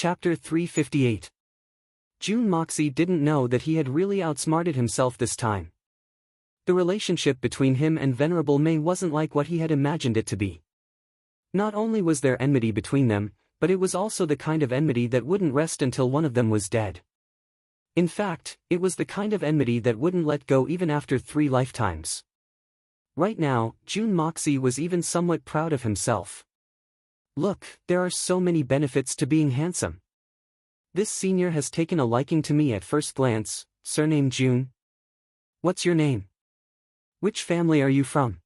Chapter 358. June Moxie didn't know that he had really outsmarted himself this time. The relationship between him and Venerable May wasn't like what he had imagined it to be. Not only was there enmity between them, but it was also the kind of enmity that wouldn't rest until one of them was dead. In fact, it was the kind of enmity that wouldn't let go even after 3 lifetimes. Right now, June Moxie was even somewhat proud of himself. Look, there are so many benefits to being handsome. This senior has taken a liking to me at first glance. Surname June? What's your name? Which family are you from?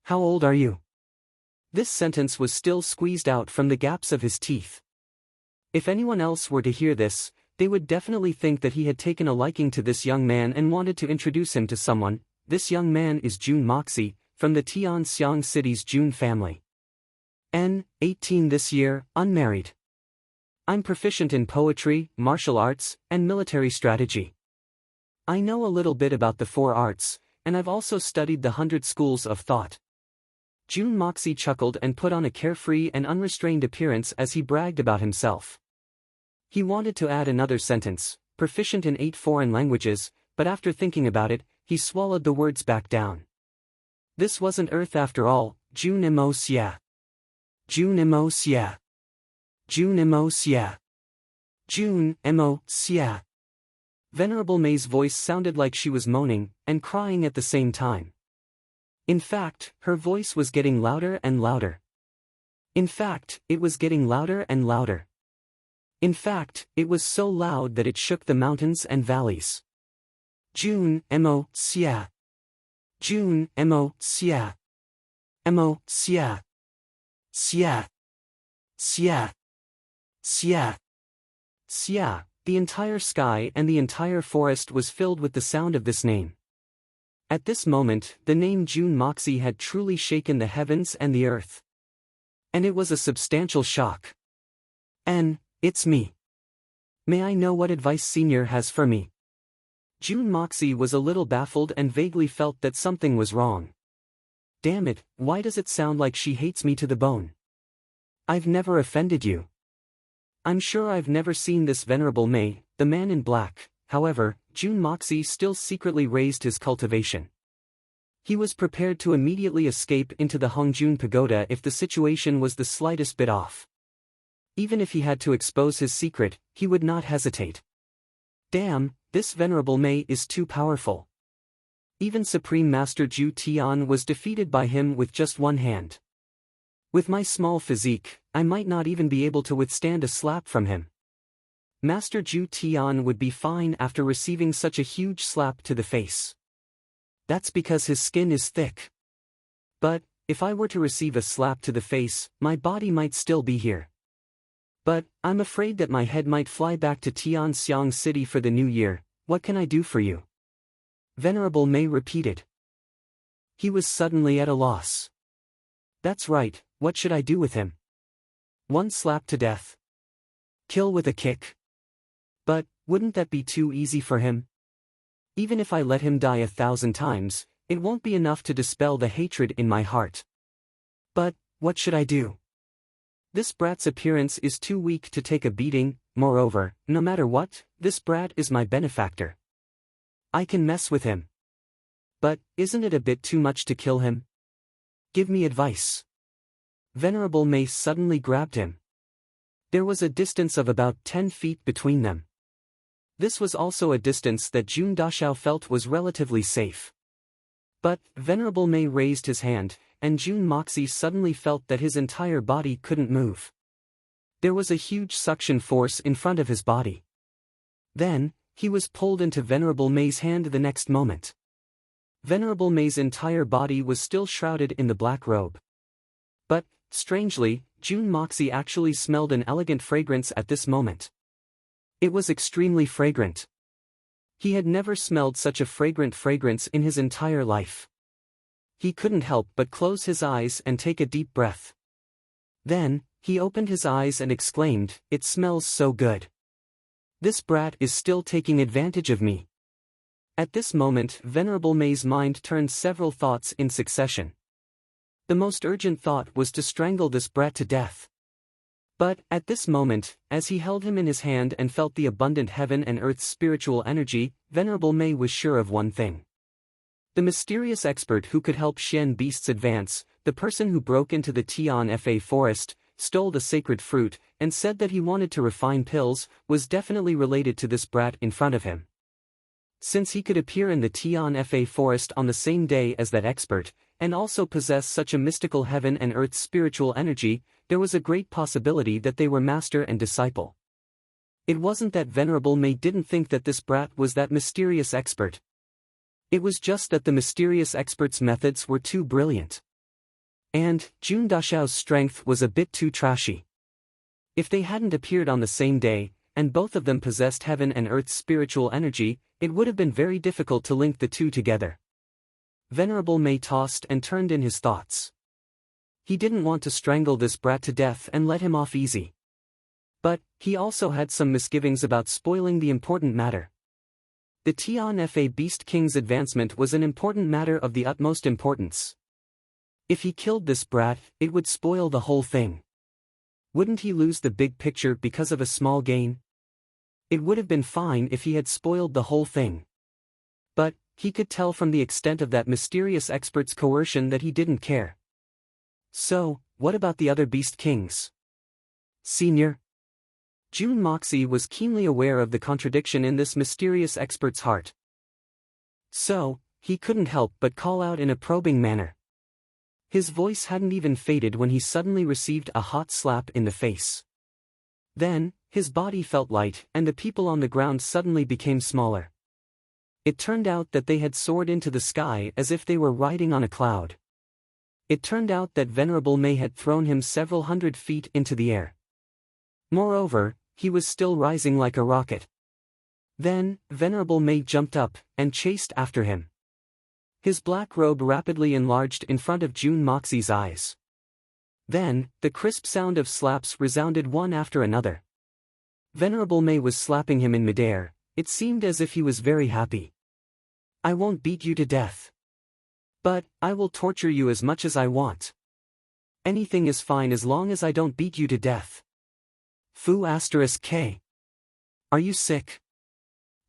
How old are you? This sentence was still squeezed out from the gaps of his teeth. If anyone else were to hear this, they would definitely think that he had taken a liking to this young man and wanted to introduce him to someone. This young man is June Moxie, from the Tianxiang City's June family. 18 this year, unmarried. I'm proficient in poetry, martial arts, and military strategy. I know a little bit about the 4 arts, and I've also studied the 100 schools of thought. June Moxie chuckled and put on a carefree and unrestrained appearance as he bragged about himself. He wanted to add another sentence, proficient in 8 foreign languages, but after thinking about it, he swallowed the words back down. This wasn't Earth after all. June Emosia. June Emosia. June Emosia. June Emosia. Venerable May's voice sounded like she was moaning and crying at the same time. In fact, her voice was getting louder and louder. In fact, it was getting louder and louder. In fact, it was so loud that it shook the mountains and valleys. June Emosia. June Emosia. Emosia. Xia. Xia. Xia. Xia. The entire sky and the entire forest was filled with the sound of this name. At this moment, the name June Moxie had truly shaken the heavens and the earth. And it was a substantial shock. It's me. May I know what advice Senior has for me? June Moxie was a little baffled and vaguely felt that something was wrong. Damn it, why does it sound like she hates me to the bone? I've never offended you. I'm sure I've never seen this Venerable May, the man in black. However, June Moxie still secretly raised his cultivation. He was prepared to immediately escape into the Hongjun Pagoda if the situation was the slightest bit off. Even if he had to expose his secret, he would not hesitate. Damn, this Venerable May is too powerful. Even Supreme Master Zhu Tian was defeated by him with just one hand. With my small physique, I might not even be able to withstand a slap from him. Master Zhu Tian would be fine after receiving such a huge slap to the face. That's because his skin is thick. But, if I were to receive a slap to the face, my body might still be here. But, I'm afraid that my head might fly back to Tianxiang City for the new year. What can I do for you? Venerable May repeated. He was suddenly at a loss. That's right, what should I do with him? 1 slap to death. Kill with a kick. But, wouldn't that be too easy for him? Even if I let him die 1,000 times, it won't be enough to dispel the hatred in my heart. But, what should I do? This brat's appearance is too weak to take a beating. Moreover, no matter what, this brat is my benefactor. I can mess with him. But, isn't it a bit too much to kill him? Give me advice. Venerable May suddenly grabbed him. There was a distance of about 10 feet between them. This was also a distance that June Dashao felt was relatively safe. But, Venerable May raised his hand, and June Moxie suddenly felt that his entire body couldn't move. There was a huge suction force in front of his body. Then, he was pulled into Venerable May's hand the next moment. Venerable May's entire body was still shrouded in the black robe. But, strangely, June Moxie actually smelled an elegant fragrance at this moment. It was extremely fragrant. He had never smelled such a fragrant fragrance in his entire life. He couldn't help but close his eyes and take a deep breath. Then, he opened his eyes and exclaimed, "It smells so good. This brat is still taking advantage of me." At this moment, Venerable May's mind turned several thoughts in succession. The most urgent thought was to strangle this brat to death. But, at this moment, as he held him in his hand and felt the abundant heaven and earth's spiritual energy, Venerable Mei was sure of one thing. The mysterious expert who could help Shen beasts advance, the person who broke into the Tianfa forest, stole the sacred fruit, and said that he wanted to refine pills, was definitely related to this brat in front of him. Since he could appear in the Tianfa forest on the same day as that expert, and also possess such a mystical heaven and earth's spiritual energy, there was a great possibility that they were master and disciple. It wasn't that Venerable Mei didn't think that this brat was that mysterious expert. It was just that the mysterious expert's methods were too brilliant. And, Jun Dashao's strength was a bit too trashy. If they hadn't appeared on the same day, and both of them possessed heaven and earth's spiritual energy, it would have been very difficult to link the two together. Venerable Mei tossed and turned in his thoughts. He didn't want to strangle this brat to death and let him off easy. But, he also had some misgivings about spoiling the important matter. The Tianfa Beast King's advancement was an important matter of the utmost importance. If he killed this brat, it would spoil the whole thing. Wouldn't he lose the big picture because of a small gain? It would have been fine if he had spoiled the whole thing. But, he could tell from the extent of that mysterious expert's coercion that he didn't care. So, what about the other Beast Kings? Senior? Jun Moxie was keenly aware of the contradiction in this mysterious expert's heart. So, he couldn't help but call out in a probing manner. His voice hadn't even faded when he suddenly received a hot slap in the face. Then, his body felt light and the people on the ground suddenly became smaller. It turned out that they had soared into the sky as if they were riding on a cloud. It turned out that Venerable Mei had thrown him several hundred feet into the air. Moreover, he was still rising like a rocket. Then, Venerable Mei jumped up and chased after him. His black robe rapidly enlarged in front of Jun Moxie's eyes. Then, the crisp sound of slaps resounded one after another. Venerable Mei was slapping him in midair. It seemed as if he was very happy. I won't beat you to death. But, I will torture you as much as I want. Anything is fine as long as I don't beat you to death. Fu *k. Are you sick?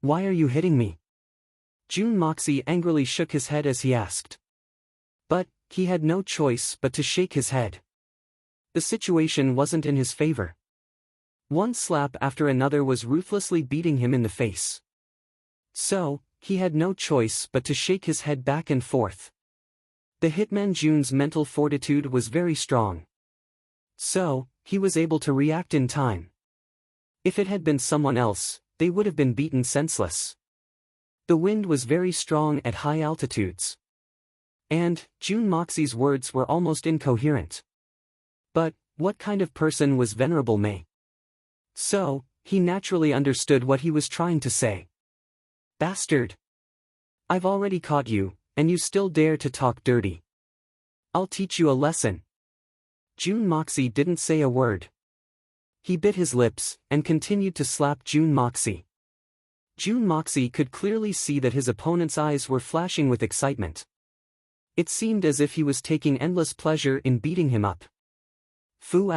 Why are you hitting me? Jun Moxie angrily shook his head as he asked. But, he had no choice but to shake his head. The situation wasn't in his favor. One slap after another was ruthlessly beating him in the face. So, he had no choice but to shake his head back and forth. The hitman Jun's mental fortitude was very strong. So, he was able to react in time. If it had been someone else, they would have been beaten senseless. The wind was very strong at high altitudes. And, Jun Moxie's words were almost incoherent. But, what kind of person was Venerable Mei? So, he naturally understood what he was trying to say. Bastard! I've already caught you, and you still dare to talk dirty. I'll teach you a lesson. Jun Moxie didn't say a word. He bit his lips, and continued to slap Jun Moxie. Jun Moxie could clearly see that his opponent's eyes were flashing with excitement. It seemed as if he was taking endless pleasure in beating him up. Fu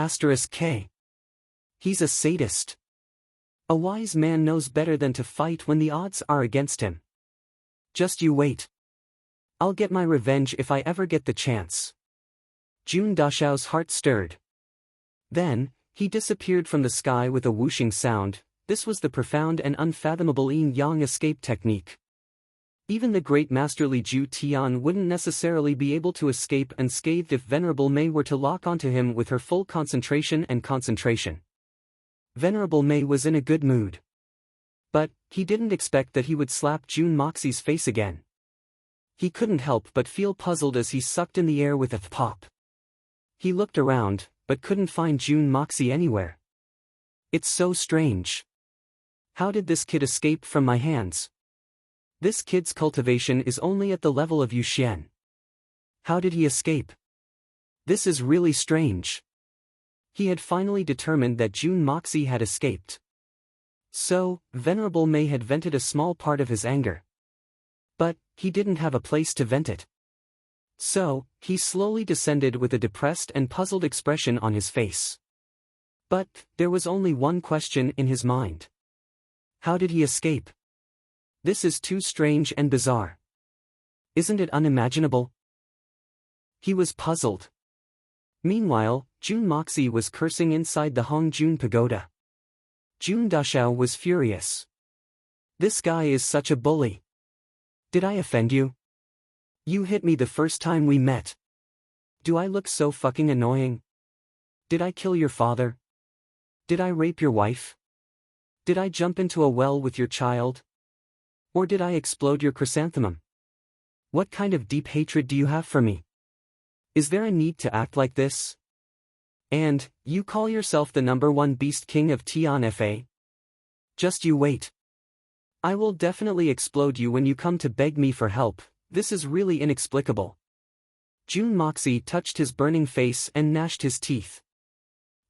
*k. He's a sadist. A wise man knows better than to fight when the odds are against him. Just you wait. I'll get my revenge if I ever get the chance. Jun Dashao's heart stirred. Then, he disappeared from the sky with a whooshing sound. This was the profound and unfathomable yin-yang escape technique. Even the great master Li Ju Tian wouldn't necessarily be able to escape unscathed if Venerable Mei were to lock onto him with her full concentration and concentration. Venerable Mei was in a good mood. But, he didn't expect that he would slap Jun Moxie's face again. He couldn't help but feel puzzled as he sucked in the air with a pop. He looked around, but couldn't find Jun Moxie anywhere. It's so strange. How did this kid escape from my hands? This kid's cultivation is only at the level of Yu Xian. How did he escape? This is really strange. He had finally determined that Jun Moxie had escaped. So, Venerable Mei had vented a small part of his anger. But, he didn't have a place to vent it. So, he slowly descended with a depressed and puzzled expression on his face. But there was only one question in his mind. How did he escape? This is too strange and bizarre. Isn't it unimaginable? He was puzzled. Meanwhile, Jun Moxie was cursing inside the Hongjun Pagoda. Jun Dashao was furious. This guy is such a bully. Did I offend you? You hit me the first time we met. Do I look so fucking annoying? Did I kill your father? Did I rape your wife? Did I jump into a well with your child? Or did I explode your chrysanthemum? What kind of deep hatred do you have for me? Is there a need to act like this? And, you call yourself the #1 beast king of Tian Fa? Just you wait. I will definitely explode you when you come to beg me for help. This is really inexplicable. Jun Moxie touched his burning face and gnashed his teeth.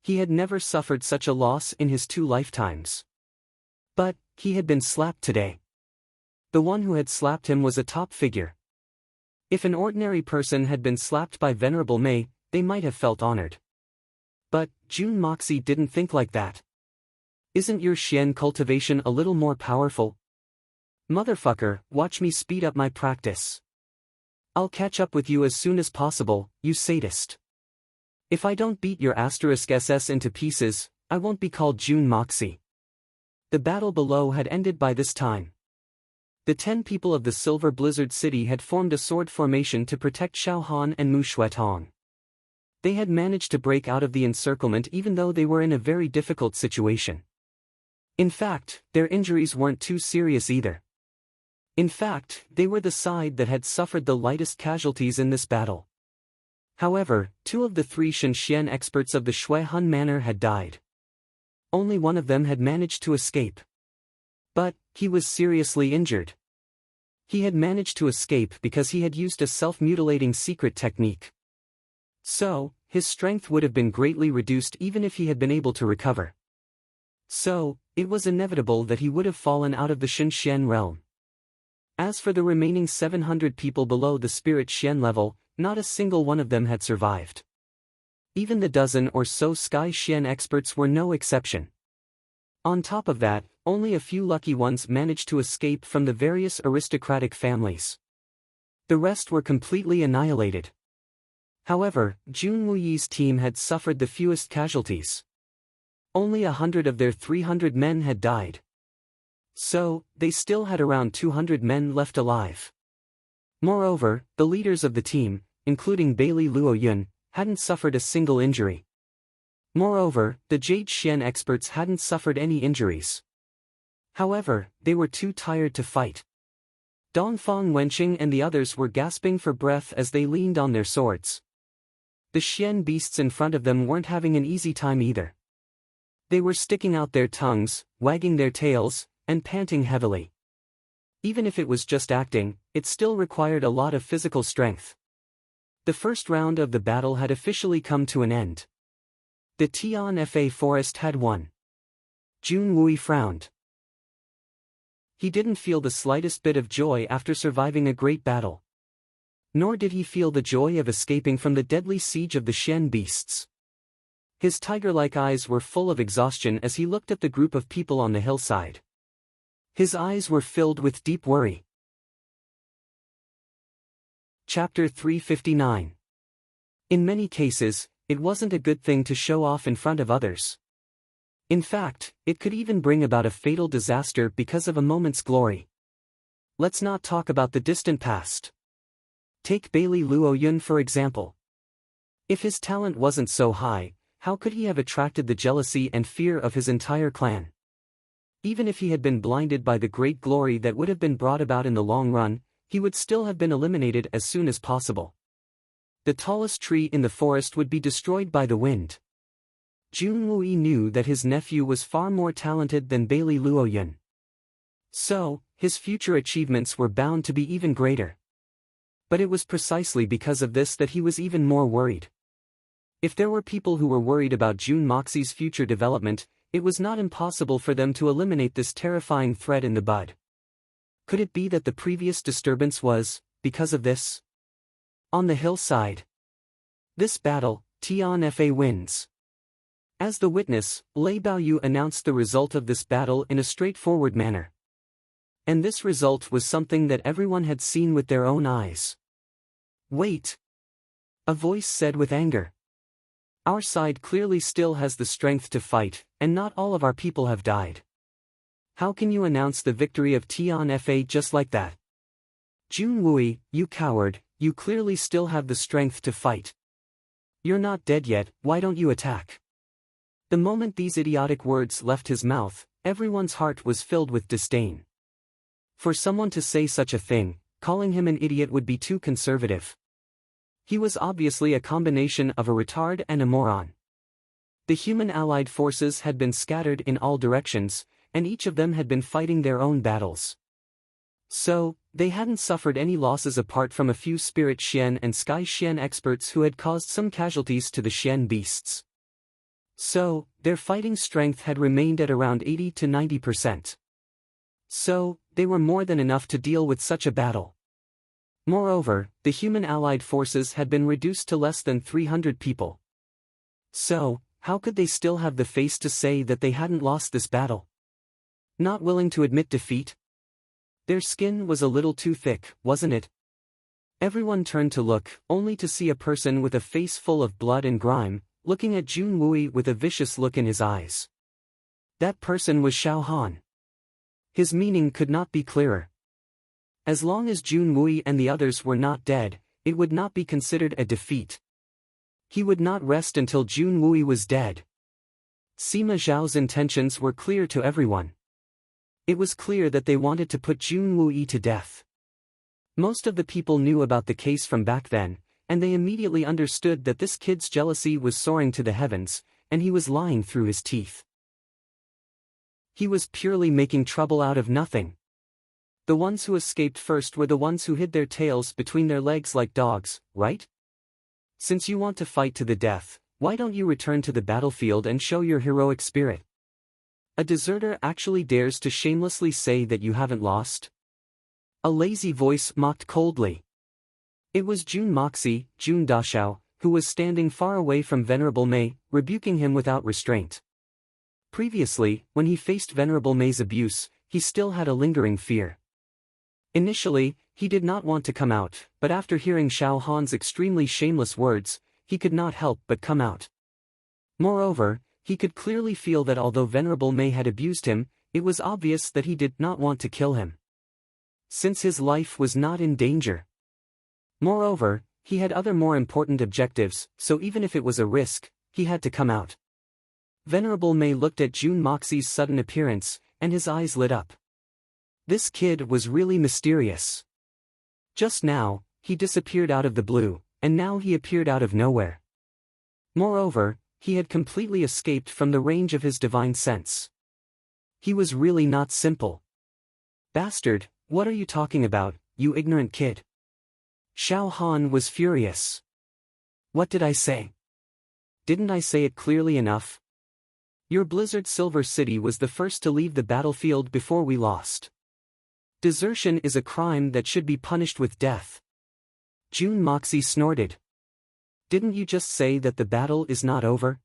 He had never suffered such a loss in his 2 lifetimes. But, he had been slapped today. The one who had slapped him was a top figure. If an ordinary person had been slapped by Venerable Mei, they might have felt honored. But, Jun Moxie didn't think like that. Isn't your Xian cultivation a little more powerful? Motherfucker, watch me speed up my practice. I'll catch up with you as soon as possible, you sadist. If I don't beat your *SS into pieces, I won't be called Jun Moxie. The battle below had ended by this time. The 10 people of the Silver Blizzard City had formed a sword formation to protect Xiaohan and Mu Shuetong. They had managed to break out of the encirclement even though they were in a very difficult situation. In fact, their injuries weren't too serious either. In fact, they were the side that had suffered the lightest casualties in this battle. However, 2 of the 3 Shenxian experts of the Shui Hun Manor had died. Only one of them had managed to escape. But, he was seriously injured. He had managed to escape because he had used a self-mutilating secret technique. So, his strength would have been greatly reduced even if he had been able to recover. So, it was inevitable that he would have fallen out of the Shenxian realm. As for the remaining 700 people below the Spirit Xian level, not a single one of them had survived. Even the dozen or so Sky Xian experts were no exception. On top of that, only a few lucky ones managed to escape from the various aristocratic families. The rest were completely annihilated. However, Jun Wuyi's team had suffered the fewest casualties. Only 100 of their 300 men had died. So, they still had around 200 men left alive. Moreover, the leaders of the team, including Bailey Luoyun, hadn't suffered a single injury. Moreover, the Jade Xian experts hadn't suffered any injuries. However, they were too tired to fight. Dongfang Wenqing and the others were gasping for breath as they leaned on their swords. The Xian beasts in front of them weren't having an easy time either. They were sticking out their tongues, wagging their tails, and panting heavily. Even if it was just acting, it still required a lot of physical strength. The first round of the battle had officially come to an end. The Tian Fa forest had won. Jun Wui frowned. He didn't feel the slightest bit of joy after surviving a great battle. Nor did he feel the joy of escaping from the deadly siege of the Xian beasts. His tiger-like eyes were full of exhaustion as he looked at the group of people on the hillside. His eyes were filled with deep worry. Chapter 359. In many cases, it wasn't a good thing to show off in front of others. In fact, it could even bring about a fatal disaster because of a moment's glory. Let's not talk about the distant past. Take Bailey Luoyun for example. If his talent wasn't so high, how could he have attracted the jealousy and fear of his entire clan? Even if he had been blinded by the great glory that would have been brought about in the long run, he would still have been eliminated as soon as possible. The tallest tree in the forest would be destroyed by the wind. Jun Wui knew that his nephew was far more talented than Bailey Luoyun. So, his future achievements were bound to be even greater. But it was precisely because of this that he was even more worried. If there were people who were worried about Jun Moxie's future development, it was not impossible for them to eliminate this terrifying threat in the bud. Could it be that the previous disturbance was, because of this? On the hillside. This battle, Tian Fa wins. As the witness, Lei Baoyu announced the result of this battle in a straightforward manner. And this result was something that everyone had seen with their own eyes. "Wait," a voice said with anger. "Our side clearly still has the strength to fight, and not all of our people have died. How can you announce the victory of Tianfa just like that? Jun Wui, you coward, you clearly still have the strength to fight. You're not dead yet, why don't you attack?" The moment these idiotic words left his mouth, everyone's heart was filled with disdain. For someone to say such a thing, calling him an idiot would be too conservative. He was obviously a combination of a retard and a moron. The human allied forces had been scattered in all directions, and each of them had been fighting their own battles. So, they hadn't suffered any losses apart from a few Spirit Xian and Sky Xian experts who had caused some casualties to the Xian beasts. So, their fighting strength had remained at around 80 to 90%. So, they were more than enough to deal with such a battle. Moreover, the human allied forces had been reduced to less than 300 people. So, how could they still have the face to say that they hadn't lost this battle? Not willing to admit defeat? Their skin was a little too thick, wasn't it? Everyone turned to look, only to see a person with a face full of blood and grime, looking at Jun Wui with a vicious look in his eyes. That person was Xiao Han. His meaning could not be clearer. As long as Jun Wui and the others were not dead, it would not be considered a defeat. He would not rest until Jun Wui was dead. Sima Zhao's intentions were clear to everyone. It was clear that they wanted to put Jun Wui to death. Most of the people knew about the case from back then, and they immediately understood that this kid's jealousy was soaring to the heavens, and he was lying through his teeth. He was purely making trouble out of nothing. The ones who escaped first were the ones who hid their tails between their legs like dogs, right? Since you want to fight to the death, why don't you return to the battlefield and show your heroic spirit? A deserter actually dares to shamelessly say that you haven't lost? A lazy voice mocked coldly. It was Jun Moxie, Jun Dashao, who was standing far away from Venerable Mei, rebuking him without restraint. Previously, when he faced Venerable Mei's abuse, he still had a lingering fear. Initially, he did not want to come out, but after hearing Xiao Han's extremely shameless words, he could not help but come out. Moreover, he could clearly feel that although Venerable Mei had abused him, it was obvious that he did not want to kill him, since his life was not in danger. Moreover, he had other more important objectives, so even if it was a risk, he had to come out. Venerable Mei looked at Jun Moxie's sudden appearance, and his eyes lit up. This kid was really mysterious. Just now, he disappeared out of the blue, and now he appeared out of nowhere. Moreover, he had completely escaped from the range of his divine sense. He was really not simple. "Bastard, what are you talking about, you ignorant kid?" Xiao Han was furious. "What did I say? Didn't I say it clearly enough? Your Blizzard Silver City was the first to leave the battlefield before we lost. Desertion is a crime that should be punished with death." Jun Moxie snorted. "Didn't you just say that the battle is not over?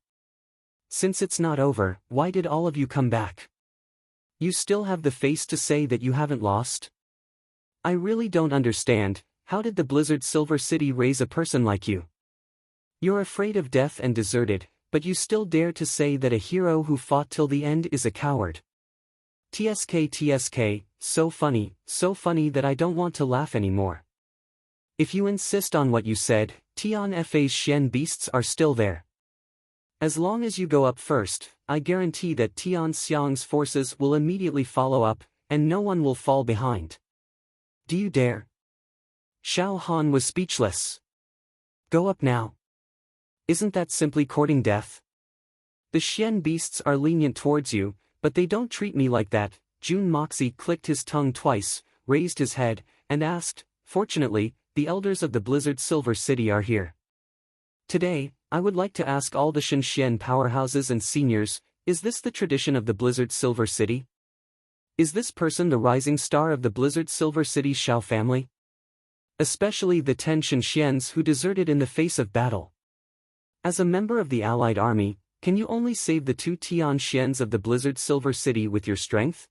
Since it's not over, why did all of you come back? You still have the face to say that you haven't lost? I really don't understand, how did the Blizzard Silver City raise a person like you? You're afraid of death and deserted, but you still dare to say that a hero who fought till the end is a coward. TSK, so funny that I don't want to laugh anymore. If you insist on what you said, Tianfa's Xian beasts are still there. As long as you go up first, I guarantee that Tian Xiang's forces will immediately follow up, and no one will fall behind. Do you dare?" Xiao Han was speechless. "Go up now. Isn't that simply courting death? The Xian beasts are lenient towards you, but they don't treat me like that." Jun Moxie clicked his tongue twice, raised his head, and asked, "Fortunately, the elders of the Blizzard Silver City are here. Today, I would like to ask all the Shenxian powerhouses and seniors, is this the tradition of the Blizzard Silver City? Is this person the rising star of the Blizzard Silver City's Xiao family? Especially the 10 Shenxians who deserted in the face of battle. As a member of the Allied army, Can you only save the 2 Tian Xians of the Blizzard Silver City with your strength?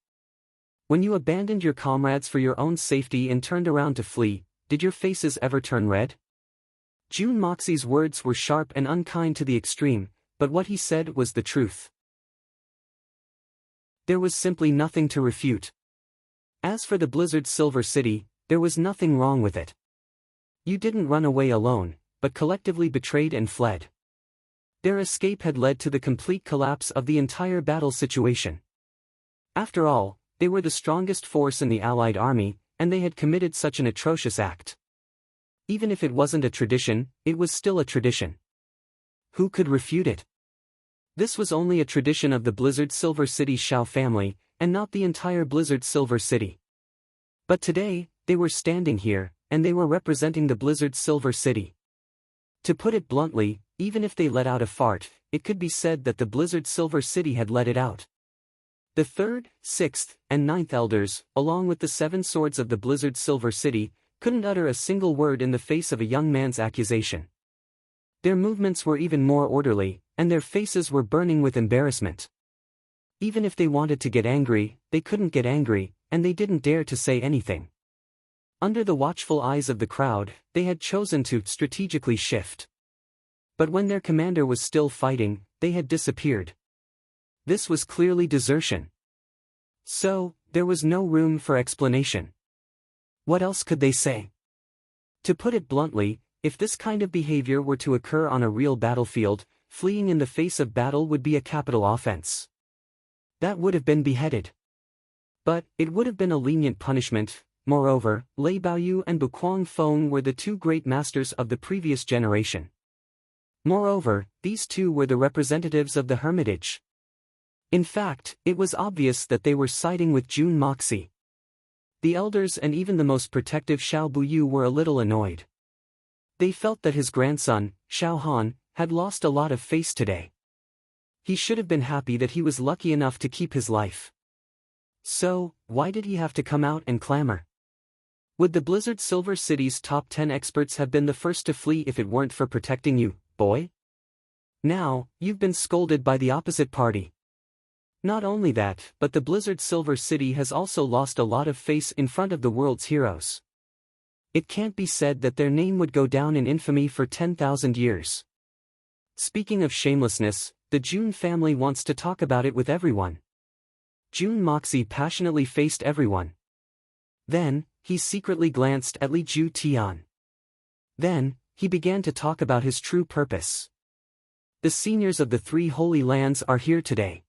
When you abandoned your comrades for your own safety and turned around to flee, did your faces ever turn red? Jun Moxie's words were sharp and unkind to the extreme, but what he said was the truth. There was simply nothing to refute. As for the Blizzard Silver City, there was nothing wrong with it. You didn't run away alone, but collectively betrayed and fled. Their escape had led to the complete collapse of the entire battle situation. After all, they were the strongest force in the Allied army, and they had committed such an atrocious act. Even if it wasn't a tradition, it was still a tradition. Who could refute it? This was only a tradition of the Blizzard Silver City Shao family, and not the entire Blizzard Silver City. But today, they were standing here, and they were representing the Blizzard Silver City. To put it bluntly, even if they let out a fart, it could be said that the Blizzard Silver City had let it out. The 3rd, 6th, and 9th elders, along with the 7 swords of the Blizzard Silver City, couldn't utter a single word in the face of a young man's accusation. Their movements were even more orderly, and their faces were burning with embarrassment. Even if they wanted to get angry, they couldn't get angry, and they didn't dare to say anything. Under the watchful eyes of the crowd, they had chosen to strategically shift. But when their commander was still fighting, they had disappeared. This was clearly desertion. So, there was no room for explanation. What else could they say? To put it bluntly, if this kind of behavior were to occur on a real battlefield, fleeing in the face of battle would be a capital offense. That would have been beheaded. But, it would have been a lenient punishment. Moreover, Lei Baoyu and Buquang Feng were the 2 great masters of the previous generation. Moreover, these 2 were the representatives of the Hermitage. In fact, it was obvious that they were siding with Jun Moxie. The elders and even the most protective Xiao Buyu were a little annoyed. They felt that his grandson, Xiao Han, had lost a lot of face today. He should have been happy that he was lucky enough to keep his life. So, why did he have to come out and clamor? Would the Blizzard Silver City's top 10 experts have been the first to flee if it weren't for protecting you, boy? Now, you've been scolded by the opposite party. Not only that, but the Blizzard Silver City has also lost a lot of face in front of the world's heroes. It can't be said that their name would go down in infamy for 10,000 years. Speaking of shamelessness, the Jun family wants to talk about it with everyone. Jun Moxie passionately faced everyone. Then, he secretly glanced at Li Ju Tian. Then, he began to talk about his true purpose. The seniors of the 3 holy lands are here today.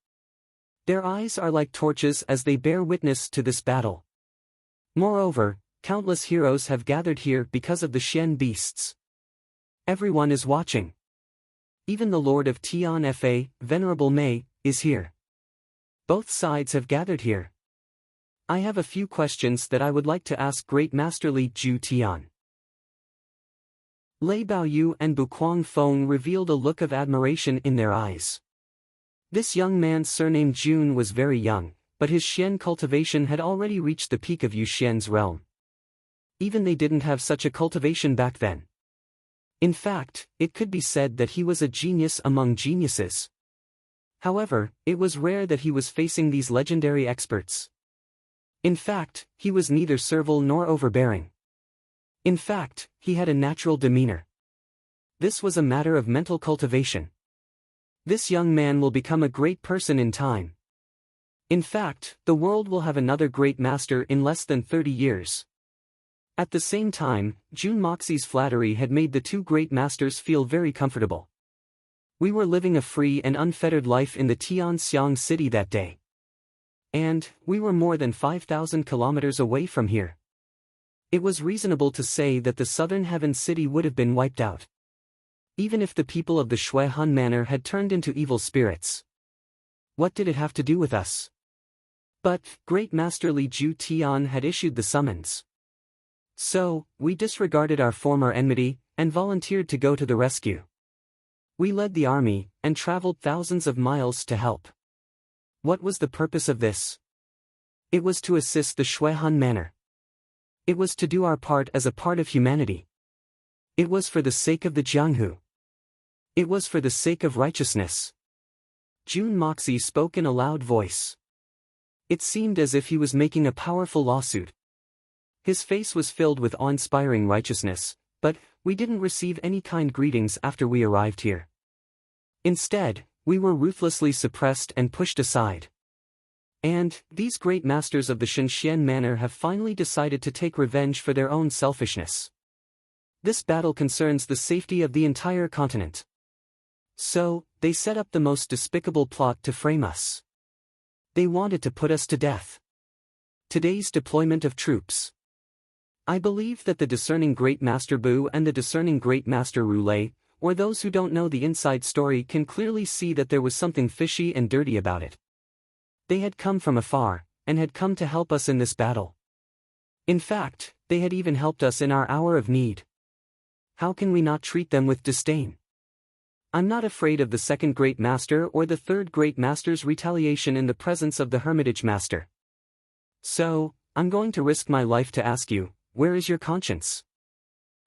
Their eyes are like torches as they bear witness to this battle. Moreover, countless heroes have gathered here because of the Shen beasts. Everyone is watching. Even the Lord of Tian Fa, Venerable Mei, is here. Both sides have gathered here. I have a few questions that I would like to ask Great Master Li Ju Tian. Lei Baoyu and Buquang Feng revealed a look of admiration in their eyes. This young man surnamed Jun was very young, but his Xian cultivation had already reached the peak of Yu Xian's realm. Even they didn't have such a cultivation back then. In fact, it could be said that he was a genius among geniuses. However, it was rare that he was facing these legendary experts. In fact, he was neither servile nor overbearing. In fact, he had a natural demeanor. This was a matter of mental cultivation. This young man will become a great person in time. In fact, the world will have another great master in less than 30 years. At the same time, Jun Moxie's flattery had made the 2 great masters feel very comfortable. We were living a free and unfettered life in the Tianxiang city that day. And, we were more than 5,000 kilometers away from here. It was reasonable to say that the southern heaven city would have been wiped out. Even if the people of the Shui Han Manor had turned into evil spirits. What did it have to do with us? But, Great Master Li Ju Tian had issued the summons. So, we disregarded our former enmity, and volunteered to go to the rescue. We led the army, and traveled thousands of miles to help. What was the purpose of this? It was to assist the Shui Han Manor. It was to do our part as a part of humanity. It was for the sake of the Jianghu. It was for the sake of righteousness. Jun Moxie spoke in a loud voice. It seemed as if he was making a powerful lawsuit. His face was filled with awe-inspiring righteousness, but we didn't receive any kind greetings after we arrived here. Instead, we were ruthlessly suppressed and pushed aside. And these great masters of the Shenxian Manor have finally decided to take revenge for their own selfishness. This battle concerns the safety of the entire continent. So, they set up the most despicable plot to frame us. They wanted to put us to death. Today's deployment of troops. I believe that the discerning Great Master Bu and the discerning Great Master Roulet, or those who don't know the inside story, can clearly see that there was something fishy and dirty about it. They had come from afar, and had come to help us in this battle. In fact, they had even helped us in our hour of need. How can we not treat them with disdain? I'm not afraid of the second Great Master or the third Great Master's retaliation in the presence of the Hermitage Master. So, I'm going to risk my life to ask you, where is your conscience?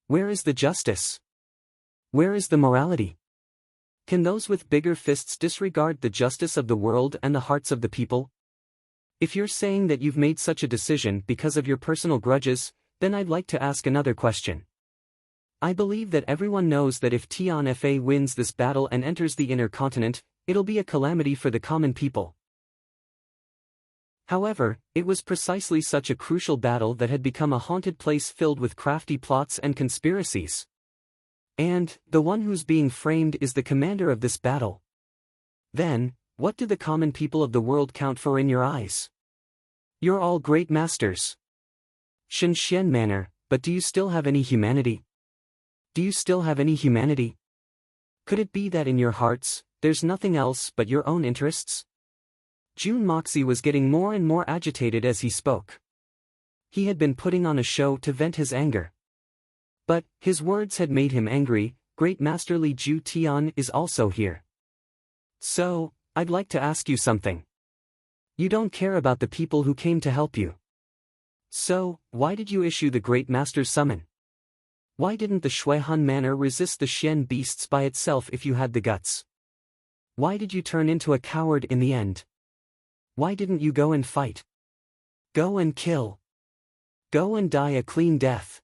Where is the justice? Where is the morality? Can those with bigger fists disregard the justice of the world and the hearts of the people? If you're saying that you've made such a decision because of your personal grudges, then I'd like to ask another question. I believe that everyone knows that if Tian Fa wins this battle and enters the inner continent, it'll be a calamity for the common people. However, it was precisely such a crucial battle that had become a haunted place filled with crafty plots and conspiracies. And the one who's being framed is the commander of this battle. Then, what do the common people of the world count for in your eyes? You're all great masters. Shenxian Manor, but do you still have any humanity? Do you still have any humanity? Could it be that in your hearts, there's nothing else but your own interests? Jun Moxie was getting more and more agitated as he spoke. He had been putting on a show to vent his anger. But his words had made him angry. Great Master Li Ju Tian is also here. So, I'd like to ask you something. You don't care about the people who came to help you. So, why did you issue the Great Master's summon? Why didn't the Shuihan Manor resist the Xian beasts by itself if you had the guts? Why did you turn into a coward in the end? Why didn't you go and fight? Go and kill. Go and die a clean death.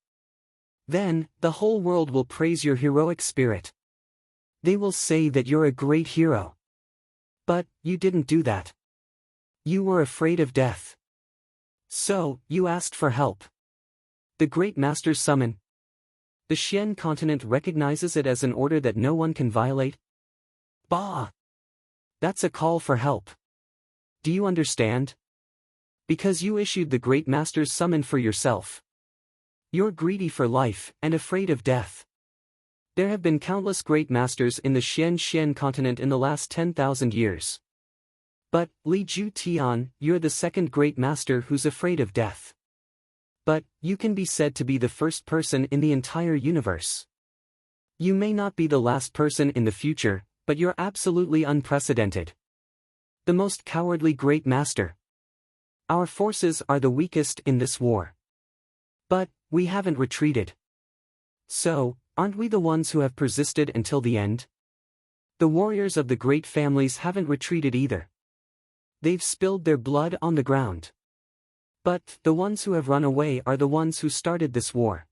Then, the whole world will praise your heroic spirit. They will say that you're a great hero. But, you didn't do that. You were afraid of death. So, you asked for help. The Great Master's summon. The Xian continent recognizes it as an order that no one can violate. Bah! That's a call for help. Do you understand? Because you issued the Great Master's summon for yourself. You're greedy for life and afraid of death. There have been countless great masters in the Xian continent in the last 10,000 years. But, Li Ju Tian, you're the second great master who's afraid of death. But, you can be said to be the first person in the entire universe. You may not be the last person in the future, but you're absolutely unprecedented. The most cowardly great master. Our forces are the weakest in this war. But, we haven't retreated. So, aren't we the ones who have persisted until the end? The warriors of the great families haven't retreated either. They've spilled their blood on the ground. But, the ones who have run away are the ones who started this war.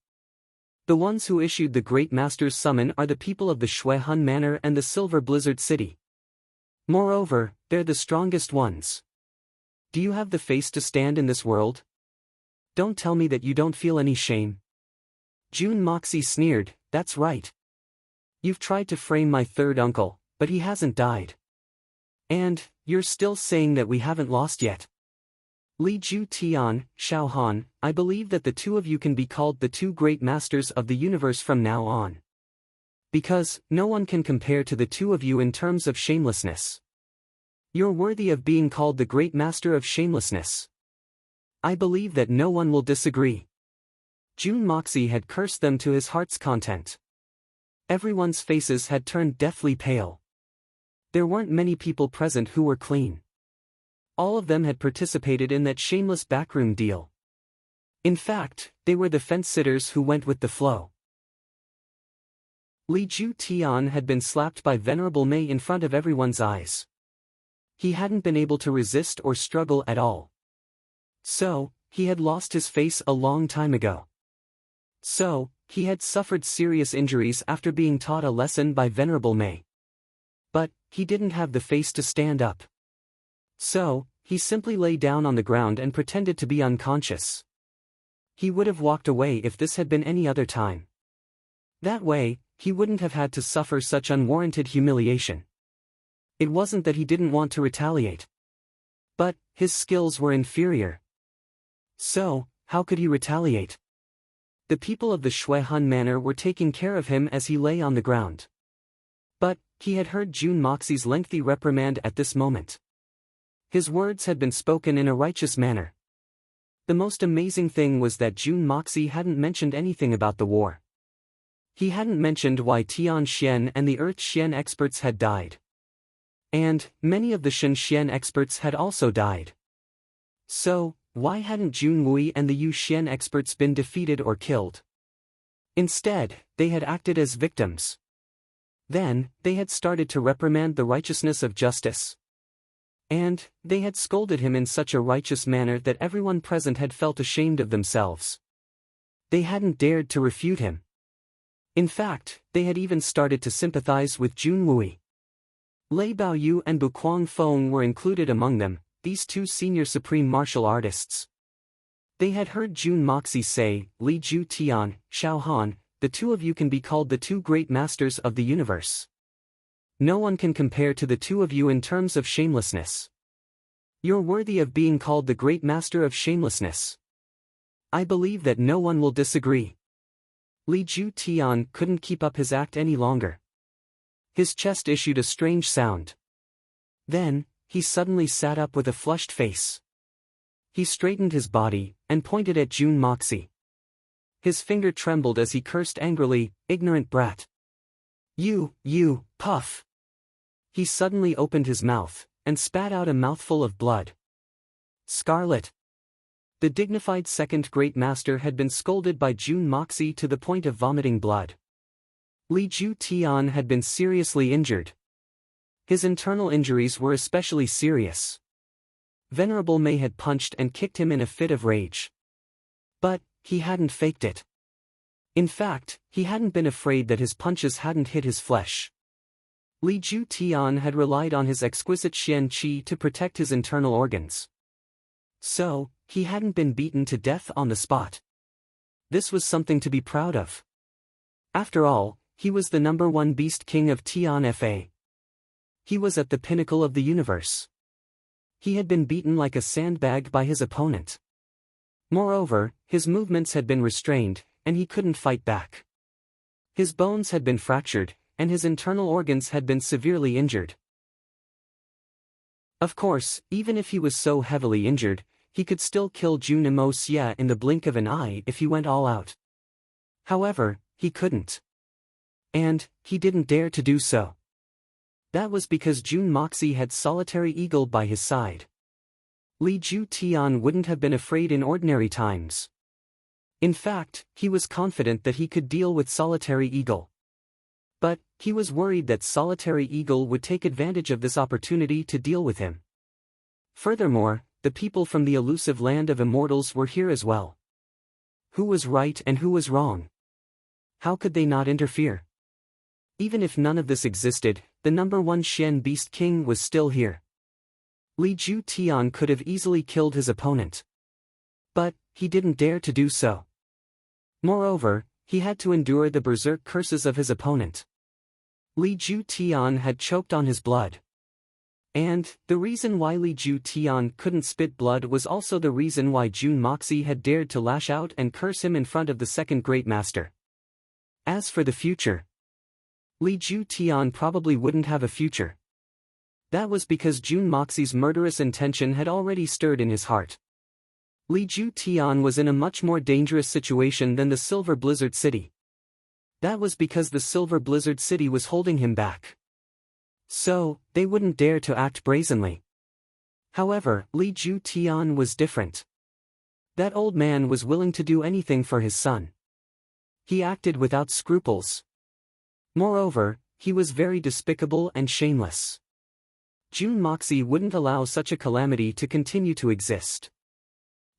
The ones who issued the Great Master's summon are the people of the Shuihan Manor and the Silver Blizzard City. Moreover, they're the strongest ones. Do you have the face to stand in this world? Don't tell me that you don't feel any shame. Jun Moxie sneered, that's right. You've tried to frame my third uncle, but he hasn't died. And, you're still saying that we haven't lost yet. Li Ju Tian, Xiao Han, I believe that the two of you can be called the two great masters of the universe from now on. Because, no one can compare to the two of you in terms of shamelessness. You're worthy of being called the great master of shamelessness. I believe that no one will disagree. Jun Moxie had cursed them to his heart's content. Everyone's faces had turned deathly pale. There weren't many people present who were clean. All of them had participated in that shameless backroom deal. In fact, they were the fence-sitters who went with the flow. Li Ju Tian had been slapped by Venerable Mei in front of everyone's eyes. He hadn't been able to resist or struggle at all. So, he had lost his face a long time ago. So, he had suffered serious injuries after being taught a lesson by Venerable May. But, he didn't have the face to stand up. So, he simply lay down on the ground and pretended to be unconscious. He would have walked away if this had been any other time. That way, he wouldn't have had to suffer such unwarranted humiliation. It wasn't that he didn't want to retaliate. But, his skills were inferior. So, how could he retaliate? The people of the Shui Han Manor were taking care of him as he lay on the ground. But, he had heard Jun Moxie's lengthy reprimand at this moment. His words had been spoken in a righteous manner. The most amazing thing was that Jun Moxie hadn't mentioned anything about the war. He hadn't mentioned why Tian Xian and the Earth Xian experts had died. And, many of the Shen Xian experts had also died. So, why hadn't Jun Wui and the Yu Xian experts been defeated or killed? Instead, they had acted as victims. Then, they had started to reprimand the righteousness of justice. And, they had scolded him in such a righteous manner that everyone present had felt ashamed of themselves. They hadn't dared to refute him. In fact, they had even started to sympathize with Jun Wui. Lei Baoyu and Buquang Feng were included among them, these two senior supreme martial artists. They had heard Jun Moxie say, "Li Ju Tian, Xiao Han, the two of you can be called the two great masters of the universe. No one can compare to the two of you in terms of shamelessness. You're worthy of being called the great master of shamelessness. I believe that no one will disagree." Li Ju Tian couldn't keep up his act any longer. His chest issued a strange sound. Then, he suddenly sat up with a flushed face. He straightened his body, and pointed at Jun Moxie. His finger trembled as he cursed angrily, "Ignorant brat. You, puff." He suddenly opened his mouth, and spat out a mouthful of blood. Scarlet. The dignified second great master had been scolded by Jun Moxie to the point of vomiting blood. Li Ju Tian had been seriously injured. His internal injuries were especially serious. Venerable May had punched and kicked him in a fit of rage. But, he hadn't faked it. In fact, he hadn't been afraid that his punches hadn't hit his flesh. Li Ju Tian had relied on his exquisite Xian Qi to protect his internal organs. So, he hadn't been beaten to death on the spot. This was something to be proud of. After all, he was the #1 beast king of Tian Fa. He was at the pinnacle of the universe. He had been beaten like a sandbag by his opponent. Moreover, his movements had been restrained, and he couldn't fight back. His bones had been fractured, and his internal organs had been severely injured. Of course, even if he was so heavily injured, he could still kill Jun Mo Xia in the blink of an eye if he went all out. However, he couldn't. And, he didn't dare to do so. That was because Jun Moxie had Solitary Eagle by his side. Li Ju Tian wouldn't have been afraid in ordinary times. In fact, he was confident that he could deal with Solitary Eagle. But, he was worried that Solitary Eagle would take advantage of this opportunity to deal with him. Furthermore, the people from the elusive land of immortals were here as well. Who was right and who was wrong? How could they not interfere? Even if none of this existed, the #1 Shen Beast King was still here. Li Ju Tian could have easily killed his opponent. But, he didn't dare to do so. Moreover, he had to endure the berserk curses of his opponent. Li Ju Tian had choked on his blood. And, the reason why Li Ju Tian couldn't spit blood was also the reason why Jun Moxie had dared to lash out and curse him in front of the second great master. As for the future, Li Ju Tian probably wouldn't have a future. That was because Jun Moxie's murderous intention had already stirred in his heart. Li Ju Tian was in a much more dangerous situation than the Silver Blizzard City. That was because the Silver Blizzard City was holding him back. So, they wouldn't dare to act brazenly. However, Li Ju Tian was different. That old man was willing to do anything for his son. He acted without scruples. Moreover, he was very despicable and shameless. Jun Moxie wouldn't allow such a calamity to continue to exist.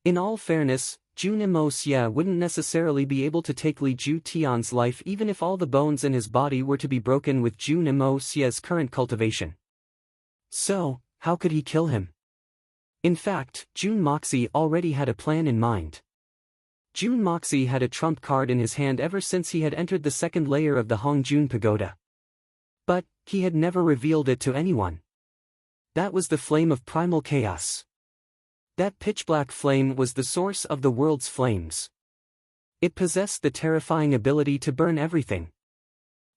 In all fairness, Jun Mo Xie wouldn't necessarily be able to take Li Ju Tian's life even if all the bones in his body were to be broken with Jun Mo Xie's current cultivation. So, how could he kill him? In fact, Jun Moxie already had a plan in mind. Jun Moxie had a trump card in his hand ever since he had entered the second layer of the Hongjun Pagoda. But, he had never revealed it to anyone. That was the flame of primal chaos. That pitch-black flame was the source of the world's flames. It possessed the terrifying ability to burn everything.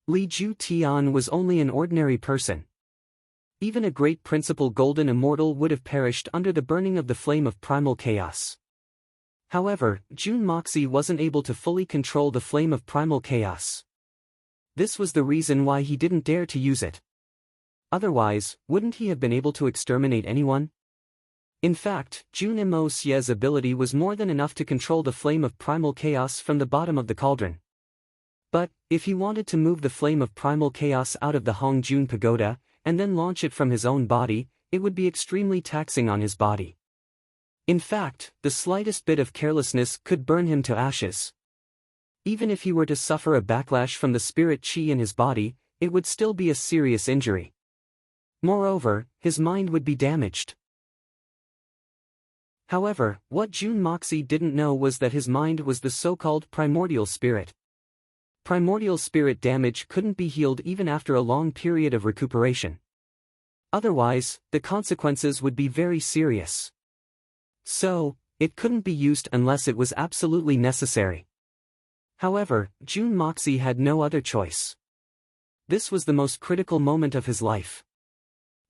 Li Ju Tian was only an ordinary person. Even a great principal golden immortal would have perished under the burning of the flame of primal chaos. However, Jun Moxie wasn't able to fully control the flame of primal chaos. This was the reason why he didn't dare to use it. Otherwise, wouldn't he have been able to exterminate anyone? In fact, Jun Mo Xie's ability was more than enough to control the flame of primal chaos from the bottom of the cauldron. But, if he wanted to move the flame of primal chaos out of the Hongjun Pagoda, and then launch it from his own body, it would be extremely taxing on his body. In fact, the slightest bit of carelessness could burn him to ashes. Even if he were to suffer a backlash from the spirit qi in his body, it would still be a serious injury. Moreover, his mind would be damaged. However, what Jun Moxie didn't know was that his mind was the so-called primordial spirit. Primordial spirit damage couldn't be healed even after a long period of recuperation. Otherwise, the consequences would be very serious. So, it couldn't be used unless it was absolutely necessary. However, Jun Moxie had no other choice. This was the most critical moment of his life.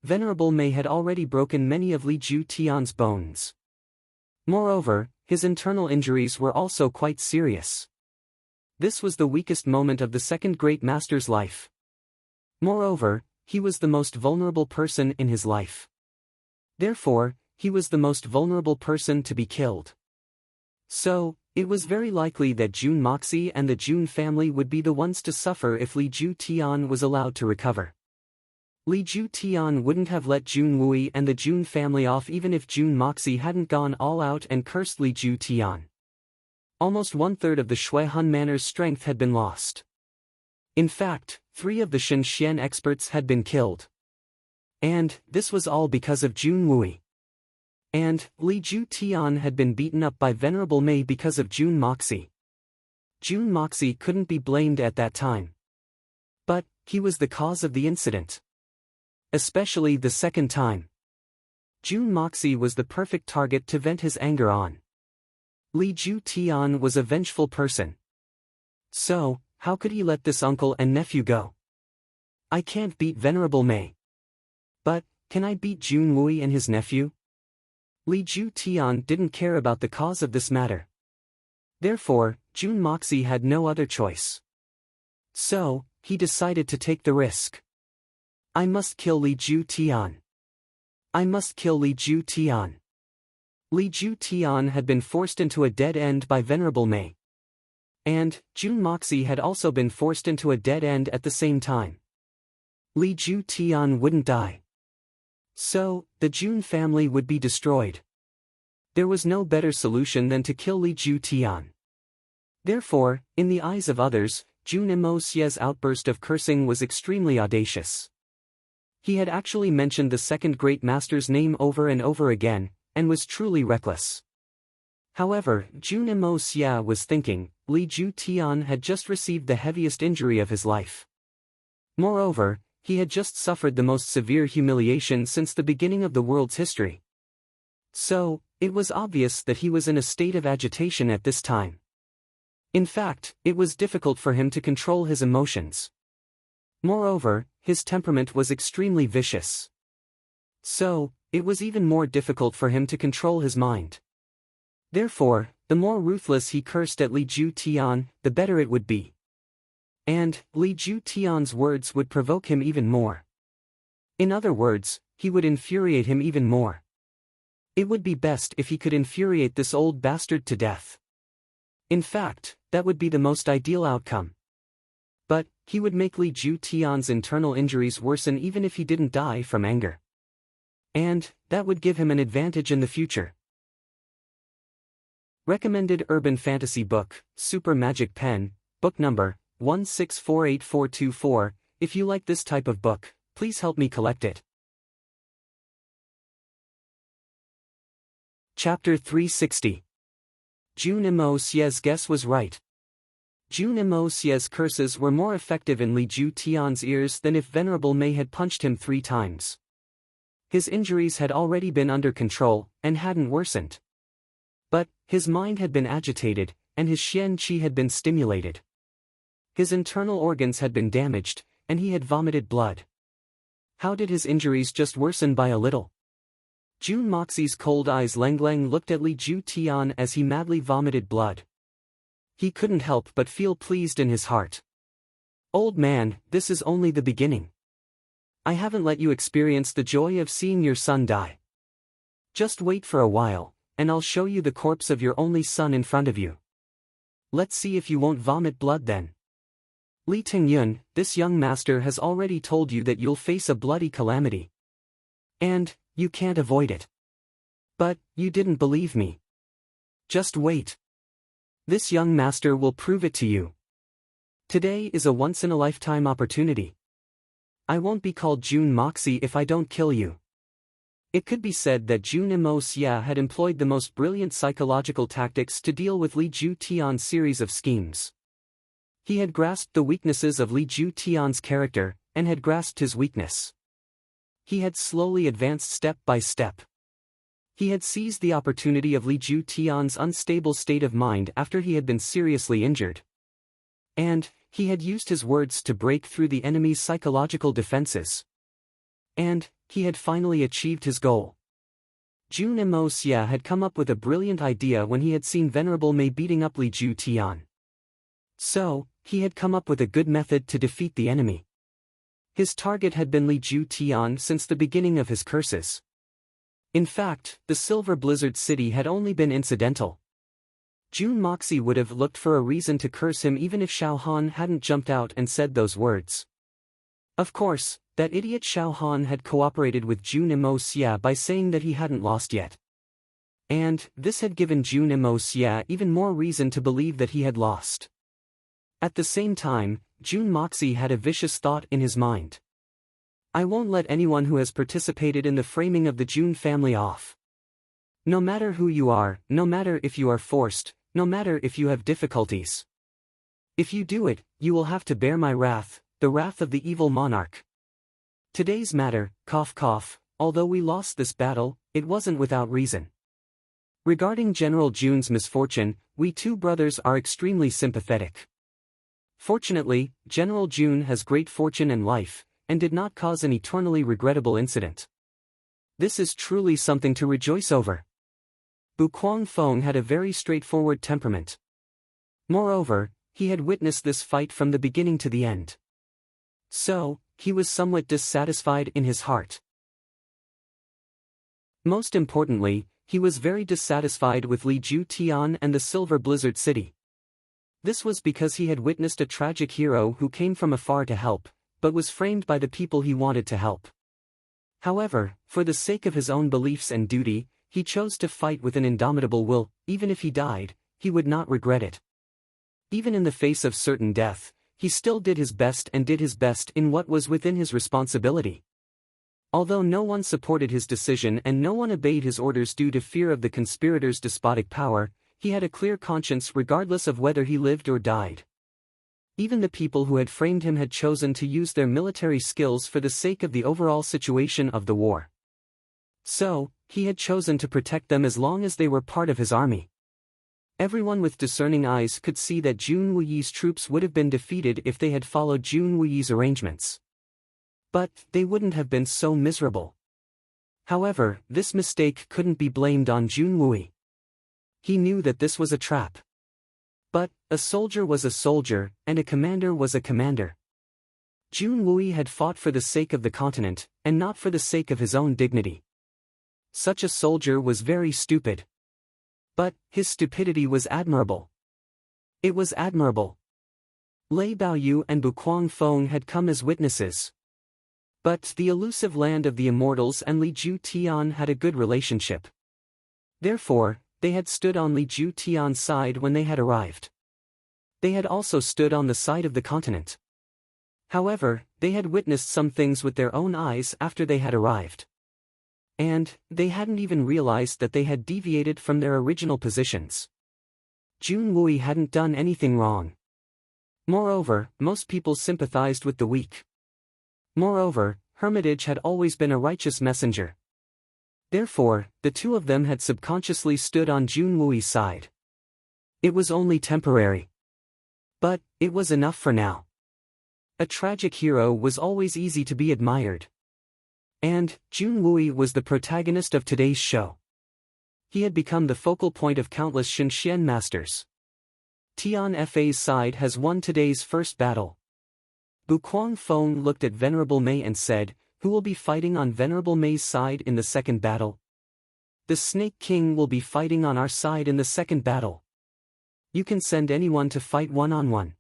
Venerable Mei had already broken many of Li Ju Tian's bones. Moreover, his internal injuries were also quite serious. This was the weakest moment of the second great master's life. Moreover, he was the most vulnerable person in his life. Therefore, he was the most vulnerable person to be killed. So, it was very likely that Jun Moxie and the Jun family would be the ones to suffer if Li Ju Tian was allowed to recover. Li Ju Tian wouldn't have let Jun Wui and the Jun family off even if Jun Moxie hadn't gone all out and cursed Li Ju Tian. Almost one-third of the Shui Han Manor's strength had been lost. In fact, 3 of the Shen Xian experts had been killed. And, this was all because of Jun Wui. And, Li Ju Tian had been beaten up by Venerable Mei because of Jun Moxie. Jun Moxie couldn't be blamed at that time. But, he was the cause of the incident. Especially the second time. Jun Moxie was the perfect target to vent his anger on. Li Ju Tian was a vengeful person. So, how could he let this uncle and nephew go? I can't beat Venerable Mei. But, can I beat Jun Wui and his nephew? Li Ju Tian didn't care about the cause of this matter. Therefore, Jun Moxie had no other choice. So, he decided to take the risk. I must kill Li Ju Tian. I must kill Li Ju Tian. Li Ju Tian had been forced into a dead end by Venerable Mei. And, Jun Moxie had also been forced into a dead end at the same time. Li Ju Tian wouldn't die. So, the Jun family would be destroyed. There was no better solution than to kill Li Ju Tian. Therefore, in the eyes of others, Jun Mo Xie's outburst of cursing was extremely audacious. He had actually mentioned the second great master's name over and over again, and was truly reckless. However, Jun Mo Xie was thinking, Li Ju Tian had just received the heaviest injury of his life. Moreover, he had just suffered the most severe humiliation since the beginning of the world's history. So, it was obvious that he was in a state of agitation at this time. In fact, it was difficult for him to control his emotions. Moreover, his temperament was extremely vicious. So, it was even more difficult for him to control his mind. Therefore, the more ruthless he cursed at Li Ju Tian, the better it would be. And, Li Ju Tian's words would provoke him even more. In other words, he would infuriate him even more. It would be best if he could infuriate this old bastard to death. In fact, that would be the most ideal outcome. But, he would make Li Ju Tian's internal injuries worsen even if he didn't die from anger. And that would give him an advantage in the future. Recommended Urban Fantasy Book, Super Magic Pen, book number 1648424. If you like this type of book, please help me collect it. Chapter 360. Jun Mo Xie's guess was right. Jun Mo Xie's curses were more effective in Li Ju Tian's ears than if Venerable Mei had punched him 3 times. His injuries had already been under control, and hadn't worsened. But, his mind had been agitated, and his Xian Qi had been stimulated. His internal organs had been damaged, and he had vomited blood. How did his injuries just worsen by a little? Jun Moxie's cold eyes Leng looked at Li Ju Tian as he madly vomited blood. He couldn't help but feel pleased in his heart. Old man, this is only the beginning. I haven't let you experience the joy of seeing your son die. Just wait for a while, and I'll show you the corpse of your only son in front of you. Let's see if you won't vomit blood then. Li Tingyun, this young master has already told you that you'll face a bloody calamity. And, you can't avoid it. But, you didn't believe me. Just wait. This young master will prove it to you. Today is a once-in-a-lifetime opportunity. I won't be called Jun Moxie if I don't kill you. It could be said that Jun Mo Xie had employed the most brilliant psychological tactics to deal with Li Ju Tian's series of schemes. He had grasped the weaknesses of Li Ju Tian's character, and had grasped his weakness. He had slowly advanced step by step. He had seized the opportunity of Li Ju Tian's unstable state of mind after he had been seriously injured. And, he had used his words to break through the enemy's psychological defenses. And, he had finally achieved his goal. Jun Mo Xie had come up with a brilliant idea when he had seen Venerable Mei beating up Li Ju Tian. So, he had come up with a good method to defeat the enemy. His target had been Li Ju Tian since the beginning of his curses. In fact, the Silver Blizzard City had only been incidental. Jun Moxie would have looked for a reason to curse him even if Xiao Han hadn't jumped out and said those words. Of course, that idiot Xiao Han had cooperated with Jun Mo Xie by saying that he hadn't lost yet. And, this had given Jun Mo Xie even more reason to believe that he had lost. At the same time, Jun Moxie had a vicious thought in his mind. I won't let anyone who has participated in the framing of the Jun family off. No matter who you are, no matter if you are forced, no matter if you have difficulties. If you do it, you will have to bear my wrath, the wrath of the evil monarch. Today's matter, cough cough, although we lost this battle, it wasn't without reason. Regarding General Jun's misfortune, we 2 brothers are extremely sympathetic. Fortunately, General Jun has great fortune and life, and did not cause an eternally regrettable incident. This is truly something to rejoice over. Bu Guangfeng had a very straightforward temperament. Moreover, he had witnessed this fight from the beginning to the end. So, he was somewhat dissatisfied in his heart. Most importantly, he was very dissatisfied with Li Ju Tian and the Silver Blizzard City. This was because he had witnessed a tragic hero who came from afar to help, but was framed by the people he wanted to help. However, for the sake of his own beliefs and duty, he chose to fight with an indomitable will. Even if he died, he would not regret it. Even in the face of certain death, he still did his best and did his best in what was within his responsibility. Although no one supported his decision and no one obeyed his orders due to fear of the conspirators' despotic power, he had a clear conscience regardless of whether he lived or died. Even the people who had framed him had chosen to use their military skills for the sake of the overall situation of the war. So, he had chosen to protect them as long as they were part of his army. Everyone with discerning eyes could see that Jun Wuyi's troops would have been defeated if they had followed Jun Wuyi's arrangements. But, they wouldn't have been so miserable. However, this mistake couldn't be blamed on Jun Wuyi. He knew that this was a trap. But, a soldier was a soldier, and a commander was a commander. Jun Wuyi had fought for the sake of the continent, and not for the sake of his own dignity. Such a soldier was very stupid. But, his stupidity was admirable. It was admirable. Lei Baoyu and Bu Guangfeng had come as witnesses. But the elusive land of the immortals and Li Ju Tian had a good relationship. Therefore, they had stood on Li Ju Tian's side when they had arrived. They had also stood on the side of the continent. However, they had witnessed some things with their own eyes after they had arrived. And, they hadn't even realized that they had deviated from their original positions. Jun Wui hadn't done anything wrong. Moreover, most people sympathized with the weak. Moreover, Hermitage had always been a righteous messenger. Therefore, the two of them had subconsciously stood on Jun Wui's side. It was only temporary. But, it was enough for now. A tragic hero was always easy to be admired. And, Jun Wui was the protagonist of today's show. He had become the focal point of countless Shenxian masters. Tian Fa's side has won today's first battle. Bu Kuangfeng looked at Venerable Mei and said, "Who will be fighting on Venerable Mei's side in the second battle?" "The Snake King will be fighting on our side in the second battle. You can send anyone to fight one-on-one.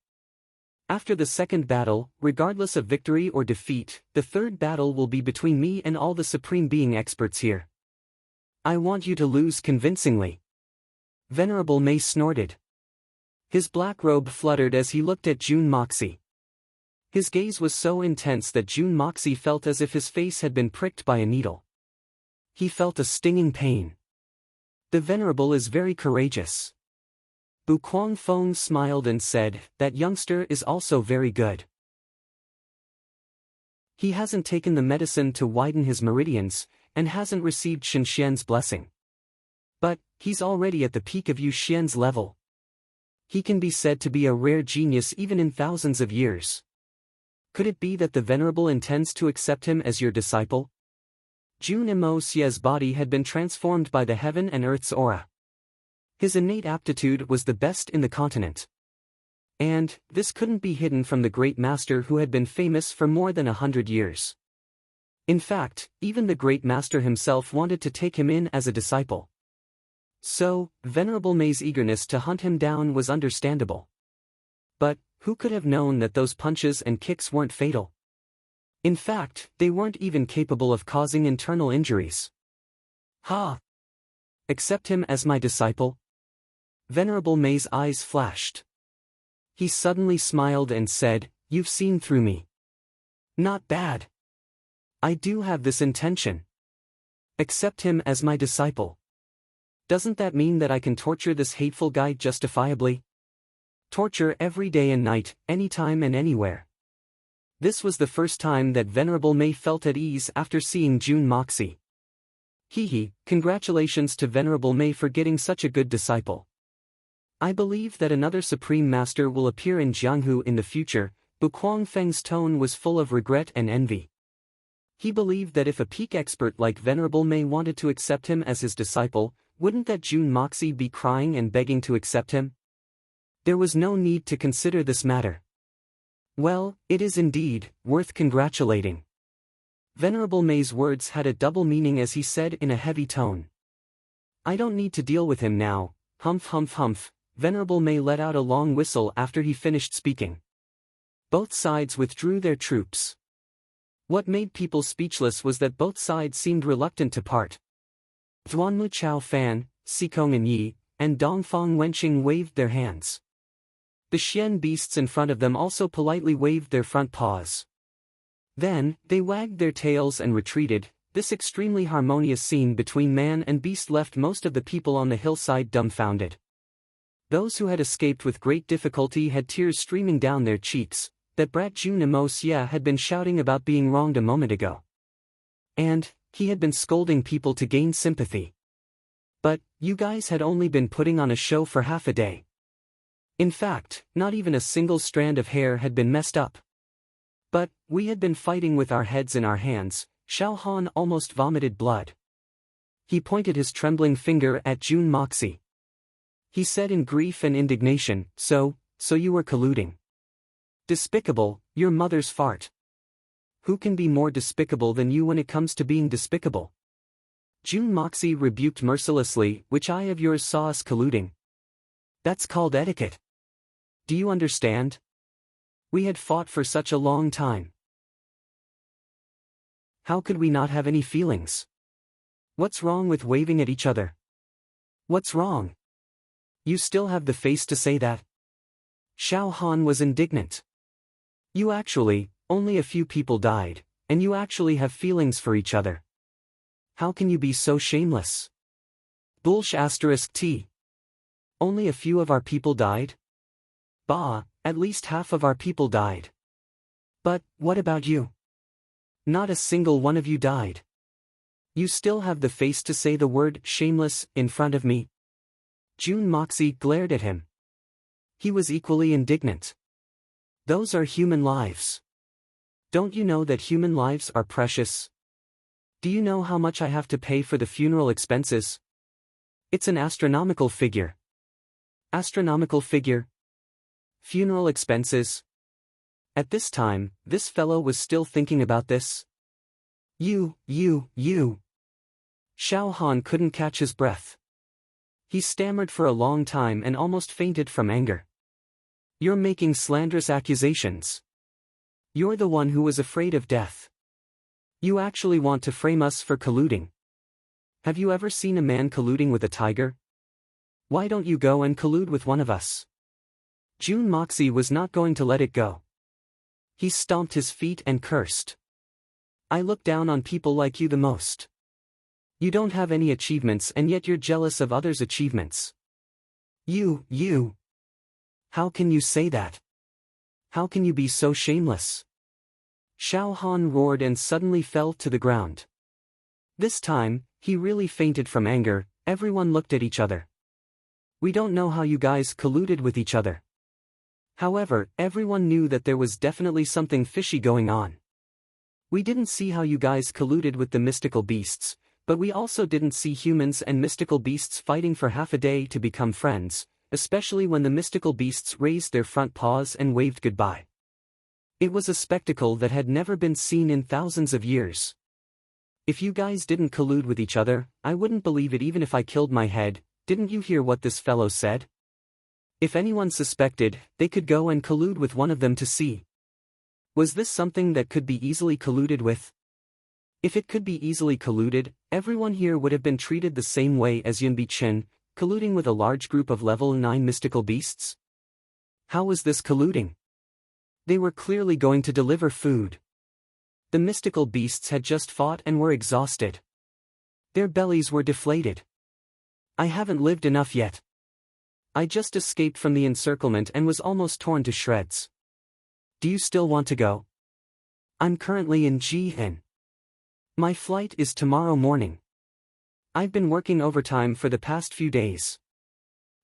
After the second battle, regardless of victory or defeat, the third battle will be between me and all the Supreme Being experts here. I want you to lose convincingly." Venerable Mei snorted. His black robe fluttered as he looked at Jun Moxie. His gaze was so intense that Jun Moxie felt as if his face had been pricked by a needle. He felt a stinging pain. The Venerable is very courageous. Bu Kuangfeng smiled and said, "That youngster is also very good. He hasn't taken the medicine to widen his meridians, and hasn't received Shenxian's blessing. But, he's already at the peak of Yu Xian's level. He can be said to be a rare genius even in thousands of years. Could it be that the Venerable intends to accept him as your disciple?" Jun Imo Xie's body had been transformed by the heaven and earth's aura. His innate aptitude was the best in the continent. And, this couldn't be hidden from the great master who had been famous for more than 100 years. In fact, even the great master himself wanted to take him in as a disciple. So, Venerable Mei's eagerness to hunt him down was understandable. But, who could have known that those punches and kicks weren't fatal? In fact, they weren't even capable of causing internal injuries. "Ha! Accept him as my disciple?" Venerable Mei's eyes flashed. He suddenly smiled and said, "You've seen through me. Not bad. I do have this intention. Accept him as my disciple. Doesn't that mean that I can torture this hateful guy justifiably? Torture every day and night, anytime and anywhere." This was the first time that Venerable Mei felt at ease after seeing Jun Moxie. Congratulations to Venerable Mei for getting such a good disciple. I believe that another Supreme Master will appear in Jianghu in the future. Bu Kuangfeng's tone was full of regret and envy. He believed that if a peak expert like Venerable Mei wanted to accept him as his disciple, wouldn't that Jun Moxie be crying and begging to accept him? There was no need to consider this matter. Well, it is indeed worth congratulating. Venerable Mei's words had a double meaning as he said in a heavy tone. "I don't need to deal with him now." Humph humph humph. Venerable Mei let out a long whistle after he finished speaking. Both sides withdrew their troops. What made people speechless was that both sides seemed reluctant to part. Zuanmu Chao Fan, Xikong and Yi, and Dongfang Wenqing waved their hands. The Xian beasts in front of them also politely waved their front paws. Then, they wagged their tails and retreated. This extremely harmonious scene between man and beast left most of the people on the hillside dumbfounded. Those who had escaped with great difficulty had tears streaming down their cheeks. That brat Jun Imo Xie had been shouting about being wronged a moment ago. And, he had been scolding people to gain sympathy. But, you guys had only been putting on a show for half a day. In fact, not even a single strand of hair had been messed up. But, we had been fighting with our heads in our hands. Xiao Han almost vomited blood. He pointed his trembling finger at Jun Moxie. He said in grief and indignation, so you were colluding. Despicable, your mother's fart. Who can be more despicable than you when it comes to being despicable? Jun Moxie rebuked mercilessly, "Which eye of yours saw us colluding? That's called etiquette. Do you understand? We had fought for such a long time. How could we not have any feelings? What's wrong with waving at each other? What's wrong? You still have the face to say that? Xiao Han was indignant. You actually, only a few people died, and you actually have feelings for each other. How can you be so shameless? T. Only a few of our people died? Bah, at least half of our people died. But, what about you? Not a single one of you died. You still have the face to say the word shameless in front of me? June Moxie glared at him. He was equally indignant. Those are human lives. Don't you know that human lives are precious? Do you know how much I have to pay for the funeral expenses? It's an astronomical figure. Astronomical figure? Funeral expenses? At this time, this fellow was still thinking about this. You. Xiao Han couldn't catch his breath. He stammered for a long time and almost fainted from anger. You're making slanderous accusations. You're the one who was afraid of death. You actually want to frame us for colluding. Have you ever seen a man colluding with a tiger? Why don't you go and collude with one of us? June Moxie was not going to let it go. He stomped his feet and cursed. I look down on people like you the most. You don't have any achievements and yet you're jealous of others' achievements. You. How can you say that? How can you be so shameless? Xiao Han roared and suddenly fell to the ground. This time, he really fainted from anger. Everyone looked at each other. We don't know how you guys colluded with each other. However, everyone knew that there was definitely something fishy going on. We didn't see how you guys colluded with the mystical beasts, but we also didn't see humans and mystical beasts fighting for half a day to become friends, especially when the mystical beasts raised their front paws and waved goodbye. It was a spectacle that had never been seen in thousands of years. If you guys didn't collude with each other, I wouldn't believe it even if I killed my head. Didn't you hear what this fellow said? If anyone suspected, they could go and collude with one of them to see. Was this something that could be easily colluded with? If it could be easily colluded, everyone here would have been treated the same way as Yunbi Chen, colluding with a large group of level 9 mystical beasts? How was this colluding? They were clearly going to deliver food. The mystical beasts had just fought and were exhausted. Their bellies were deflated. I haven't lived enough yet. I just escaped from the encirclement and was almost torn to shreds. Do you still want to go? I'm currently in Jihen. My flight is tomorrow morning. I've been working overtime for the past few days.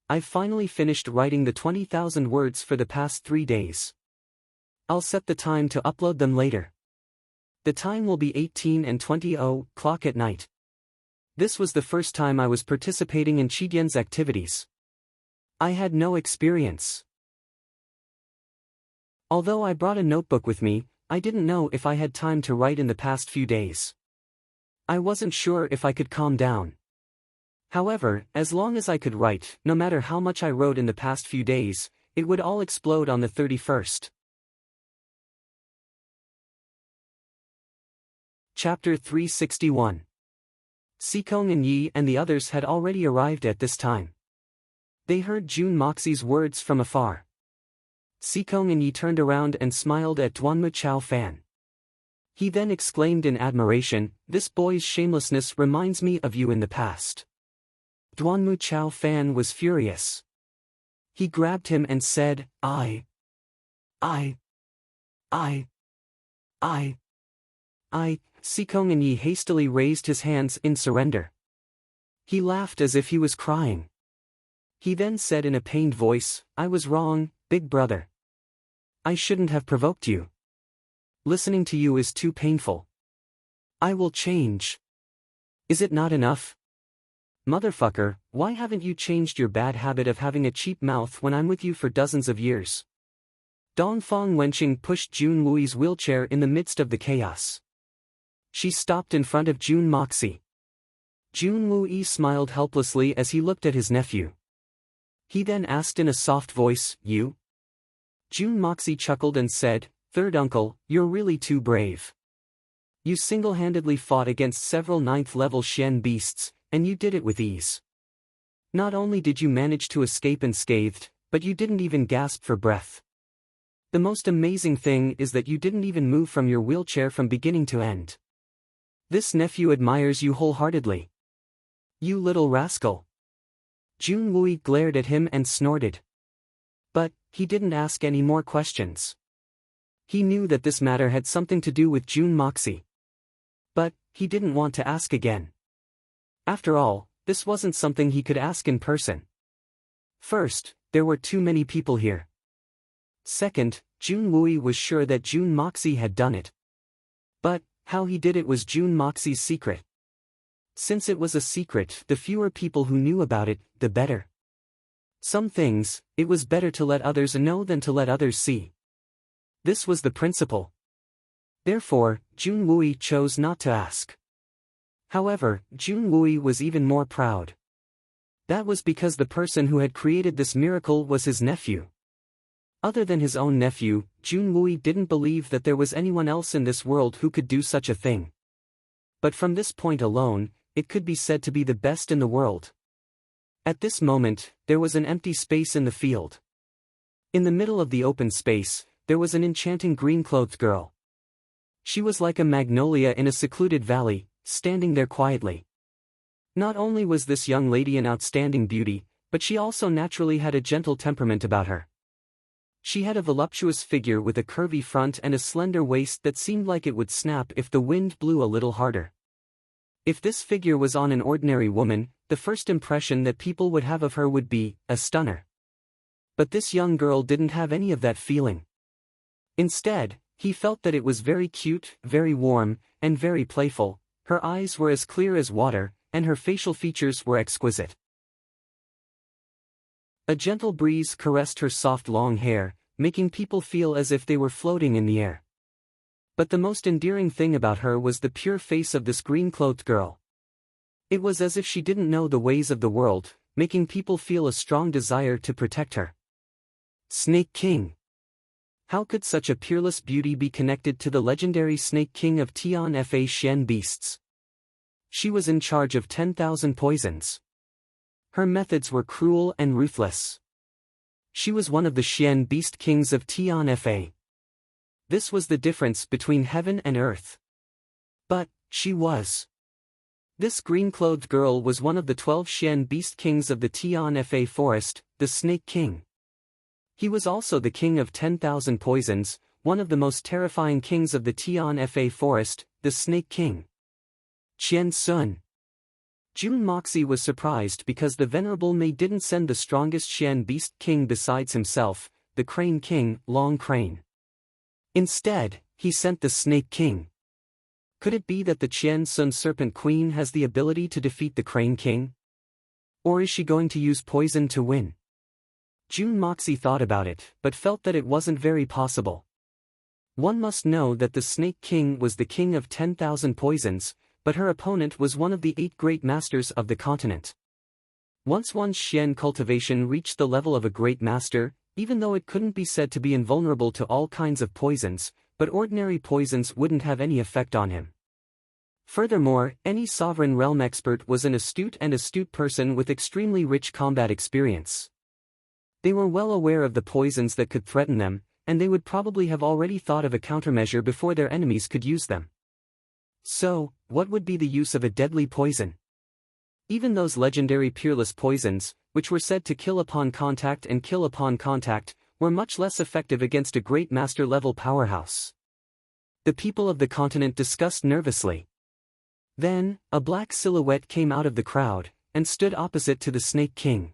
I've finally finished writing the 20,000 words for the past 3 days. I'll set the time to upload them later. The time will be 18 and 20 o'clock at night. This was the first time I was participating in Chidian's activities. I had no experience. Although I brought a notebook with me, I didn't know if I had time to write in the past few days. I wasn't sure if I could calm down. However, as long as I could write, no matter how much I wrote in the past few days, it would all explode on the 31st. Chapter 361. Sikong and Yi and the others had already arrived at this time. They heard June Moxie's words from afar. Sikong and Yi turned around and smiled at Duanmu Chao Fan. He then exclaimed in admiration, "This boy's shamelessness reminds me of you in the past." Duanmu Chao Fan was furious. He grabbed him and said, I. Sikong and Yi hastily raised his hands in surrender. He laughed as if he was crying. He then said in a pained voice, "I was wrong, big brother. I shouldn't have provoked you. Listening to you is too painful. I will change. Is it not enough? Motherfucker, why haven't you changed your bad habit of having a cheap mouth when I'm with you for dozens of years?" Dongfang Wenqing pushed Jun Wui's wheelchair in the midst of the chaos. She stopped in front of June Moxie. Jun Wui smiled helplessly as he looked at his nephew. He then asked in a soft voice, "You?" June Moxie chuckled and said, "Third uncle, you're really too brave. You single-handedly fought against several 9th-level Xian beasts, and you did it with ease. Not only did you manage to escape unscathed, but you didn't even gasp for breath. The most amazing thing is that you didn't even move from your wheelchair from beginning to end. This nephew admires you wholeheartedly. You little rascal. Jun Wui glared at him and snorted. But he didn't ask any more questions. He knew that this matter had something to do with Jun Moxie. But he didn't want to ask again. After all, this wasn't something he could ask in person. First, there were too many people here. Second, Jun Wui was sure that Jun Moxie had done it. But how he did it was Jun Moxie's secret. Since it was a secret, the fewer people who knew about it, the better. Some things, it was better to let others know than to let others see. This was the principle. Therefore, Jun Wui chose not to ask. However, Jun Wui was even more proud. That was because the person who had created this miracle was his nephew. Other than his own nephew, Jun Wui didn't believe that there was anyone else in this world who could do such a thing. But from this point alone, it could be said to be the best in the world. At this moment, there was an empty space in the field. In the middle of the open space, there was an enchanting green-clothed girl. She was like a magnolia in a secluded valley, standing there quietly. Not only was this young lady an outstanding beauty, but she also naturally had a gentle temperament about her. She had a voluptuous figure with a curvy front and a slender waist that seemed like it would snap if the wind blew a little harder. If this figure was on an ordinary woman, the first impression that people would have of her would be a stunner. But this young girl didn't have any of that feeling. Instead, he felt that it was very cute, very warm, and very playful. Her eyes were as clear as water, and her facial features were exquisite. A gentle breeze caressed her soft long hair, making people feel as if they were floating in the air. But the most endearing thing about her was the pure face of this green-clothed girl. It was as if she didn't know the ways of the world, making people feel a strong desire to protect her. Snake King. How could such a peerless beauty be connected to the legendary Snake King of Tian Fa Xian beasts? She was in charge of 10,000 poisons. Her methods were cruel and ruthless. She was one of the Xian beast kings of Tian Fa. This was the difference between heaven and earth. But she was. This green-clothed girl was one of the 12 Xian beast kings of the Tian Fa forest, the Snake King. He was also the king of 10,000 poisons, one of the most terrifying kings of the Tian Fa forest, the Snake King. Qian Sun. Jun Moxie was surprised because the Venerable Mei didn't send the strongest Xian beast king besides himself, the Crane King, Long Crane. Instead, he sent the Snake King. Could it be that the Qian Sun Serpent Queen has the ability to defeat the Crane King? Or is she going to use poison to win? Jun Moxie thought about it, but felt that it wasn't very possible. One must know that the Snake King was the king of 10,000 poisons, but her opponent was one of the 8 great masters of the continent. Once one's Xian cultivation reached the level of a great master, even though it couldn't be said to be invulnerable to all kinds of poisons, but ordinary poisons wouldn't have any effect on him. Furthermore, any sovereign realm expert was an astute person with extremely rich combat experience. They were well aware of the poisons that could threaten them, and they would probably have already thought of a countermeasure before their enemies could use them. So, what would be the use of a deadly poison? Even those legendary peerless poisons, which were said to kill upon contact and kill upon contact, were much less effective against a great master-level powerhouse. The people of the continent discussed nervously. Then, a black silhouette came out of the crowd, and stood opposite to the Snake King.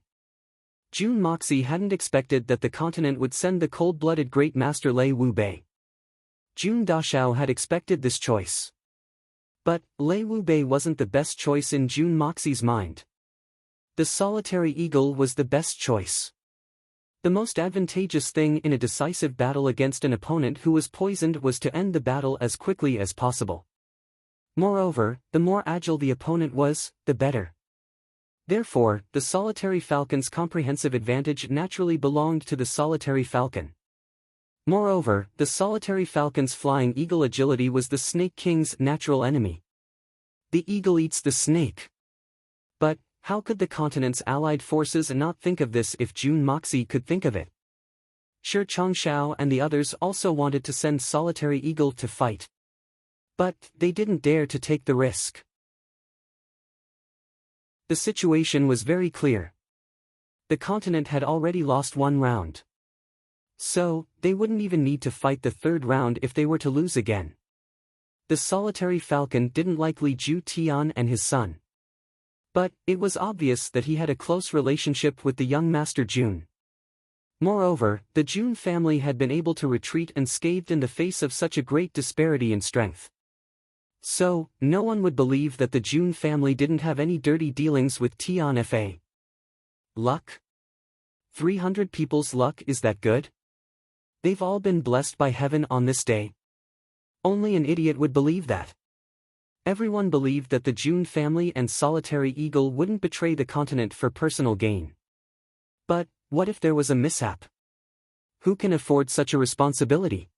Jun Moxie hadn't expected that the continent would send the cold-blooded great master Lei Wu Bei. Jun Dashao had expected this choice. But, Lei Wu Bei wasn't the best choice in Jun Moxie's mind. The solitary eagle was the best choice. The most advantageous thing in a decisive battle against an opponent who was poisoned was to end the battle as quickly as possible. Moreover, the more agile the opponent was, the better. Therefore, the solitary falcon's comprehensive advantage naturally belonged to the solitary falcon. Moreover, the solitary falcon's flying eagle agility was the Snake King's natural enemy. The eagle eats the snake. But, how could the continent's allied forces not think of this if Jun Moxi could think of it? Sure, Changshao and the others also wanted to send Solitary Eagle to fight. But, they didn't dare to take the risk. The situation was very clear. The continent had already lost one round. So, they wouldn't even need to fight the third round if they were to lose again. The solitary falcon didn't like Li Ju Tian and his son. But, it was obvious that he had a close relationship with the young Master Jun. Moreover, the Jun family had been able to retreat unscathed in the face of such a great disparity in strength. So, no one would believe that the Jun family didn't have any dirty dealings with Tian Fa. Luck? 300 people's luck, is that good? They've all been blessed by heaven on this day. Only an idiot would believe that. Everyone believed that the Jun family and Solitary Eagle wouldn't betray the continent for personal gain. But, what if there was a mishap? Who can afford such a responsibility?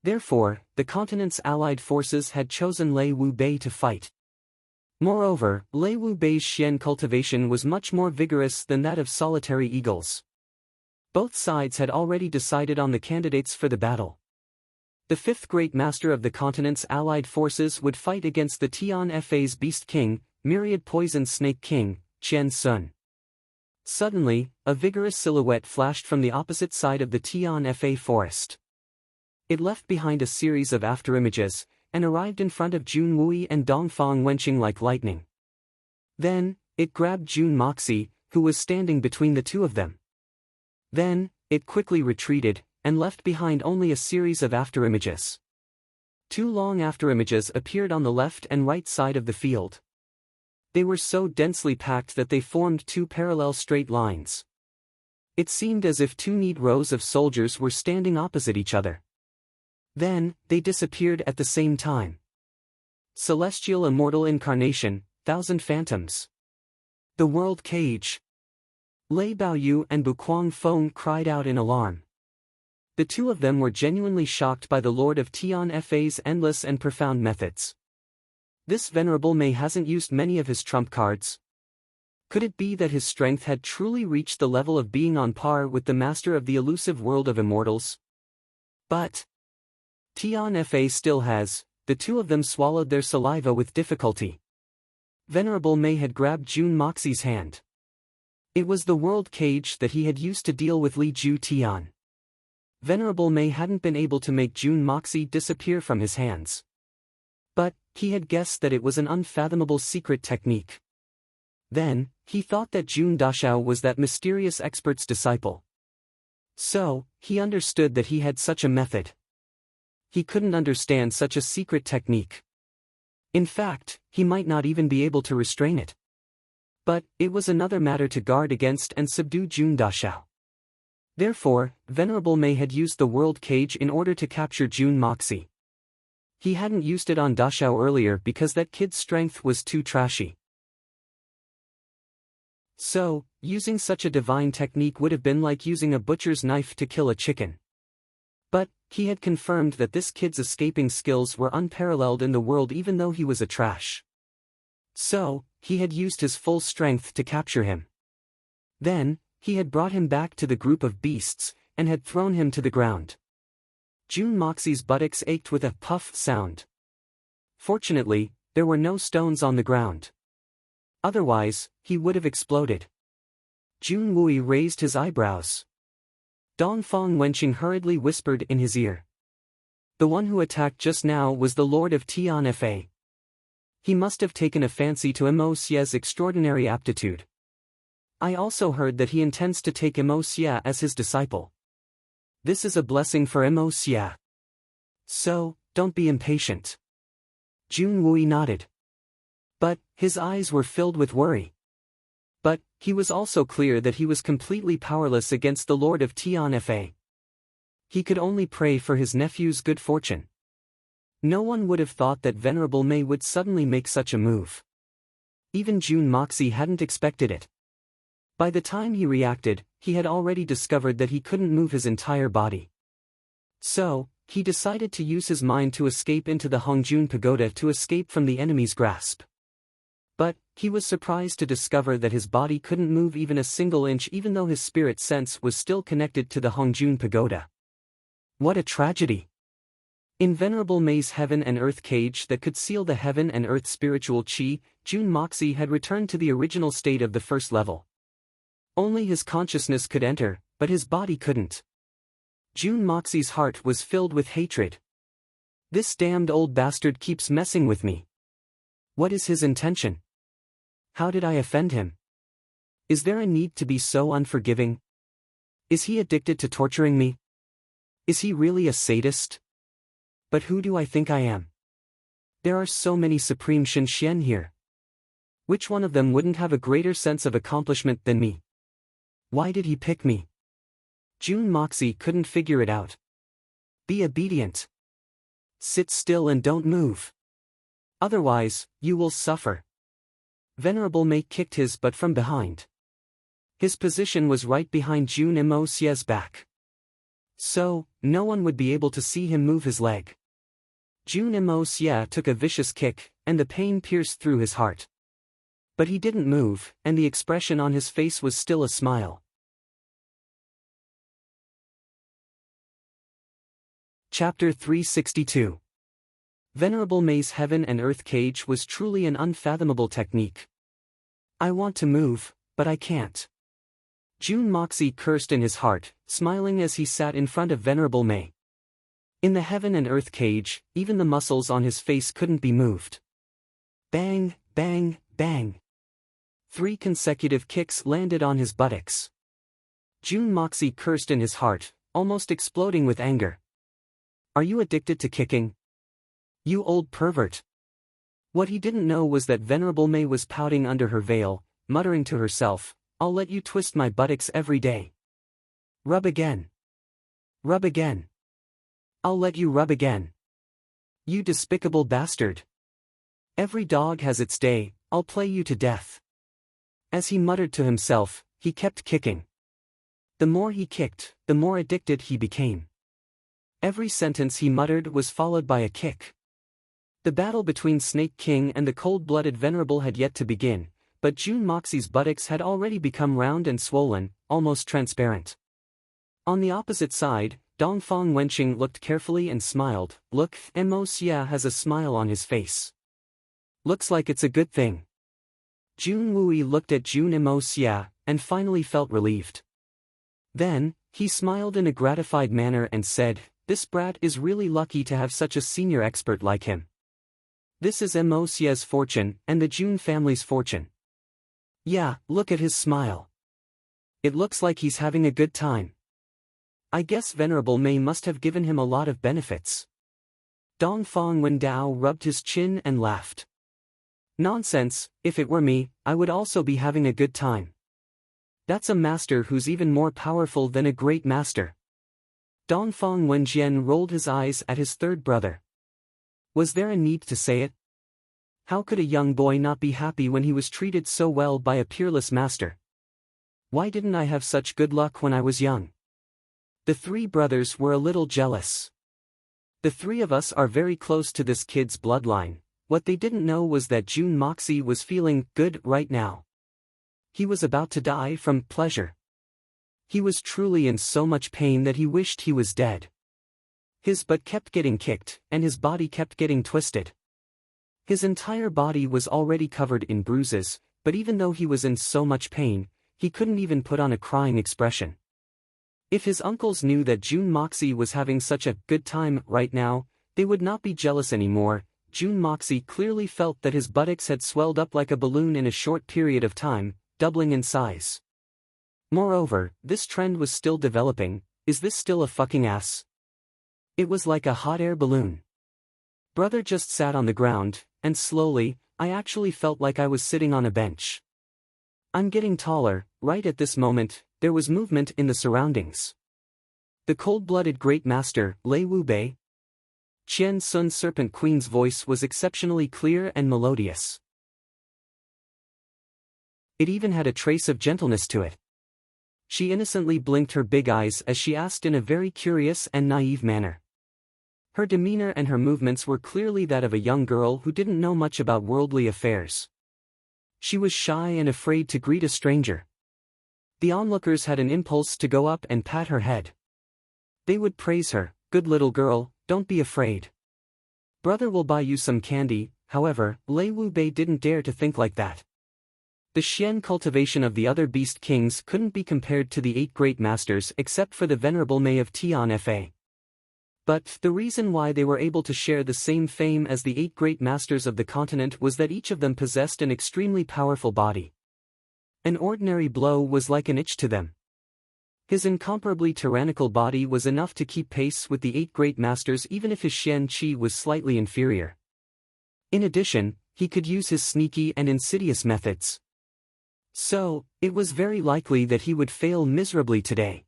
Therefore, the continent's allied forces had chosen Lei Wu Bei to fight. Moreover, Lei Wu Bei's Xian cultivation was much more vigorous than that of Solitary Eagle's. Both sides had already decided on the candidates for the battle. The fifth great master of the continent's allied forces would fight against the Tian Fa's Beast King, Myriad Poison Snake King, Qian Sun. Suddenly, a vigorous silhouette flashed from the opposite side of the Tian Fa forest. It left behind a series of afterimages, and arrived in front of Jun Wui and Dongfang wenching like lightning. Then, it grabbed Jun Moxi, who was standing between the two of them. Then, it quickly retreated, and left behind only a series of afterimages. Two long afterimages appeared on the left and right side of the field. They were so densely packed that they formed two parallel straight lines. It seemed as if two neat rows of soldiers were standing opposite each other. Then, they disappeared at the same time. Celestial Immortal Incarnation, Thousand Phantoms. The World Cage. Lei Baoyu and Buquang Feng cried out in alarm. The two of them were genuinely shocked by the Lord of Tian Fa's endless and profound methods. This venerable Mei hasn't used many of his trump cards. Could it be that his strength had truly reached the level of being on par with the master of the elusive world of immortals? But Tian Fa still has. The two of them swallowed their saliva with difficulty. Venerable Mei had grabbed Jun Moxi's hand. It was the world cage that he had used to deal with Li Ju Tian. Venerable Mei hadn't been able to make Jun Moxi disappear from his hands. But, he had guessed that it was an unfathomable secret technique. Then, he thought that Jun Dashao was that mysterious expert's disciple. So, he understood that he had such a method. He couldn't understand such a secret technique. In fact, he might not even be able to restrain it. But, it was another matter to guard against and subdue Jun Dashao. Therefore, Venerable Mei had used the world cage in order to capture Jun Moxi. He hadn't used it on Dashao earlier because that kid's strength was too trashy. So, using such a divine technique would have been like using a butcher's knife to kill a chicken. But, he had confirmed that this kid's escaping skills were unparalleled in the world even though he was a trash. So, he had used his full strength to capture him. Then, he had brought him back to the group of beasts, and had thrown him to the ground. Jun Moxi's buttocks ached with a puff sound. Fortunately, there were no stones on the ground. Otherwise, he would have exploded. Jun Wui raised his eyebrows. Dongfang Wenqing hurriedly whispered in his ear. The one who attacked just now was the Lord of Tian Fa. He must have taken a fancy to Mo Xie's extraordinary aptitude. I also heard that he intends to take Mo Xie as his disciple. This is a blessing for Mo Xie. So, don't be impatient. Jun Wui nodded. But, his eyes were filled with worry. But, he was also clear that he was completely powerless against the Lord of Tian Fa. He could only pray for his nephew's good fortune. No one would have thought that Venerable Mei would suddenly make such a move. Even Jun Moxi hadn't expected it. By the time he reacted, he had already discovered that he couldn't move his entire body. So, he decided to use his mind to escape into the Hongjun Pagoda to escape from the enemy's grasp. But, he was surprised to discover that his body couldn't move even a single inch even though his spirit sense was still connected to the Hongjun Pagoda. What a tragedy! In Venerable Mei's heaven and earth cage that could seal the heaven and earth spiritual chi, Jun Moxie had returned to the original state of the first level. Only his consciousness could enter, but his body couldn't. Jun Moxie's heart was filled with hatred. This damned old bastard keeps messing with me. What is his intention? How did I offend him? Is there a need to be so unforgiving? Is he addicted to torturing me? Is he really a sadist? But who do I think I am? There are so many Supreme Shinxian here. Which one of them wouldn't have a greater sense of accomplishment than me? Why did he pick me? Jun Moxie couldn't figure it out. Be obedient. Sit still and don't move. Otherwise, you will suffer. Venerable Mei kicked his butt from behind. His position was right behind Jun Moxie's back. So, no one would be able to see him move his leg. Jun Moxie took a vicious kick, and the pain pierced through his heart. But he didn't move, and the expression on his face was still a smile. Chapter 362. Venerable Mei's heaven and earth cage was truly an unfathomable technique. I want to move, but I can't. Jun Moxie cursed in his heart, smiling as he sat in front of Venerable Mei. In the heaven and earth cage, even the muscles on his face couldn't be moved. Bang, bang, bang. 3 consecutive kicks landed on his buttocks. Jun Moxie cursed in his heart, almost exploding with anger. Are you addicted to kicking? You old pervert. What he didn't know was that Venerable Mei was pouting under her veil, muttering to herself, I'll let you twist my buttocks every day. Rub again. Rub again. I'll let you rub again. You despicable bastard. Every dog has its day, I'll play you to death. As he muttered to himself, he kept kicking. The more he kicked, the more addicted he became. Every sentence he muttered was followed by a kick. The battle between Snake King and the cold-blooded Venerable had yet to begin, but Jun Moxie's buttocks had already become round and swollen, almost transparent. On the opposite side, Dongfang Wenqing looked carefully and smiled. Look, Mo Xia has a smile on his face. Looks like it's a good thing. Jun Wui looked at Jun Mo Xia, and finally felt relieved. Then, he smiled in a gratified manner and said, this brat is really lucky to have such a senior expert like him. This is Mo Xia's fortune, and the Jun family's fortune. Yeah, look at his smile. It looks like he's having a good time. I guess Venerable Mei must have given him a lot of benefits. Dongfang Wendao rubbed his chin and laughed. Nonsense, if it were me, I would also be having a good time. That's a master who's even more powerful than a great master. Dongfang Wenjian rolled his eyes at his third brother. Was there a need to say it? How could a young boy not be happy when he was treated so well by a peerless master? Why didn't I have such good luck when I was young? The 3 brothers were a little jealous. The 3 of us are very close to this kid's bloodline. What they didn't know was that Jun Moxie was feeling good right now. He was about to die from pleasure. He was truly in so much pain that he wished he was dead. His butt kept getting kicked, and his body kept getting twisted. His entire body was already covered in bruises, but even though he was in so much pain, he couldn't even put on a crying expression. If his uncles knew that Jun Moxie was having such a good time right now, they would not be jealous anymore. Jun Moxie clearly felt that his buttocks had swelled up like a balloon in a short period of time, doubling in size. Moreover, this trend was still developing. Is this still a fucking ass? It was like a hot air balloon. Brother just sat on the ground, and slowly, I actually felt like I was sitting on a bench. I'm getting taller. Right at this moment, there was movement in the surroundings. The cold-blooded great master, Lei Wubei. Qian Sun Serpent Queen's voice was exceptionally clear and melodious. It even had a trace of gentleness to it. She innocently blinked her big eyes as she asked in a very curious and naive manner. Her demeanor and her movements were clearly that of a young girl who didn't know much about worldly affairs. She was shy and afraid to greet a stranger. The onlookers had an impulse to go up and pat her head. They would praise her, "Good little girl, don't be afraid. Brother will buy you some candy." However, Lei Wu Bei didn't dare to think like that. The Xian cultivation of the other beast kings couldn't be compared to the 8 great masters except for the venerable Mei of Tianfa. But the reason why they were able to share the same fame as the 8 great masters of the continent was that each of them possessed an extremely powerful body. An ordinary blow was like an itch to them. His incomparably tyrannical body was enough to keep pace with the 8 great masters even if his Xian qi was slightly inferior. In addition, he could use his sneaky and insidious methods. So, it was very likely that he would fail miserably today.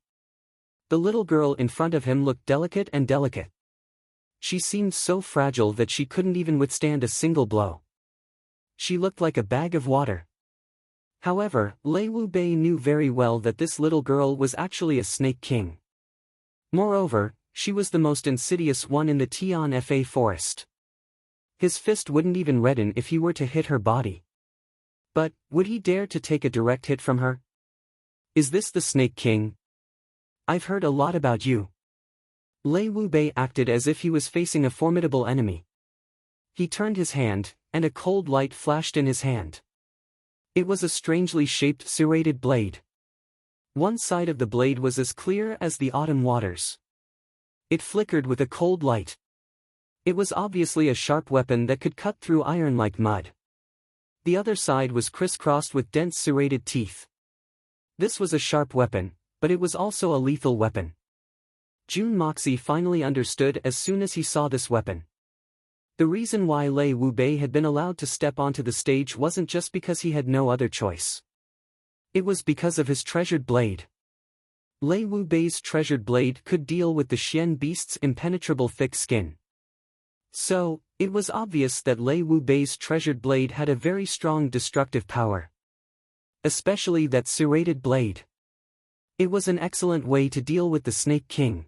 The little girl in front of him looked delicate and delicate. She seemed so fragile that she couldn't even withstand a single blow. She looked like a bag of water. However, Lei Wu Bei knew very well that this little girl was actually a snake king. Moreover, she was the most insidious one in the Tianfa forest. His fist wouldn't even redden if he were to hit her body. But, would he dare to take a direct hit from her? Is this the Snake King? I've heard a lot about you. Lei Wu Bei acted as if he was facing a formidable enemy. He turned his hand, and a cold light flashed in his hand. It was a strangely shaped serrated blade. One side of the blade was as clear as the autumn waters. It flickered with a cold light. It was obviously a sharp weapon that could cut through iron like mud. The other side was crisscrossed with dense serrated teeth. This was a sharp weapon, but it was also a lethal weapon. Jun Moxie finally understood as soon as he saw this weapon. The reason why Lei Wu Bei had been allowed to step onto the stage wasn't just because he had no other choice. It was because of his treasured blade. Lei Wu Bei's treasured blade could deal with the Xian beast's impenetrable thick skin. So, it was obvious that Lei Wu Bei's treasured blade had a very strong destructive power. Especially that serrated blade. It was an excellent way to deal with the Snake King.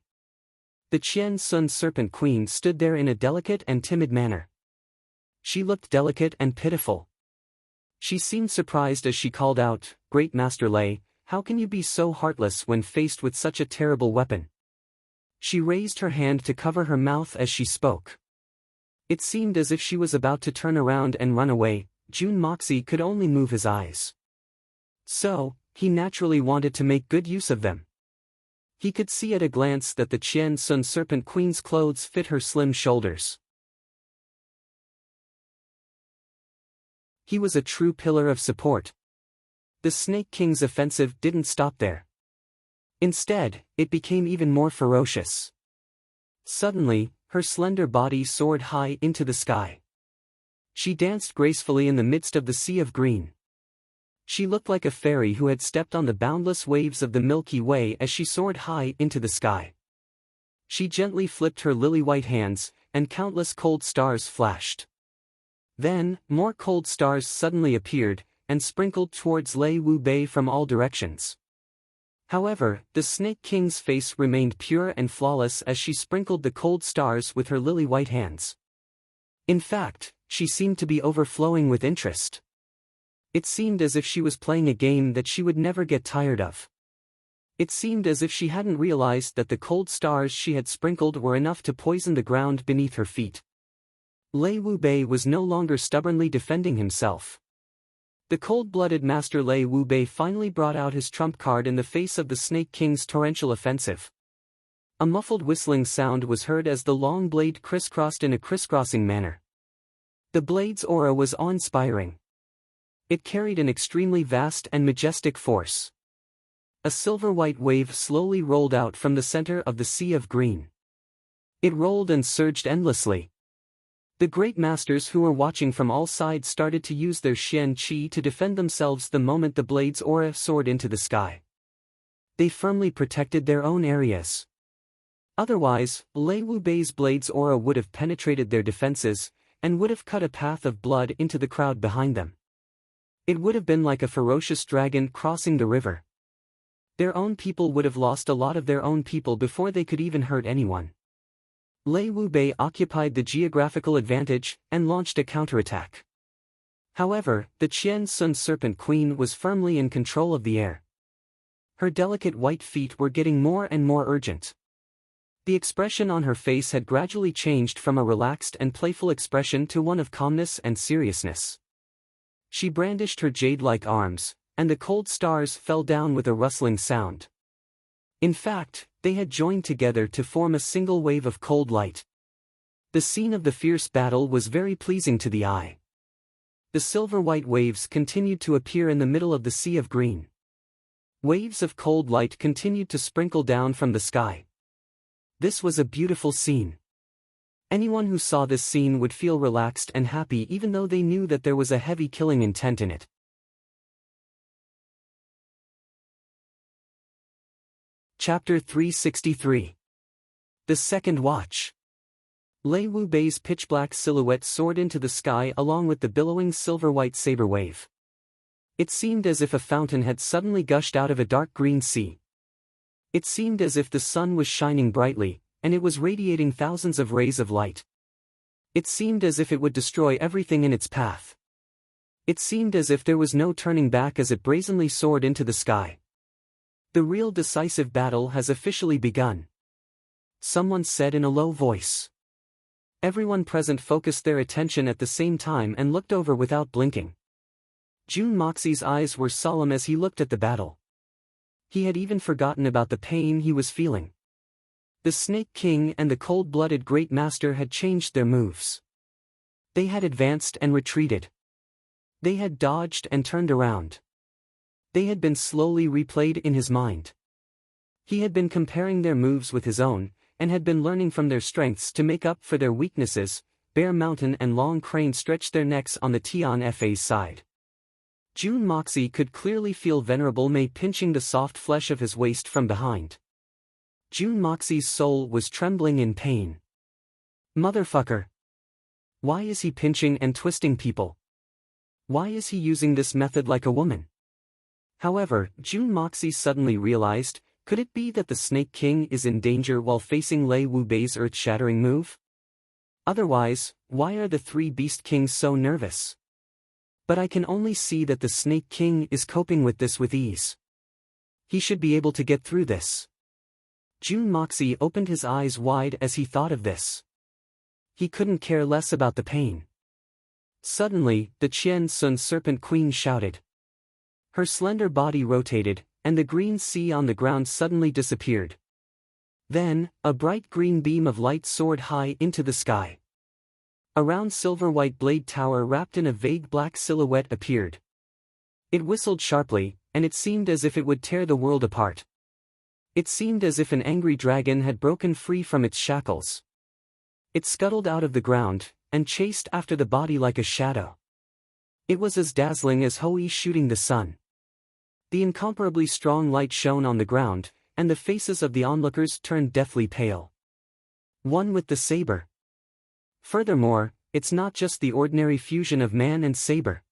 The Qian Sun Serpent Queen stood there in a delicate and timid manner. She looked delicate and pitiful. She seemed surprised as she called out, "Great Master Lei, how can you be so heartless when faced with such a terrible weapon?" She raised her hand to cover her mouth as she spoke. It seemed as if she was about to turn around and run away. Jun Moxie could only move his eyes. So, he naturally wanted to make good use of them. He could see at a glance that the Qian Sun Serpent Queen's clothes fit her slim shoulders. He was a true pillar of support. The Snake King's offensive didn't stop there. Instead, it became even more ferocious. Suddenly, her slender body soared high into the sky. She danced gracefully in the midst of the sea of green. She looked like a fairy who had stepped on the boundless waves of the Milky Way as she soared high into the sky. She gently flipped her lily-white hands, and countless cold stars flashed. Then, more cold stars suddenly appeared, and sprinkled towards Lei Wu Bei from all directions. However, the Snake King's face remained pure and flawless as she sprinkled the cold stars with her lily-white hands. In fact, she seemed to be overflowing with interest. It seemed as if she was playing a game that she would never get tired of. It seemed as if she hadn't realized that the cold stars she had sprinkled were enough to poison the ground beneath her feet. Lei Wu Bei was no longer stubbornly defending himself. The cold-blooded Master Lei Wu Bei finally brought out his trump card in the face of the Snake King's torrential offensive. A muffled whistling sound was heard as the long blade crisscrossed in a crisscrossing manner. The blade's aura was awe-inspiring. It carried an extremely vast and majestic force. A silver-white wave slowly rolled out from the center of the sea of green. It rolled and surged endlessly. The great masters who were watching from all sides started to use their Xian Qi to defend themselves the moment the blade's aura soared into the sky. They firmly protected their own areas. Otherwise, Lei Wu Bei's blade's aura would have penetrated their defenses, and would have cut a path of blood into the crowd behind them. It would have been like a ferocious dragon crossing the river. Their own people would have lost a lot of their own people before they could even hurt anyone. Lei Wubei occupied the geographical advantage and launched a counterattack. However, the Qian Sun Serpent Queen was firmly in control of the air. Her delicate white feet were getting more and more urgent. The expression on her face had gradually changed from a relaxed and playful expression to one of calmness and seriousness. She brandished her jade-like arms, and the cold stars fell down with a rustling sound. In fact, they had joined together to form a single wave of cold light. The scene of the fierce battle was very pleasing to the eye. The silver-white waves continued to appear in the middle of the sea of green. Waves of cold light continued to sprinkle down from the sky. This was a beautiful scene. Anyone who saw this scene would feel relaxed and happy even though they knew that there was a heavy killing intent in it. Chapter 363. The Second Watch. Lei Wubei's pitch-black silhouette soared into the sky along with the billowing silver-white saber wave. It seemed as if a fountain had suddenly gushed out of a dark green sea. It seemed as if the sun was shining brightly, and it was radiating thousands of rays of light. It seemed as if it would destroy everything in its path. It seemed as if there was no turning back as it brazenly soared into the sky. The real decisive battle has officially begun. Someone said in a low voice. Everyone present focused their attention at the same time and looked over without blinking. Jun Moxie's eyes were solemn as he looked at the battle. He had even forgotten about the pain he was feeling. The Snake King and the cold-blooded Great Master had changed their moves. They had advanced and retreated. They had dodged and turned around. They had been slowly replayed in his mind. He had been comparing their moves with his own, and had been learning from their strengths to make up for their weaknesses. Bear Mountain and Long Crane stretched their necks on the Tian Fa's side. Jun Moxie could clearly feel Venerable Mei pinching the soft flesh of his waist from behind. Jun Moxie's soul was trembling in pain. Motherfucker! Why is he pinching and twisting people? Why is he using this method like a woman? However, Jun Moxie suddenly realized, could it be that the Snake King is in danger while facing Lei Wubei's earth-shattering move? Otherwise, why are the three Beast Kings so nervous? But I can only see that the Snake King is coping with this with ease. He should be able to get through this. Jun Moxie opened his eyes wide as he thought of this. He couldn't care less about the pain. Suddenly, the Qian Sun Serpent Queen shouted. Her slender body rotated, and the green sea on the ground suddenly disappeared. Then, a bright green beam of light soared high into the sky. A round silver-white blade tower wrapped in a vague black silhouette appeared. It whistled sharply, and it seemed as if it would tear the world apart. It seemed as if an angry dragon had broken free from its shackles. It scuttled out of the ground, and chased after the body like a shadow. It was as dazzling as Hoi shooting the sun. The incomparably strong light shone on the ground, and the faces of the onlookers turned deathly pale. One with the saber. Furthermore, it's not just the ordinary fusion of man and saber.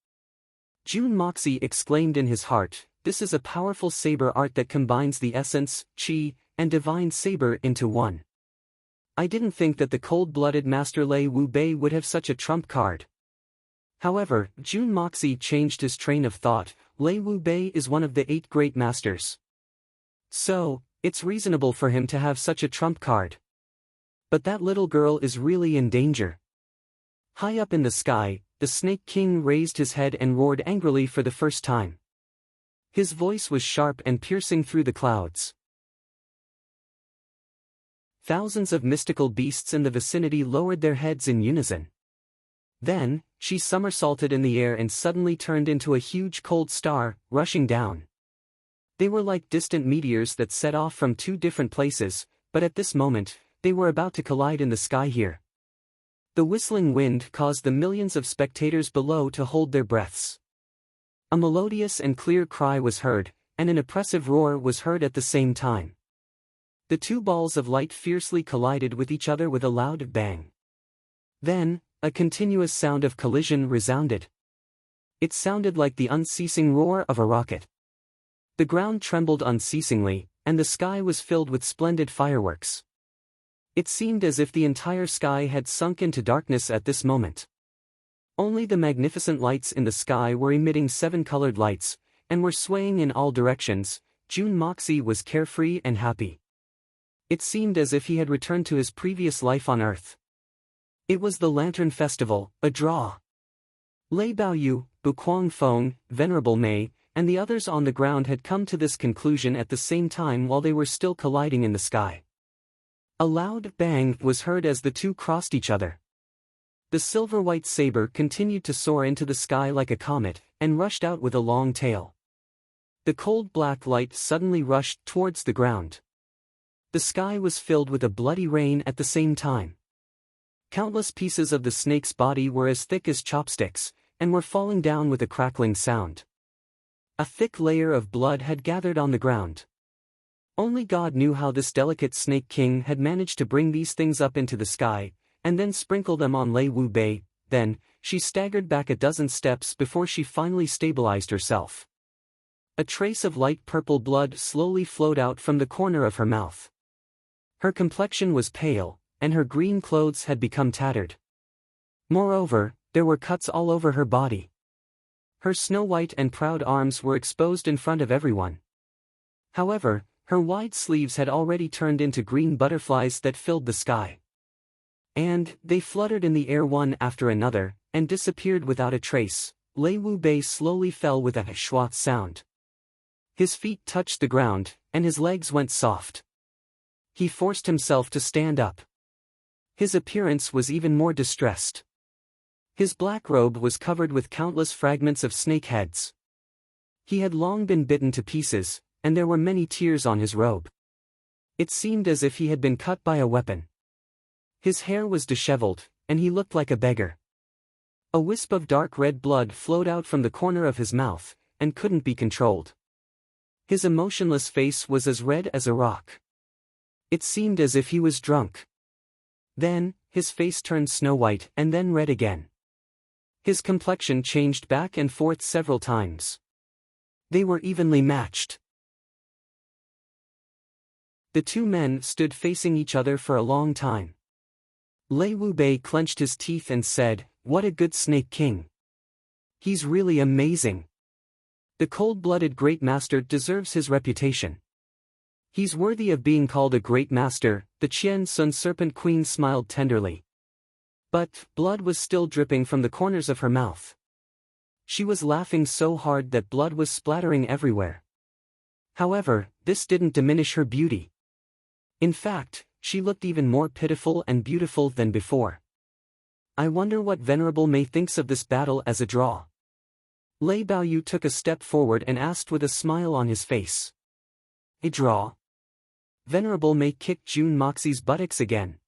Jun Moxie exclaimed in his heart, this is a powerful saber art that combines the essence, chi, and divine saber into one. I didn't think that the cold-blooded Master Lei Wubei would have such a trump card. However, Jun Moxie changed his train of thought. Lei Wubei is one of the 8 great masters. So, it's reasonable for him to have such a trump card. But that little girl is really in danger. High up in the sky, the Snake King raised his head and roared angrily for the first time. His voice was sharp and piercing through the clouds. Thousands of mystical beasts in the vicinity lowered their heads in unison. Then, she somersaulted in the air and suddenly turned into a huge cold star, rushing down. They were like distant meteors that set off from 2 different places, but at this moment, they were about to collide in the sky here. The whistling wind caused the millions of spectators below to hold their breaths. A melodious and clear cry was heard, and an oppressive roar was heard at the same time. The 2 balls of light fiercely collided with each other with a loud bang. Then, a continuous sound of collision resounded. It sounded like the unceasing roar of a rocket. The ground trembled unceasingly, and the sky was filled with splendid fireworks. It seemed as if the entire sky had sunk into darkness at this moment. Only the magnificent lights in the sky were emitting 7-colored lights, and were swaying in all directions. June Moxie was carefree and happy. It seemed as if he had returned to his previous life on Earth. It was the Lantern Festival, a draw. Lei Baoyu, Buquang Feng, Venerable Mei, and the others on the ground had come to this conclusion at the same time while they were still colliding in the sky. A loud bang was heard as the two crossed each other. The silver-white saber continued to soar into the sky like a comet, and rushed out with a long tail. The cold black light suddenly rushed towards the ground. The sky was filled with a bloody rain at the same time. Countless pieces of the snake's body were as thick as chopsticks, and were falling down with a crackling sound. A thick layer of blood had gathered on the ground. Only God knew how this delicate Snake King had managed to bring these things up into the sky, and then sprinkle them on Lei Wu Bei. Then, she staggered back a dozen steps before she finally stabilized herself. A trace of light purple blood slowly flowed out from the corner of her mouth. Her complexion was pale, and her green clothes had become tattered. Moreover, there were cuts all over her body. Her snow-white and proud arms were exposed in front of everyone. However, her wide sleeves had already turned into green butterflies that filled the sky. And they fluttered in the air one after another, and disappeared without a trace. Lei Wu Bei slowly fell with a schwat sound. His feet touched the ground, and his legs went soft. He forced himself to stand up. His appearance was even more distressed. His black robe was covered with countless fragments of snake heads. He had long been bitten to pieces, and there were many tears on his robe. It seemed as if he had been cut by a weapon. His hair was disheveled, and he looked like a beggar. A wisp of dark red blood flowed out from the corner of his mouth, and couldn't be controlled. His emotionless face was as red as a rock. It seemed as if he was drunk. Then, his face turned snow-white and then red again. His complexion changed back and forth several times. They were evenly matched. The two men stood facing each other for a long time. Lei Wu Bei clenched his teeth and said, "What a good Snake King. He's really amazing. The cold-blooded Great Master deserves his reputation. He's worthy of being called a Great Master." The Qian Sun Serpent Queen smiled tenderly. But blood was still dripping from the corners of her mouth. She was laughing so hard that blood was splattering everywhere. However, this didn't diminish her beauty. In fact, she looked even more pitiful and beautiful than before. I wonder what Venerable Mei thinks of this battle as a draw. Lei Baoyu took a step forward and asked with a smile on his face. A draw? Venerable Mei kicked June Moxie's buttocks again.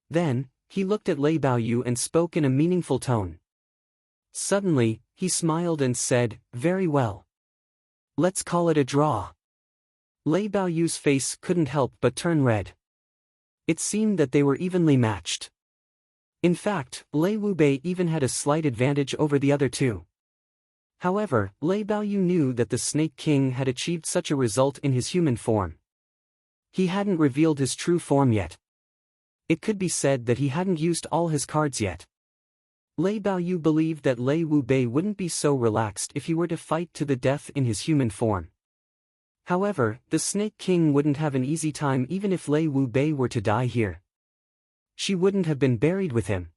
Then, he looked at Lei Baoyu and spoke in a meaningful tone. Suddenly, he smiled and said, "Very well. Let's call it a draw." Lei Baoyu's face couldn't help but turn red. It seemed that they were evenly matched. In fact, Lei Wu Bei even had a slight advantage over the other two. However, Lei Baoyu knew that the Snake King had achieved such a result in his human form. He hadn't revealed his true form yet. It could be said that he hadn't used all his cards yet. Lei Baoyu believed that Lei Wu Bei wouldn't be so relaxed if he were to fight to the death in his human form. However, the Snake King wouldn't have an easy time even if Lei Wu Bei were to die here. She wouldn't have been buried with him.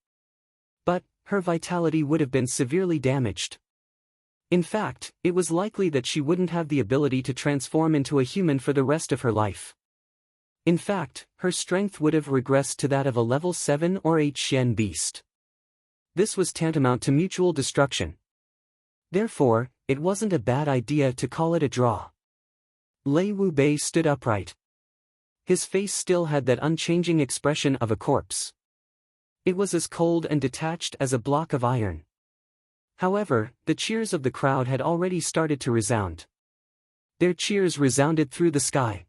But, her vitality would have been severely damaged. In fact, it was likely that she wouldn't have the ability to transform into a human for the rest of her life. In fact, her strength would have regressed to that of a level 7 or 8 Shen beast. This was tantamount to mutual destruction. Therefore, it wasn't a bad idea to call it a draw. Lei Wu Bei stood upright. His face still had that unchanging expression of a corpse. It was as cold and detached as a block of iron. However, the cheers of the crowd had already started to resound. Their cheers resounded through the sky.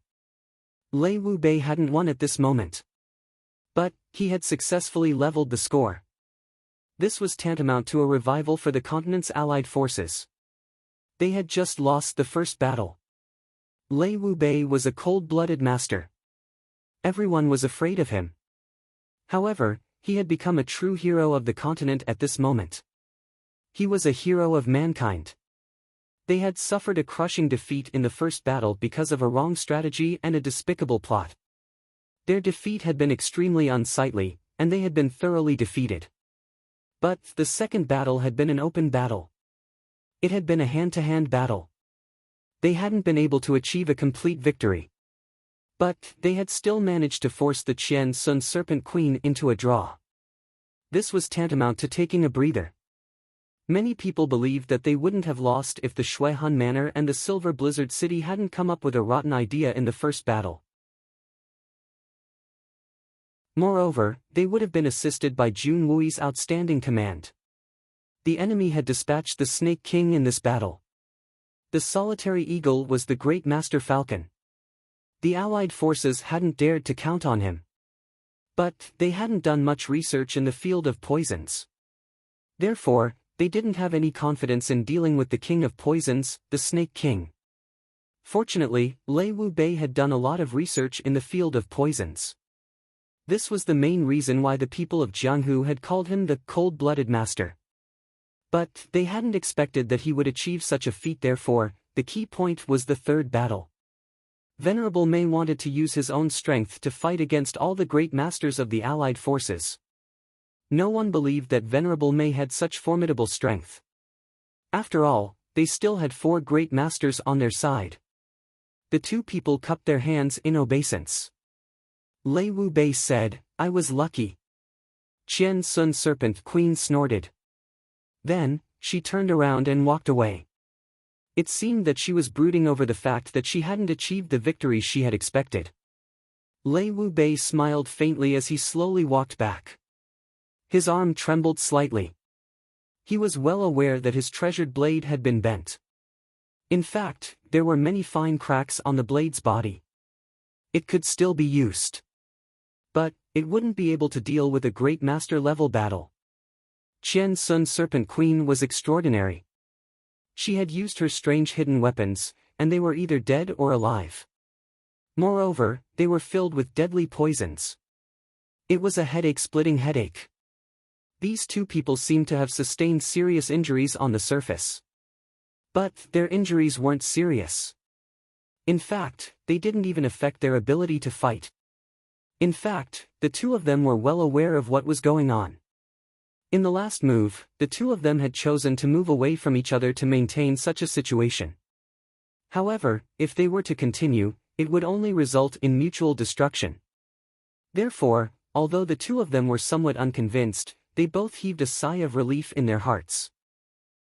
Lei Wu Bei hadn't won at this moment. But, he had successfully leveled the score. This was tantamount to a revival for the continent's allied forces. They had just lost the first battle. Lei Wubei was a cold-blooded master. Everyone was afraid of him. However, he had become a true hero of the continent at this moment. He was a hero of mankind. They had suffered a crushing defeat in the first battle because of a wrong strategy and a despicable plot. Their defeat had been extremely unsightly, and they had been thoroughly defeated. But the second battle had been an open battle. It had been a hand-to-hand battle. They hadn't been able to achieve a complete victory. But they had still managed to force the Qian Sun Serpent Queen into a draw. This was tantamount to taking a breather. Many people believed that they wouldn't have lost if the Shui Han Manor and the Silver Blizzard City hadn't come up with a rotten idea in the first battle. Moreover, they would have been assisted by Jun Wui's outstanding command. The enemy had dispatched the Snake King in this battle. The solitary eagle was the great Master Falcon. The Allied forces hadn't dared to count on him. But they hadn't done much research in the field of poisons. Therefore, they didn't have any confidence in dealing with the King of Poisons, the Snake King. Fortunately, Lei Wubei had done a lot of research in the field of poisons. This was the main reason why the people of Jianghu had called him the cold-blooded master. But they hadn't expected that he would achieve such a feat. Therefore, the key point was the third battle. Venerable Mei wanted to use his own strength to fight against all the great masters of the Allied forces. No one believed that Venerable Mei had such formidable strength. After all, they still had 4 great masters on their side. The two people cupped their hands in obeisance. Lei Wubei said, "I was lucky." Qian Sun Serpent Queen snorted. Then, she turned around and walked away. It seemed that she was brooding over the fact that she hadn't achieved the victory she had expected. Lei Wubei smiled faintly as he slowly walked back. His arm trembled slightly. He was well aware that his treasured blade had been bent. In fact, there were many fine cracks on the blade's body. It could still be used. But, it wouldn't be able to deal with a great master-level battle. Qian Sun Serpent Queen was extraordinary. She had used her strange hidden weapons, and they were either dead or alive. Moreover, they were filled with deadly poisons. It was a headache-splitting headache. These two people seemed to have sustained serious injuries on the surface. But their injuries weren't serious. In fact, they didn't even affect their ability to fight. In fact, the two of them were well aware of what was going on. In the last move, the two of them had chosen to move away from each other to maintain such a situation. However, if they were to continue, it would only result in mutual destruction. Therefore, although the two of them were somewhat unconvinced, they both heaved a sigh of relief in their hearts.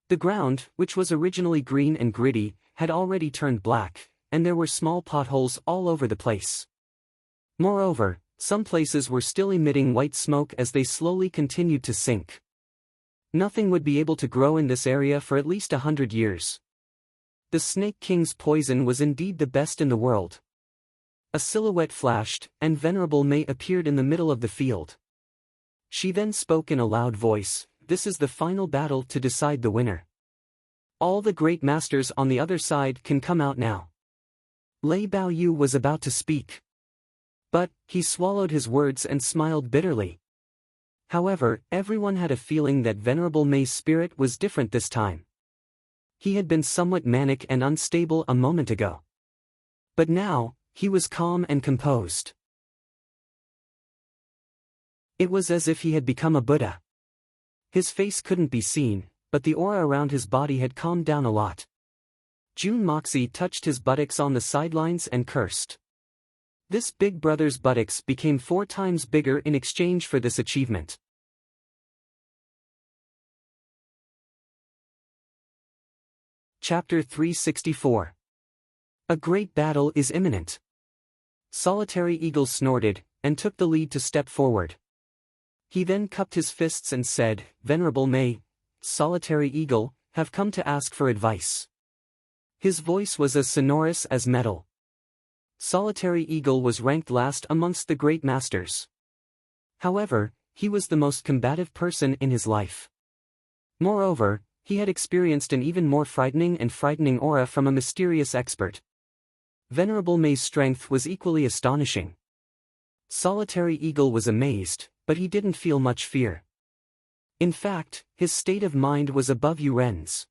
The ground, which was originally green and gritty, had already turned black, and there were small potholes all over the place. Moreover, some places were still emitting white smoke as they slowly continued to sink. Nothing would be able to grow in this area for at least 100 years. The Snake King's poison was indeed the best in the world. A silhouette flashed, and Venerable Mei appeared in the middle of the field. She then spoke in a loud voice, "This is the final battle to decide the winner. All the great masters on the other side can come out now." Lei Baoyu was about to speak. But, he swallowed his words and smiled bitterly. However, everyone had a feeling that Venerable Mei's spirit was different this time. He had been somewhat manic and unstable a moment ago. But now, he was calm and composed. It was as if he had become a Buddha. His face couldn't be seen, but the aura around his body had calmed down a lot. Jun Moxie touched his buttocks on the sidelines and cursed. This big brother's buttocks became 4 times bigger in exchange for this achievement. Chapter 364. A great battle is imminent. Solitary Eagle snorted, and took the lead to step forward. He then cupped his fists and said, "Venerable Mei, Solitary Eagle, have come to ask for advice." His voice was as sonorous as metal. Solitary Eagle was ranked last amongst the great masters. However, he was the most combative person in his life. Moreover, he had experienced an even more frightening aura from a mysterious expert. Venerable Mei's strength was equally astonishing. Solitary Eagle was amazed, but he didn't feel much fear. In fact, his state of mind was above Yuren's.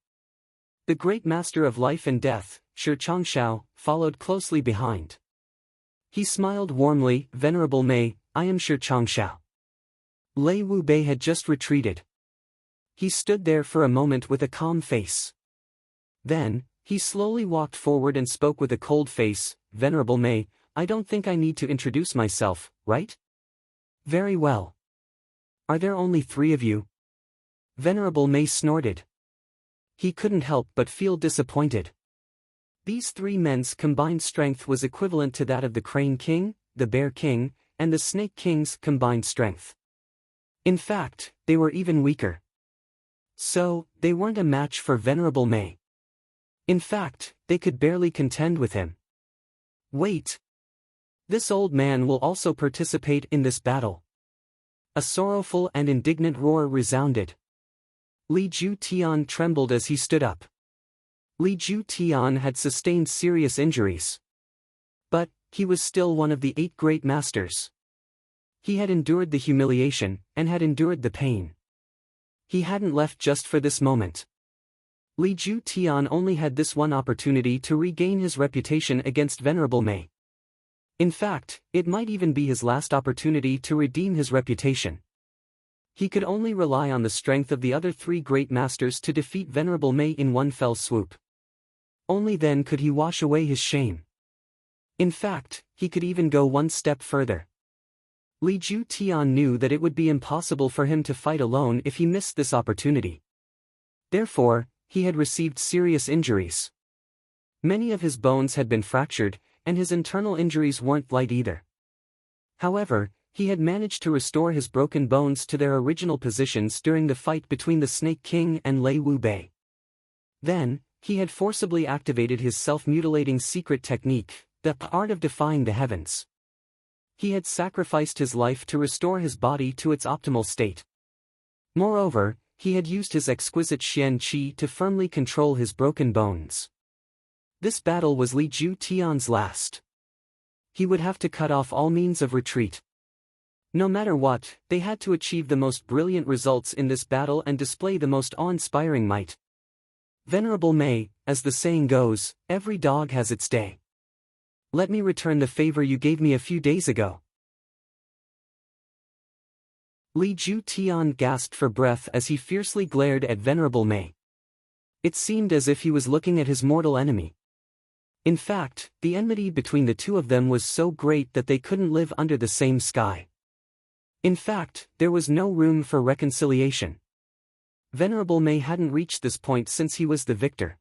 The great master of life and death, Shi Changshao, followed closely behind. He smiled warmly, "Venerable Mei, I am Shi Changshao." Lei Wu Bei had just retreated. He stood there for a moment with a calm face. Then, he slowly walked forward and spoke with a cold face, "Venerable Mei, I don't think I need to introduce myself, right?" "Very well. Are there only 3 of you?" Venerable Mei snorted. He couldn't help but feel disappointed. These 3 men's combined strength was equivalent to that of the Crane King, the Bear King, and the Snake King's combined strength. In fact, they were even weaker. So, they weren't a match for Venerable Mei. In fact, they could barely contend with him. "Wait! This old man will also participate in this battle." A sorrowful and indignant roar resounded. Li Ju Tian trembled as he stood up. Li Ju Tian had sustained serious injuries. But, he was still one of the 8 great masters. He had endured the humiliation, and had endured the pain. He hadn't left just for this moment. Li Ju Tian only had this one opportunity to regain his reputation against Venerable Mei. In fact, it might even be his last opportunity to redeem his reputation. He could only rely on the strength of the other 3 great masters to defeat Venerable Mei in one fell swoop. Only then could he wash away his shame. In fact, he could even go one step further. Li Ju Tian knew that it would be impossible for him to fight alone if he missed this opportunity. Therefore, he had received serious injuries. Many of his bones had been fractured, and his internal injuries weren't light either. However, he had managed to restore his broken bones to their original positions during the fight between the Snake King and Lei Wu Bei. Then, he had forcibly activated his self-mutilating secret technique, the art of defying the heavens. He had sacrificed his life to restore his body to its optimal state. Moreover, he had used his exquisite Xian Qi to firmly control his broken bones. This battle was Li Ju Tian's last. He would have to cut off all means of retreat. No matter what, they had to achieve the most brilliant results in this battle and display the most awe-inspiring might. Venerable Mei, as the saying goes, every dog has its day. Let me return the favor you gave me a few days ago. Li Ju Tian gasped for breath as he fiercely glared at Venerable Mei. It seemed as if he was looking at his mortal enemy. In fact, the enmity between the 2 of them was so great that they couldn't live under the same sky. In fact, there was no room for reconciliation. Venerable Mei hadn't reached this point since he was the victor.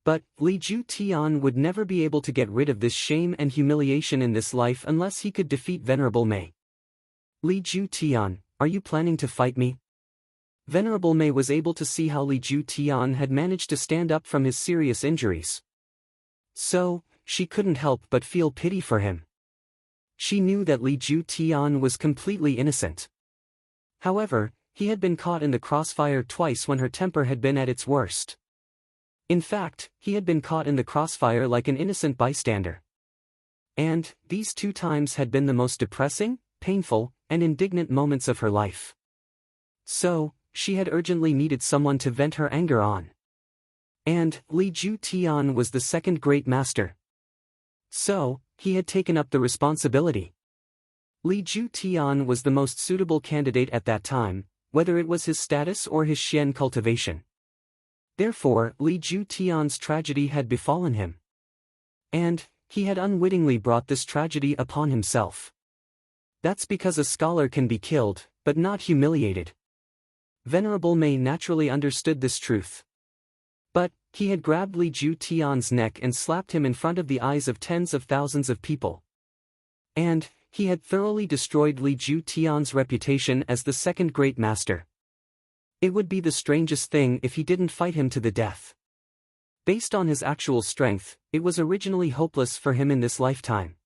But, Li Ju Tian would never be able to get rid of this shame and humiliation in this life unless he could defeat Venerable Mei. "Li Ju Tian, are you planning to fight me?" Venerable Mei was able to see how Li Ju Tian had managed to stand up from his serious injuries. So, she couldn't help but feel pity for him. She knew that Li Ju Tian was completely innocent. However, he had been caught in the crossfire twice when her temper had been at its worst. In fact, he had been caught in the crossfire like an innocent bystander. And, these 2 times had been the most depressing, painful, and indignant moments of her life. So, she had urgently needed someone to vent her anger on. And, Li Ju Tian was the 2nd great master. So, he had taken up the responsibility. Li Ju Tian was the most suitable candidate at that time, whether it was his status or his Xian cultivation. Therefore, Li Ju Tian's tragedy had befallen him. And, he had unwittingly brought this tragedy upon himself. That's because a scholar can be killed, but not humiliated. Venerable Mei naturally understood this truth. But, he had grabbed Li Ju Tian's neck and slapped him in front of the eyes of tens of thousands of people. And, he had thoroughly destroyed Li Ju Tian's reputation as the 2nd great master. It would be the strangest thing if he didn't fight him to the death. Based on his actual strength, it was originally hopeless for him in this lifetime.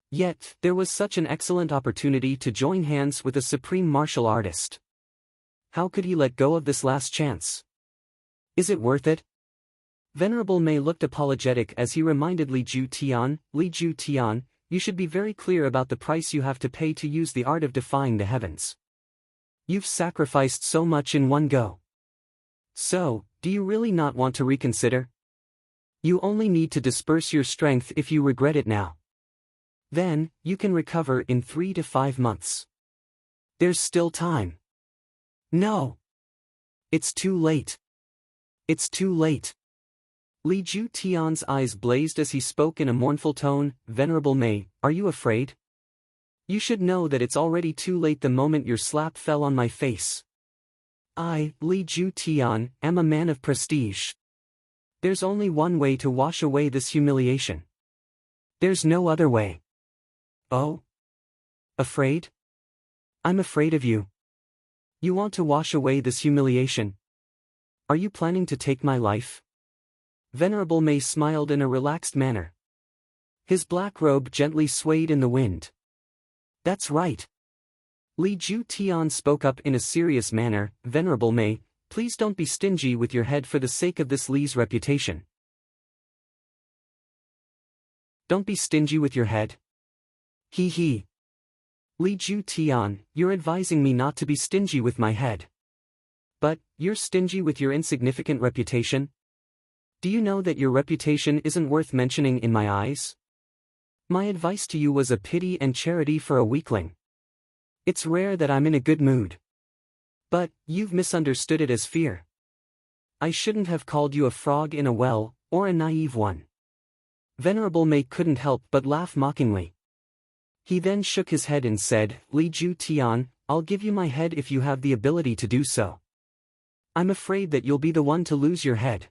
Yet, there was such an excellent opportunity to join hands with a supreme martial artist. How could he let go of this last chance? Is it worth it? Venerable Mei looked apologetic as he reminded Li Ju Tian, you should be very clear about the price you have to pay to use the art of defying the heavens. You've sacrificed so much in one go. So, do you really not want to reconsider? You only need to disperse your strength if you regret it now. Then, you can recover in 3 to 5 months. There's still time. No. It's too late. It's too late. Li Ju Tian's eyes blazed as he spoke in a mournful tone. Venerable Mei, are you afraid? You should know that it's already too late the moment your slap fell on my face. I, Li Ju Tian, am a man of prestige. There's only one way to wash away this humiliation. There's no other way. Oh? Afraid? I'm afraid of you. You want to wash away this humiliation? Are you planning to take my life? Venerable Mei smiled in a relaxed manner. His black robe gently swayed in the wind. That's right. Li Ju Tian spoke up in a serious manner. Venerable Mei, please don't be stingy with your head for the sake of this Li's reputation. Don't be stingy with your head? Hee hee. Li Ju Tian, you're advising me not to be stingy with my head. But, you're stingy with your insignificant reputation? Do you know that your reputation isn't worth mentioning in my eyes? My advice to you was a pity and charity for a weakling. It's rare that I'm in a good mood. But, you've misunderstood it as fear. I shouldn't have called you a frog in a well, or a naive one. Venerable Mei couldn't help but laugh mockingly. He then shook his head and said, Li Ju Tian, I'll give you my head if you have the ability to do so. I'm afraid that you'll be the one to lose your head.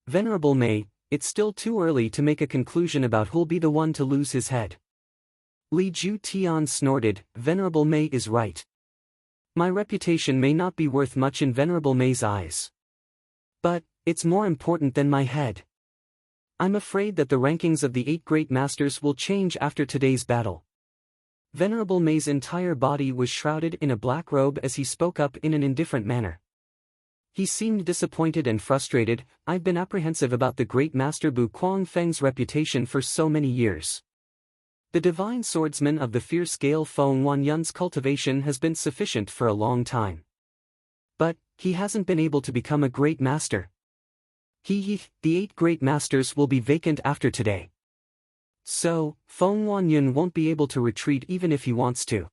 Venerable Mei, it's still too early to make a conclusion about who'll be the one to lose his head. Li Ju Tian snorted. Venerable Mei is right. My reputation may not be worth much in Venerable Mei's eyes. But, it's more important than my head. I'm afraid that the rankings of the 8 great masters will change after today's battle. Venerable Mei's entire body was shrouded in a black robe as he spoke up in an indifferent manner. He seemed disappointed and frustrated. I've been apprehensive about the great master Bu Kuangfeng's reputation for so many years. The divine swordsman of the fierce scale Feng Wanyun's cultivation has been sufficient for a long time. But, he hasn't been able to become a great master. The 8 great masters will be vacant after today. So, Feng Wanyun won't be able to retreat even if he wants to.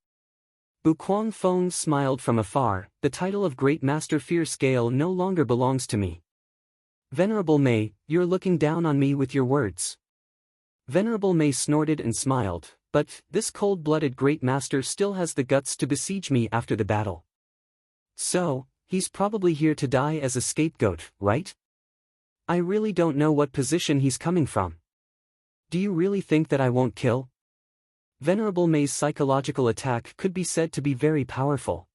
Bu Kuangfeng smiled from afar. The title of Great Master Fear Scale no longer belongs to me. Venerable Mei, you're looking down on me with your words. Venerable Mei snorted and smiled, but, this cold-blooded Great Master still has the guts to besiege me after the battle. So, he's probably here to die as a scapegoat, right? I really don't know what position he's coming from. Do you really think that I won't kill? Venerable Mei's psychological attack could be said to be very powerful.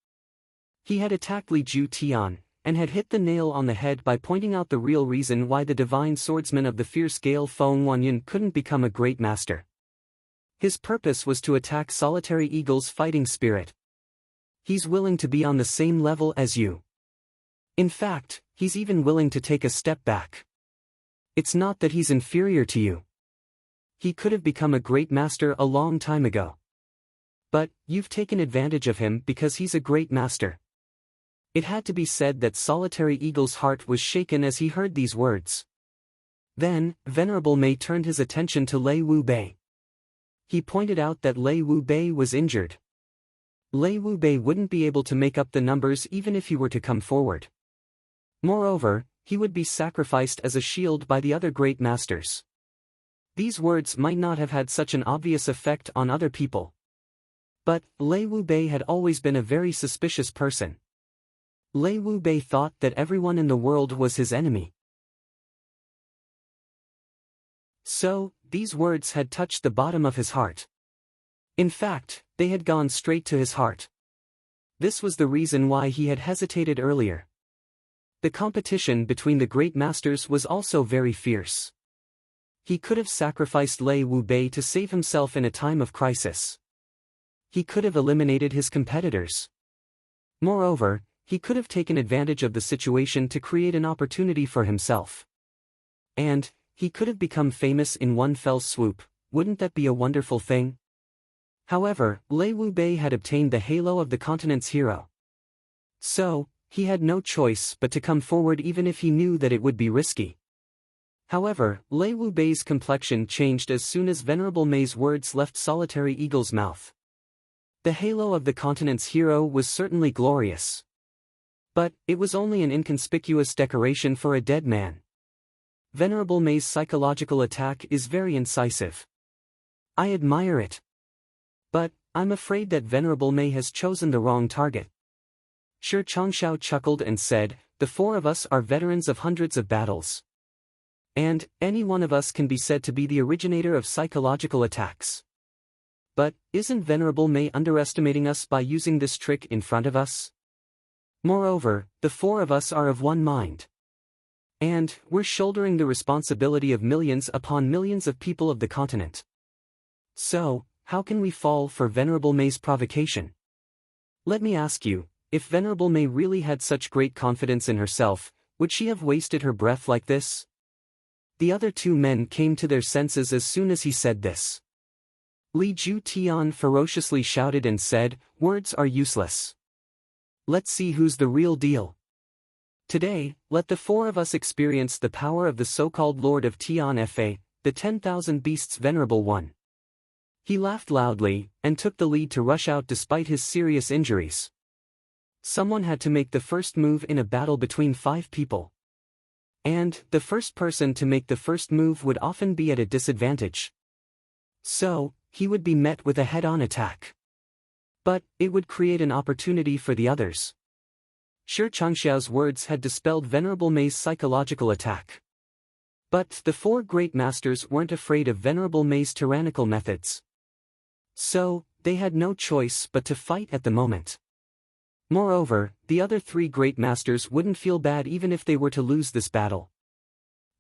He had attacked Li Ju Tian, and had hit the nail on the head by pointing out the real reason why the divine swordsman of the fierce scale Feng Wanyun couldn't become a great master. His purpose was to attack Solitary Eagle's fighting spirit. He's willing to be on the same level as you. In fact, he's even willing to take a step back. It's not that he's inferior to you. He could have become a great master a long time ago. But, you've taken advantage of him because he's a great master. It had to be said that Solitary Eagle's heart was shaken as he heard these words. Then, Venerable Mei turned his attention to Lei Wu Bei. He pointed out that Lei Wu Bei was injured. Lei Wu Bei wouldn't be able to make up the numbers even if he were to come forward. Moreover, he would be sacrificed as a shield by the other great masters. These words might not have had such an obvious effect on other people. But, Lei Wu Bei had always been a very suspicious person. Lei Wu Bei thought that everyone in the world was his enemy. So, these words had touched the bottom of his heart. In fact, they had gone straight to his heart. This was the reason why he had hesitated earlier. The competition between the great masters was also very fierce. He could have sacrificed Lei Wu Bei to save himself in a time of crisis. He could have eliminated his competitors. Moreover, he could have taken advantage of the situation to create an opportunity for himself. And he could have become famous in one fell swoop. Wouldn't that be a wonderful thing? However, Lei Wu-bei had obtained the halo of the continent's hero. So, he had no choice but to come forward even if he knew that it would be risky. However, Lei Wu-bei's complexion changed as soon as Venerable Mei's words left Solitary Eagle's mouth. The halo of the continent's hero was certainly glorious. But, it was only an inconspicuous decoration for a dead man. Venerable Mei's psychological attack is very incisive. I admire it. But, I'm afraid that Venerable Mei has chosen the wrong target. Shi Changshao chuckled and said, "The four of us are veterans of hundreds of battles. And, any one of us can be said to be the originator of psychological attacks. But, isn't Venerable Mei underestimating us by using this trick in front of us? Moreover, the four of us are of one mind. And, we're shouldering the responsibility of millions upon millions of people of the continent. So, how can we fall for Venerable Mei's provocation? Let me ask you, if Venerable Mei really had such great confidence in herself, would she have wasted her breath like this?" The other two men came to their senses as soon as he said this. Li Ju Tian ferociously shouted and said, "Words are useless. Let's see who's the real deal. Today, let the four of us experience the power of the so-called Lord of Tian Fa, the 10,000 Beasts Venerable One." He laughed loudly, and took the lead to rush out despite his serious injuries. Someone had to make the first move in a battle between 5 people. And, the first person to make the first move would often be at a disadvantage. So, he would be met with a head-on attack. But, it would create an opportunity for the others. Shi Changxiao's words had dispelled Venerable Mei's psychological attack. But, the four great masters weren't afraid of Venerable Mei's tyrannical methods. So, they had no choice but to fight at the moment. Moreover, the other 3 great masters wouldn't feel bad even if they were to lose this battle.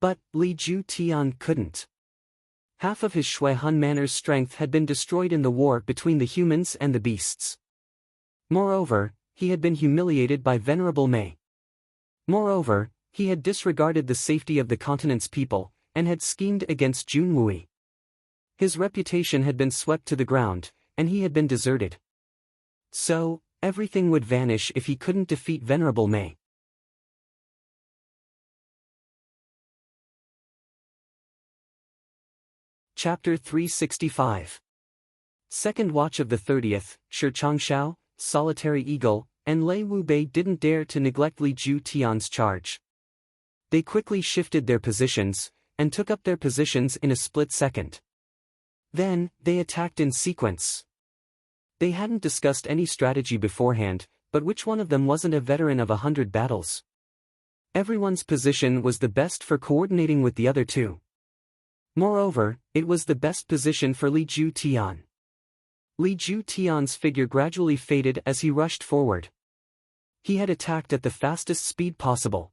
But, Li Ju Tian couldn't. Half of his Shui Hun Manor's strength had been destroyed in the war between the humans and the beasts. Moreover, he had been humiliated by Venerable Mei. Moreover, he had disregarded the safety of the continent's people, and had schemed against Jun Wui. His reputation had been swept to the ground, and he had been deserted. So, everything would vanish if he couldn't defeat Venerable Mei. Chapter 365. Second watch of the 30th, Shi Changshao, Solitary Eagle, and Lei Wu-bei didn't dare to neglect Li Ju Tian's charge. They quickly shifted their positions, and took up their positions in a split second. Then, they attacked in sequence. They hadn't discussed any strategy beforehand, but which one of them wasn't a veteran of 100 battles? Everyone's position was the best for coordinating with the other two. Moreover, it was the best position for Li Ju Tian. Li Ju Tian's figure gradually faded as he rushed forward. He had attacked at the fastest speed possible.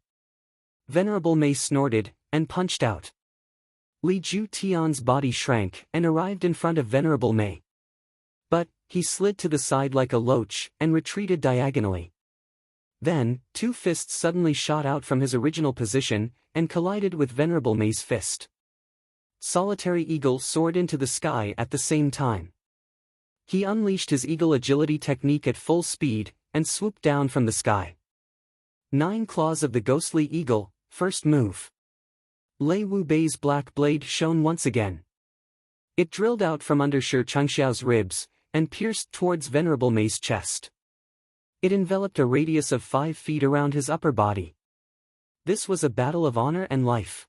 Venerable Mei snorted, and punched out. Li Ju Tian's body shrank and arrived in front of Venerable Mei. But, he slid to the side like a loach, and retreated diagonally. Then, 2 fists suddenly shot out from his original position, and collided with Venerable Mei's fist. Solitary Eagle soared into the sky at the same time. He unleashed his eagle agility technique at full speed, and swooped down from the sky. 9 claws of the ghostly eagle, first move. Lei Wu-bei's black blade shone once again. It drilled out from under Shi Changxiao's ribs, and pierced towards Venerable Mei's chest. It enveloped a radius of 5 feet around his upper body. This was a battle of honor and life.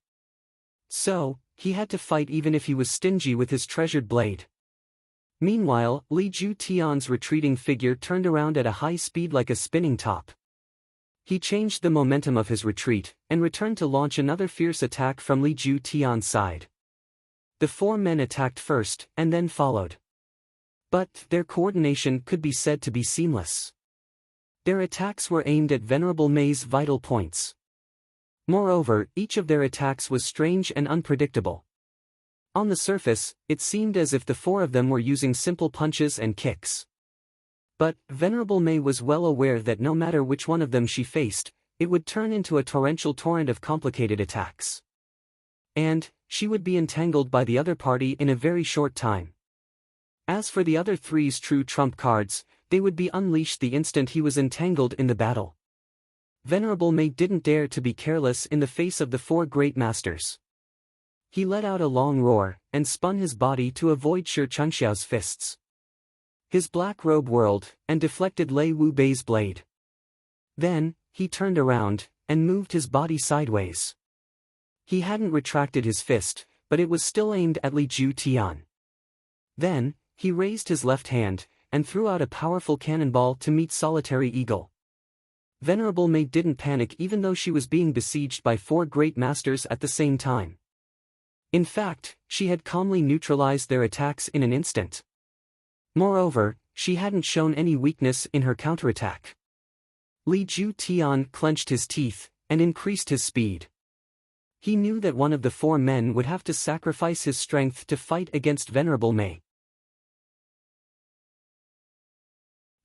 So, he had to fight even if he was stingy with his treasured blade. Meanwhile, Li Ju Tian's retreating figure turned around at a high speed like a spinning top. He changed the momentum of his retreat, and returned to launch another fierce attack from Li Ju Tian's side. The 4 men attacked first, and then followed. But, their coordination could be said to be seamless. Their attacks were aimed at Venerable Mei's vital points. Moreover, each of their attacks was strange and unpredictable. On the surface, it seemed as if the 4 of them were using simple punches and kicks. But, Venerable Mei was well aware that no matter which one of them she faced, it would turn into a torrential torrent of complicated attacks. and she would be entangled by the other party in a very short time. As for the other three's true trump cards, they would be unleashed the instant he was entangled in the battle. Venerable Mei didn't dare to be careless in the face of the four great masters. He let out a long roar, and spun his body to avoid Shi Changxiao's fists. His black robe whirled, and deflected Lei Wu Bei's blade. Then, he turned around, and moved his body sideways. He hadn't retracted his fist, but it was still aimed at Li Ju Tian. Then, he raised his left hand, and threw out a powerful cannonball to meet Solitary Eagle. Venerable Mei didn't panic even though she was being besieged by four great masters at the same time. In fact, she had calmly neutralized their attacks in an instant. Moreover, she hadn't shown any weakness in her counterattack. Li Ju Tian clenched his teeth, and increased his speed. He knew that one of the four men would have to sacrifice his strength to fight against Venerable Mei.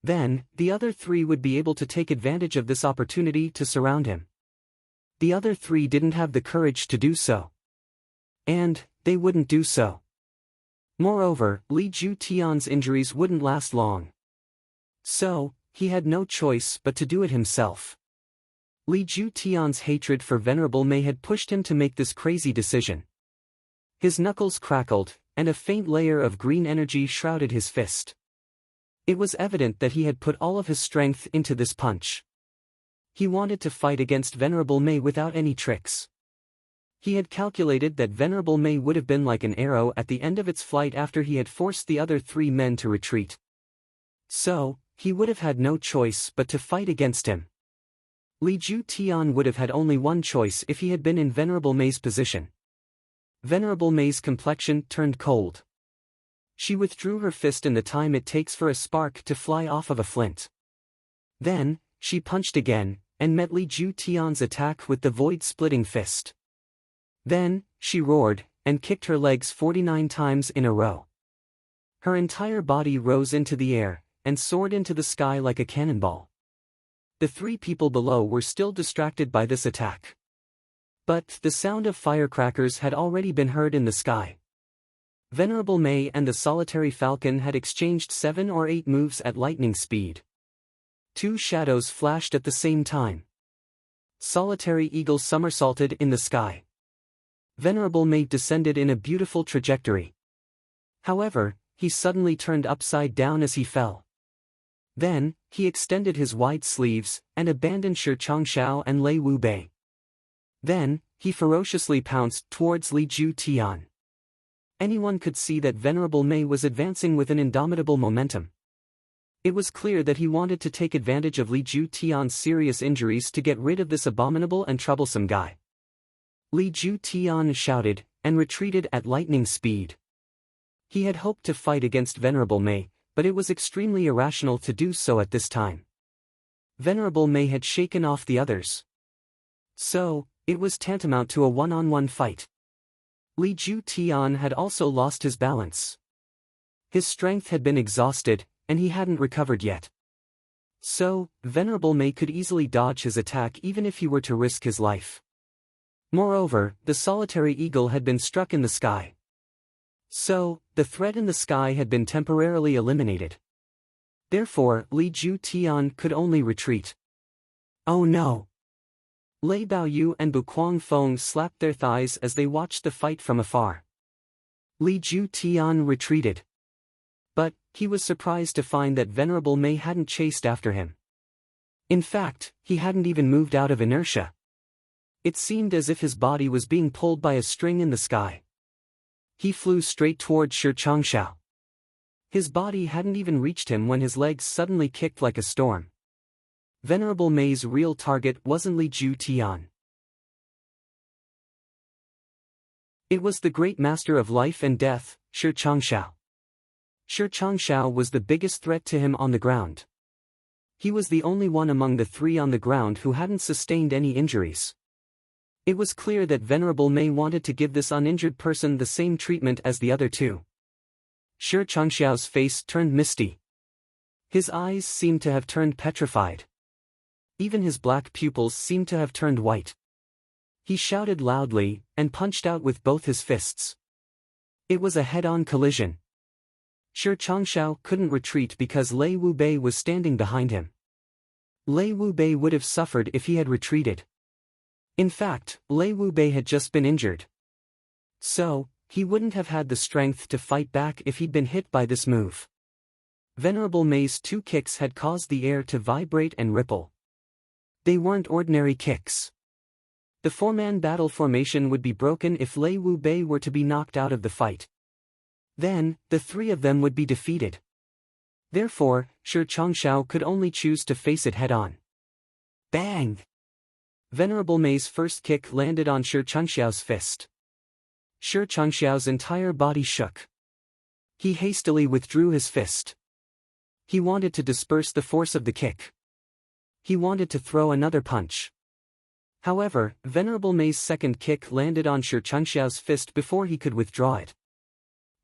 Then, the other three would be able to take advantage of this opportunity to surround him. The other three didn't have the courage to do so. And, they wouldn't do so. Moreover, Li Ju Tian's injuries wouldn't last long. So, he had no choice but to do it himself. Li Ju Tian's hatred for Venerable Mei had pushed him to make this crazy decision. His knuckles crackled, and a faint layer of green energy shrouded his fist. It was evident that he had put all of his strength into this punch. He wanted to fight against Venerable Mei without any tricks. He had calculated that Venerable Mei would have been like an arrow at the end of its flight after he had forced the other three men to retreat. So, he would have had no choice but to fight against him. Li Ju Tian would have had only one choice if he had been in Venerable Mei's position. Venerable Mei's complexion turned cold. She withdrew her fist in the time it takes for a spark to fly off of a flint. Then, she punched again, and met Li Ju Tian's attack with the void-splitting fist. Then, she roared, and kicked her legs 49 times in a row. Her entire body rose into the air, and soared into the sky like a cannonball. The three people below were still distracted by this attack. But the sound of firecrackers had already been heard in the sky. Venerable Mei and the Solitary Falcon had exchanged 7 or 8 moves at lightning speed. 2 shadows flashed at the same time. Solitary Eagle somersaulted in the sky. Venerable Mei descended in a beautiful trajectory. However, he suddenly turned upside down as he fell. Then, he extended his wide sleeves, and abandoned Shi Changxiao and Lei Wu Bei. Then, he ferociously pounced towards Li Ju Tian. Anyone could see that Venerable Mei was advancing with an indomitable momentum. It was clear that he wanted to take advantage of Li Ju Tian's serious injuries to get rid of this abominable and troublesome guy. Li Ju Tian shouted, and retreated at lightning speed. He had hoped to fight against Venerable Mei, but it was extremely irrational to do so at this time. Venerable Mei had shaken off the others. So, it was tantamount to a one-on-one fight. Li Ju Tian had also lost his balance. His strength had been exhausted, and he hadn't recovered yet. So, Venerable Mei could easily dodge his attack even if he were to risk his life. Moreover, the Solitary Eagle had been struck in the sky. So, the threat in the sky had been temporarily eliminated. Therefore, Li Ju Tian could only retreat. Oh no! Lei Baoyu and Bu Feng slapped their thighs as they watched the fight from afar. Li Ju Tian retreated. But, he was surprised to find that Venerable Mei hadn't chased after him. In fact, he hadn't even moved out of inertia. It seemed as if his body was being pulled by a string in the sky. He flew straight toward Shi Changxiao. His body hadn't even reached him when his legs suddenly kicked like a storm. Venerable Mei's real target wasn't Li Ju Tian. It was the great master of life and death, Shi Changxiao. Shi Changxiao was the biggest threat to him on the ground. He was the only one among the three on the ground who hadn't sustained any injuries. It was clear that Venerable Mei wanted to give this uninjured person the same treatment as the other two. Shi Changxiao's face turned misty. His eyes seemed to have turned petrified. Even his black pupils seemed to have turned white. He shouted loudly, and punched out with both his fists. It was a head-on collision. Shi Changshao couldn't retreat because Lei Wubei was standing behind him. Lei Wubei would have suffered if he had retreated. In fact, Lei Wubei had just been injured. So, he wouldn't have had the strength to fight back if he'd been hit by this move. Venerable Mei's 2 kicks had caused the air to vibrate and ripple. They weren't ordinary kicks. The 4-man battle formation would be broken if Lei Wubei were to be knocked out of the fight. Then, the 3 of them would be defeated. Therefore, Shi Changshao could only choose to face it head-on. Bang! Venerable Mei's first kick landed on Shi Changxiao's fist. Shi Changxiao's entire body shook. He hastily withdrew his fist. He wanted to disperse the force of the kick. He wanted to throw another punch. However, Venerable Mei's second kick landed on Shi Changxiao's fist before he could withdraw it.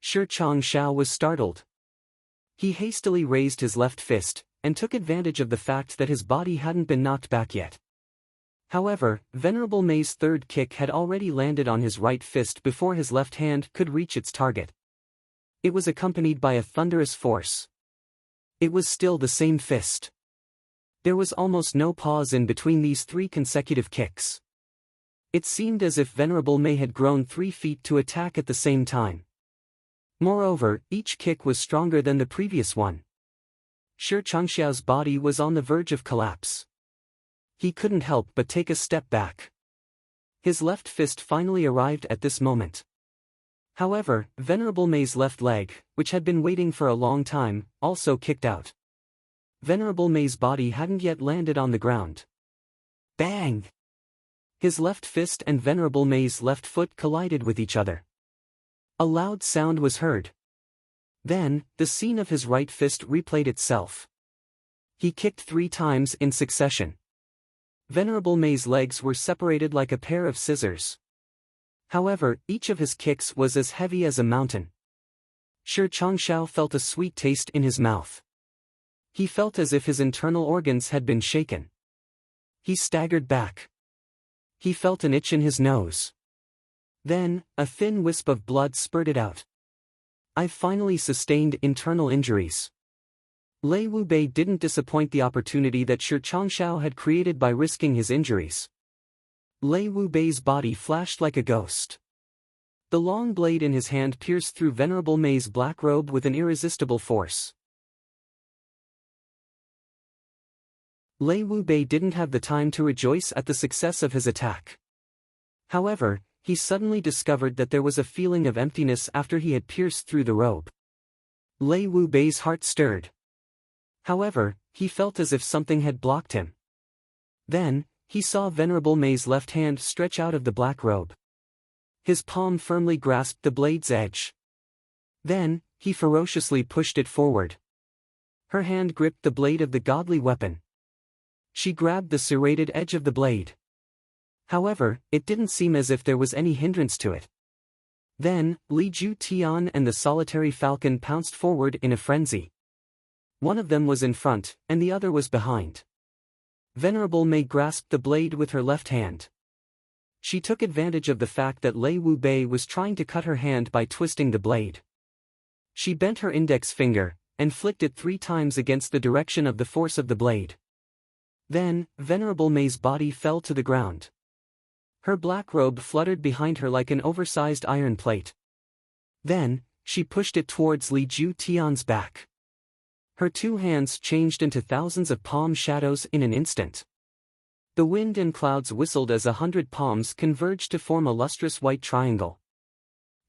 Shi Changxiao was startled. He hastily raised his left fist, and took advantage of the fact that his body hadn't been knocked back yet. However, Venerable Mei's third kick had already landed on his right fist before his left hand could reach its target. It was accompanied by a thunderous force. It was still the same fist. There was almost no pause in between these 3 consecutive kicks. It seemed as if Venerable Mei had grown 3 feet to attack at the same time. Moreover, each kick was stronger than the previous one. Shi Changxiao's body was on the verge of collapse. He couldn't help but take a step back. His left fist finally arrived at this moment. However, Venerable Mei's left leg, which had been waiting for a long time, also kicked out. Venerable Mei's body hadn't yet landed on the ground. Bang! His left fist and Venerable Mei's left foot collided with each other. A loud sound was heard. Then, the scene of his right fist replayed itself. He kicked 3 times in succession. Venerable Mei's legs were separated like a pair of scissors. However, each of his kicks was as heavy as a mountain. Shi Changshao felt a sweet taste in his mouth. He felt as if his internal organs had been shaken. He staggered back. He felt an itch in his nose. Then, a thin wisp of blood spurted out. "I've finally sustained internal injuries." Lei Wubei didn't disappoint the opportunity that Shi Changshao had created by risking his injuries. Lei Wubei's body flashed like a ghost. The long blade in his hand pierced through Venerable Mei's black robe with an irresistible force. Lei Wubei didn't have the time to rejoice at the success of his attack. However, he suddenly discovered that there was a feeling of emptiness after he had pierced through the robe. Lei Wubei's heart stirred. However, he felt as if something had blocked him. Then, he saw Venerable Mei's left hand stretch out of the black robe. His palm firmly grasped the blade's edge. Then, he ferociously pushed it forward. Her hand gripped the blade of the godly weapon. She grabbed the serrated edge of the blade. However, it didn't seem as if there was any hindrance to it. Then, Li Ju Tian and the solitary falcon pounced forward in a frenzy. One of them was in front, and the other was behind. Venerable Mei grasped the blade with her left hand. She took advantage of the fact that Lei Wubei was trying to cut her hand by twisting the blade. She bent her index finger, and flicked it 3 times against the direction of the force of the blade. Then, Venerable Mei's body fell to the ground. Her black robe fluttered behind her like an oversized iron plate. Then, she pushed it towards Li Ju Tian's back. Her 2 hands changed into thousands of palm shadows in an instant. The wind and clouds whistled as 100 palms converged to form a lustrous white triangle.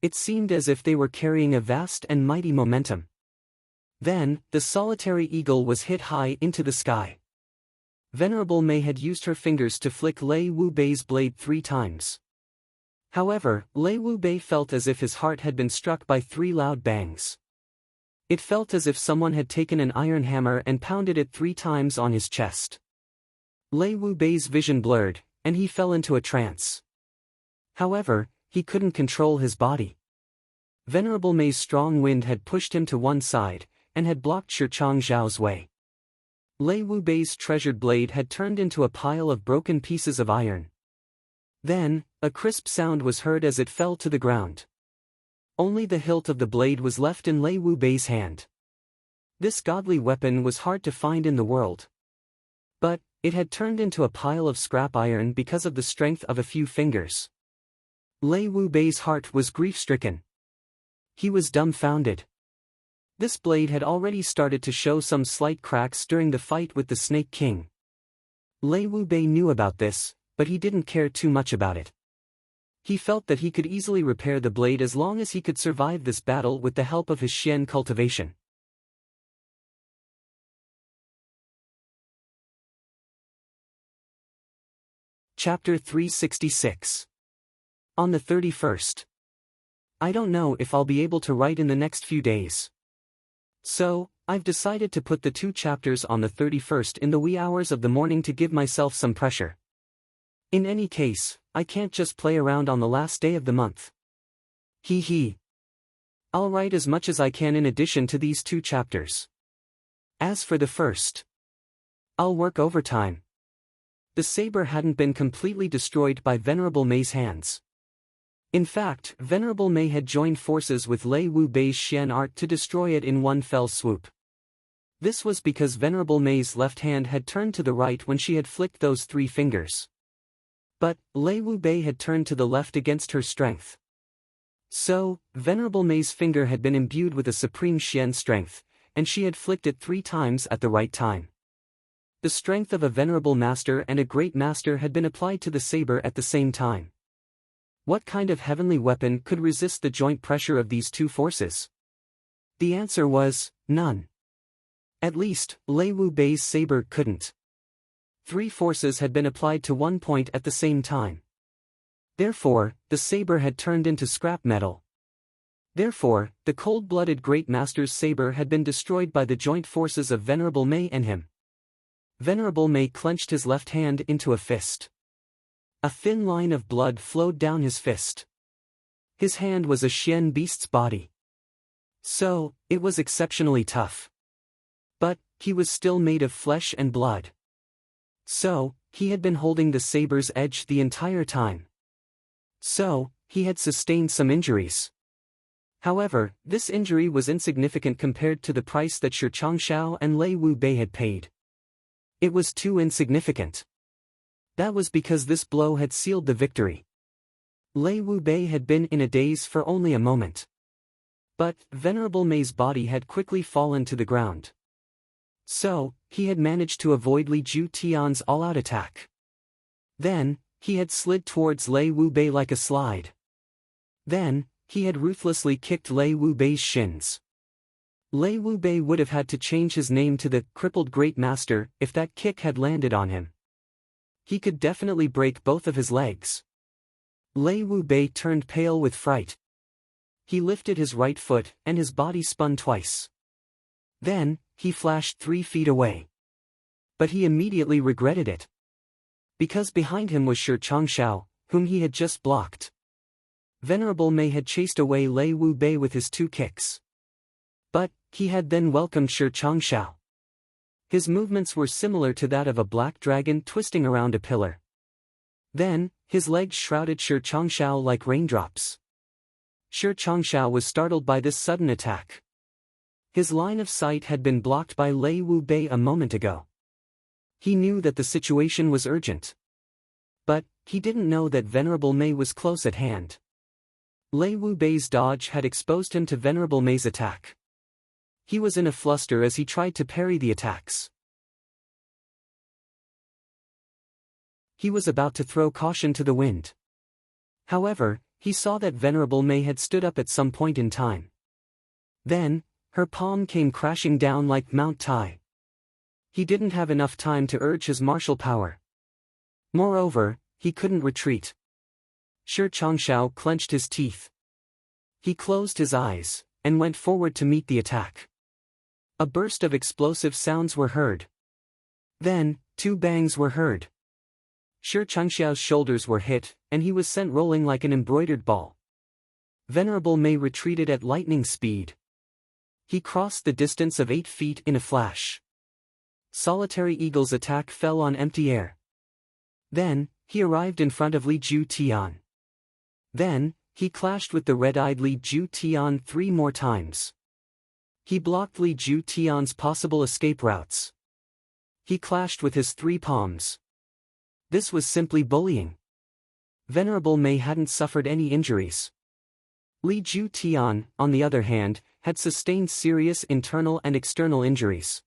It seemed as if they were carrying a vast and mighty momentum. Then, the solitary eagle was hit high into the sky. Venerable Mei had used her fingers to flick Lei Wubei's blade 3 times. However, Lei Wubei felt as if his heart had been struck by 3 loud bangs. It felt as if someone had taken an iron hammer and pounded it 3 times on his chest. Lei Wubei's vision blurred, and he fell into a trance. However, he couldn't control his body. Venerable Mei's strong wind had pushed him to one side, and had blocked Shi Changxiao's way. Lei Wubei's treasured blade had turned into a pile of broken pieces of iron. Then, a crisp sound was heard as it fell to the ground. Only the hilt of the blade was left in Lei Wu Bei's hand. This godly weapon was hard to find in the world. But, it had turned into a pile of scrap iron because of the strength of a few fingers. Lei Wu Bei's heart was grief-stricken. He was dumbfounded. This blade had already started to show some slight cracks during the fight with the Snake King. Lei Wu Bei knew about this, but he didn't care too much about it. He felt that he could easily repair the blade as long as he could survive this battle with the help of his Xian cultivation. Chapter 366. On the 31st. I don't know if I'll be able to write in the next few days. So, I've decided to put the 2 chapters on the 31st in the wee hours of the morning to give myself some pressure. In any case, I can't just play around on the last day of the month. Hee. I'll write as much as I can in addition to these 2 chapters. As for the first, I'll work overtime. The saber hadn't been completely destroyed by Venerable Mei's hands. In fact, Venerable Mei had joined forces with Lei Wu Bei's Xian art to destroy it in one fell swoop. This was because Venerable Mei's left hand had turned to the right when she had flicked those 3 fingers. But, Lei Wu Bei had turned to the left against her strength. So, Venerable Mei's finger had been imbued with a supreme Xian strength, and she had flicked it 3 times at the right time. The strength of a venerable master and a great master had been applied to the saber at the same time. What kind of heavenly weapon could resist the joint pressure of these 2 forces? The answer was, none. At least, Lei Wu Bei's saber couldn't. 3 forces had been applied to one point at the same time. Therefore, the saber had turned into scrap metal. Therefore, the cold-blooded great master's saber had been destroyed by the joint forces of Venerable Mei and him. Venerable Mei clenched his left hand into a fist. A thin line of blood flowed down his fist. His hand was a Xian beast's body. So, it was exceptionally tough. But, he was still made of flesh and blood. So, he had been holding the saber's edge the entire time. So, he had sustained some injuries. However, this injury was insignificant compared to the price that Shi Changshao and Lei Wu Bei had paid. It was too insignificant. That was because this blow had sealed the victory. Lei Wu Bei had been in a daze for only a moment. But, Venerable Mei's body had quickly fallen to the ground. So, he had managed to avoid Li Ju Tian's all-out attack. Then, he had slid towards Lei Wu Bei like a slide. Then, he had ruthlessly kicked Lei Wu Bei's shins. Lei Wu Bei would have had to change his name to the Crippled Great Master if that kick had landed on him. He could definitely break both of his legs. Lei Wu Bei turned pale with fright. He lifted his right foot and his body spun twice. Then, he flashed 3 feet away. But he immediately regretted it. Because behind him was Shi Changshao, whom he had just blocked. Venerable Mei had chased away Lei Wu Bei with his 2 kicks. But, he had then welcomed Shi Changshao. His movements were similar to that of a black dragon twisting around a pillar. Then, his legs shrouded Shi Changshao like raindrops. Shi Changshao was startled by this sudden attack. His line of sight had been blocked by Lei Wu Bei a moment ago. He knew that the situation was urgent. But, he didn't know that Venerable Mei was close at hand. Lei Wu Bei's dodge had exposed him to Venerable Mei's attack. He was in a fluster as he tried to parry the attacks. He was about to throw caution to the wind. However, he saw that Venerable Mei had stood up at some point in time. Then, her palm came crashing down like Mount Tai. He didn't have enough time to urge his martial power. Moreover, he couldn't retreat. Shi Changshao clenched his teeth. He closed his eyes, and went forward to meet the attack. A burst of explosive sounds were heard. Then, 2 bangs were heard. Shi Changxiao's shoulders were hit, and he was sent rolling like an embroidered ball. Venerable Mei retreated at lightning speed. He crossed the distance of 8 feet in a flash. Solitary Eagle's attack fell on empty air. Then, he arrived in front of Li Ju Tian. Then, he clashed with the red-eyed Li Ju Tian 3 more times. He blocked Li Ju Tian's possible escape routes. He clashed with his 3 palms. This was simply bullying. Venerable Mei hadn't suffered any injuries. Li Ju Tian, on the other hand, had sustained serious internal and external injuries.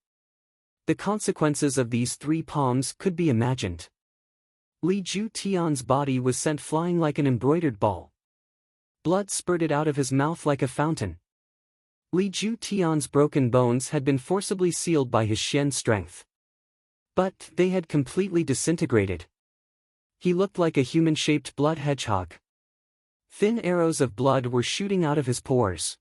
The consequences of these 3 palms could be imagined. Li Ju Tian's body was sent flying like an embroidered ball. Blood spurted out of his mouth like a fountain. Li Ju Tian's broken bones had been forcibly sealed by his Xian strength. But they had completely disintegrated. He looked like a human-shaped blood hedgehog. Thin arrows of blood were shooting out of his pores.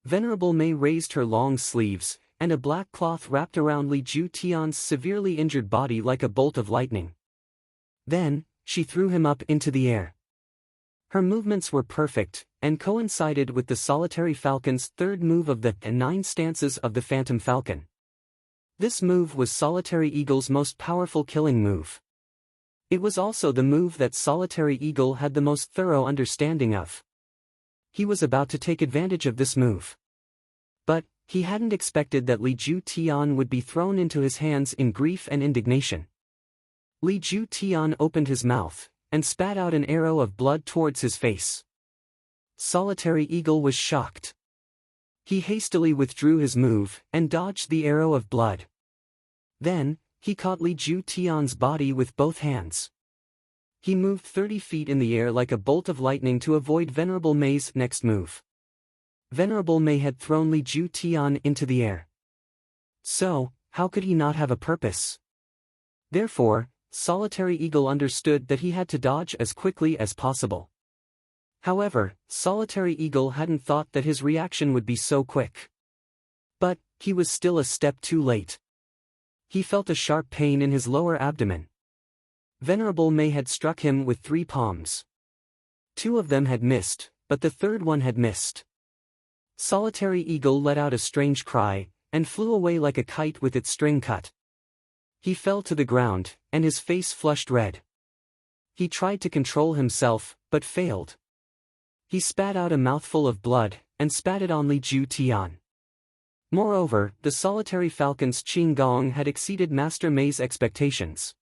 Venerable Mei raised her long sleeves, and a black cloth wrapped around Li Ju Tian's severely injured body like a bolt of lightning. Then, she threw him up into the air. Her movements were perfect, and coincided with the solitary falcon's 3rd move of the 9 stances of the Phantom Falcon. This move was Solitary Eagle's most powerful killing move. It was also the move that Solitary Eagle had the most thorough understanding of. He was about to take advantage of this move. But, he hadn't expected that Li Ju Tian would be thrown into his hands in grief and indignation. Li Ju Tian opened his mouth, and spat out an arrow of blood towards his face. Solitary Eagle was shocked. He hastily withdrew his move, and dodged the arrow of blood. Then, he caught Li Ju Tian's body with both hands. He moved 30 feet in the air like a bolt of lightning to avoid Venerable Mei's next move. Venerable Mei had thrown Li Ju Tian into the air. So, how could he not have a purpose? Therefore, Solitary Eagle understood that he had to dodge as quickly as possible. However, Solitary Eagle hadn't thought that his reaction would be so quick. But, he was still a step too late. He felt a sharp pain in his lower abdomen. Venerable Mei had struck him with 3 palms. 2 of them had missed, but the 3rd one had missed. Solitary Eagle let out a strange cry, and flew away like a kite with its string cut. He fell to the ground, and his face flushed red. He tried to control himself, but failed. He spat out a mouthful of blood, and spat it on Li Ju Tian. Moreover, the Solitary Falcon's Qing Gong had exceeded Master Mei's expectations.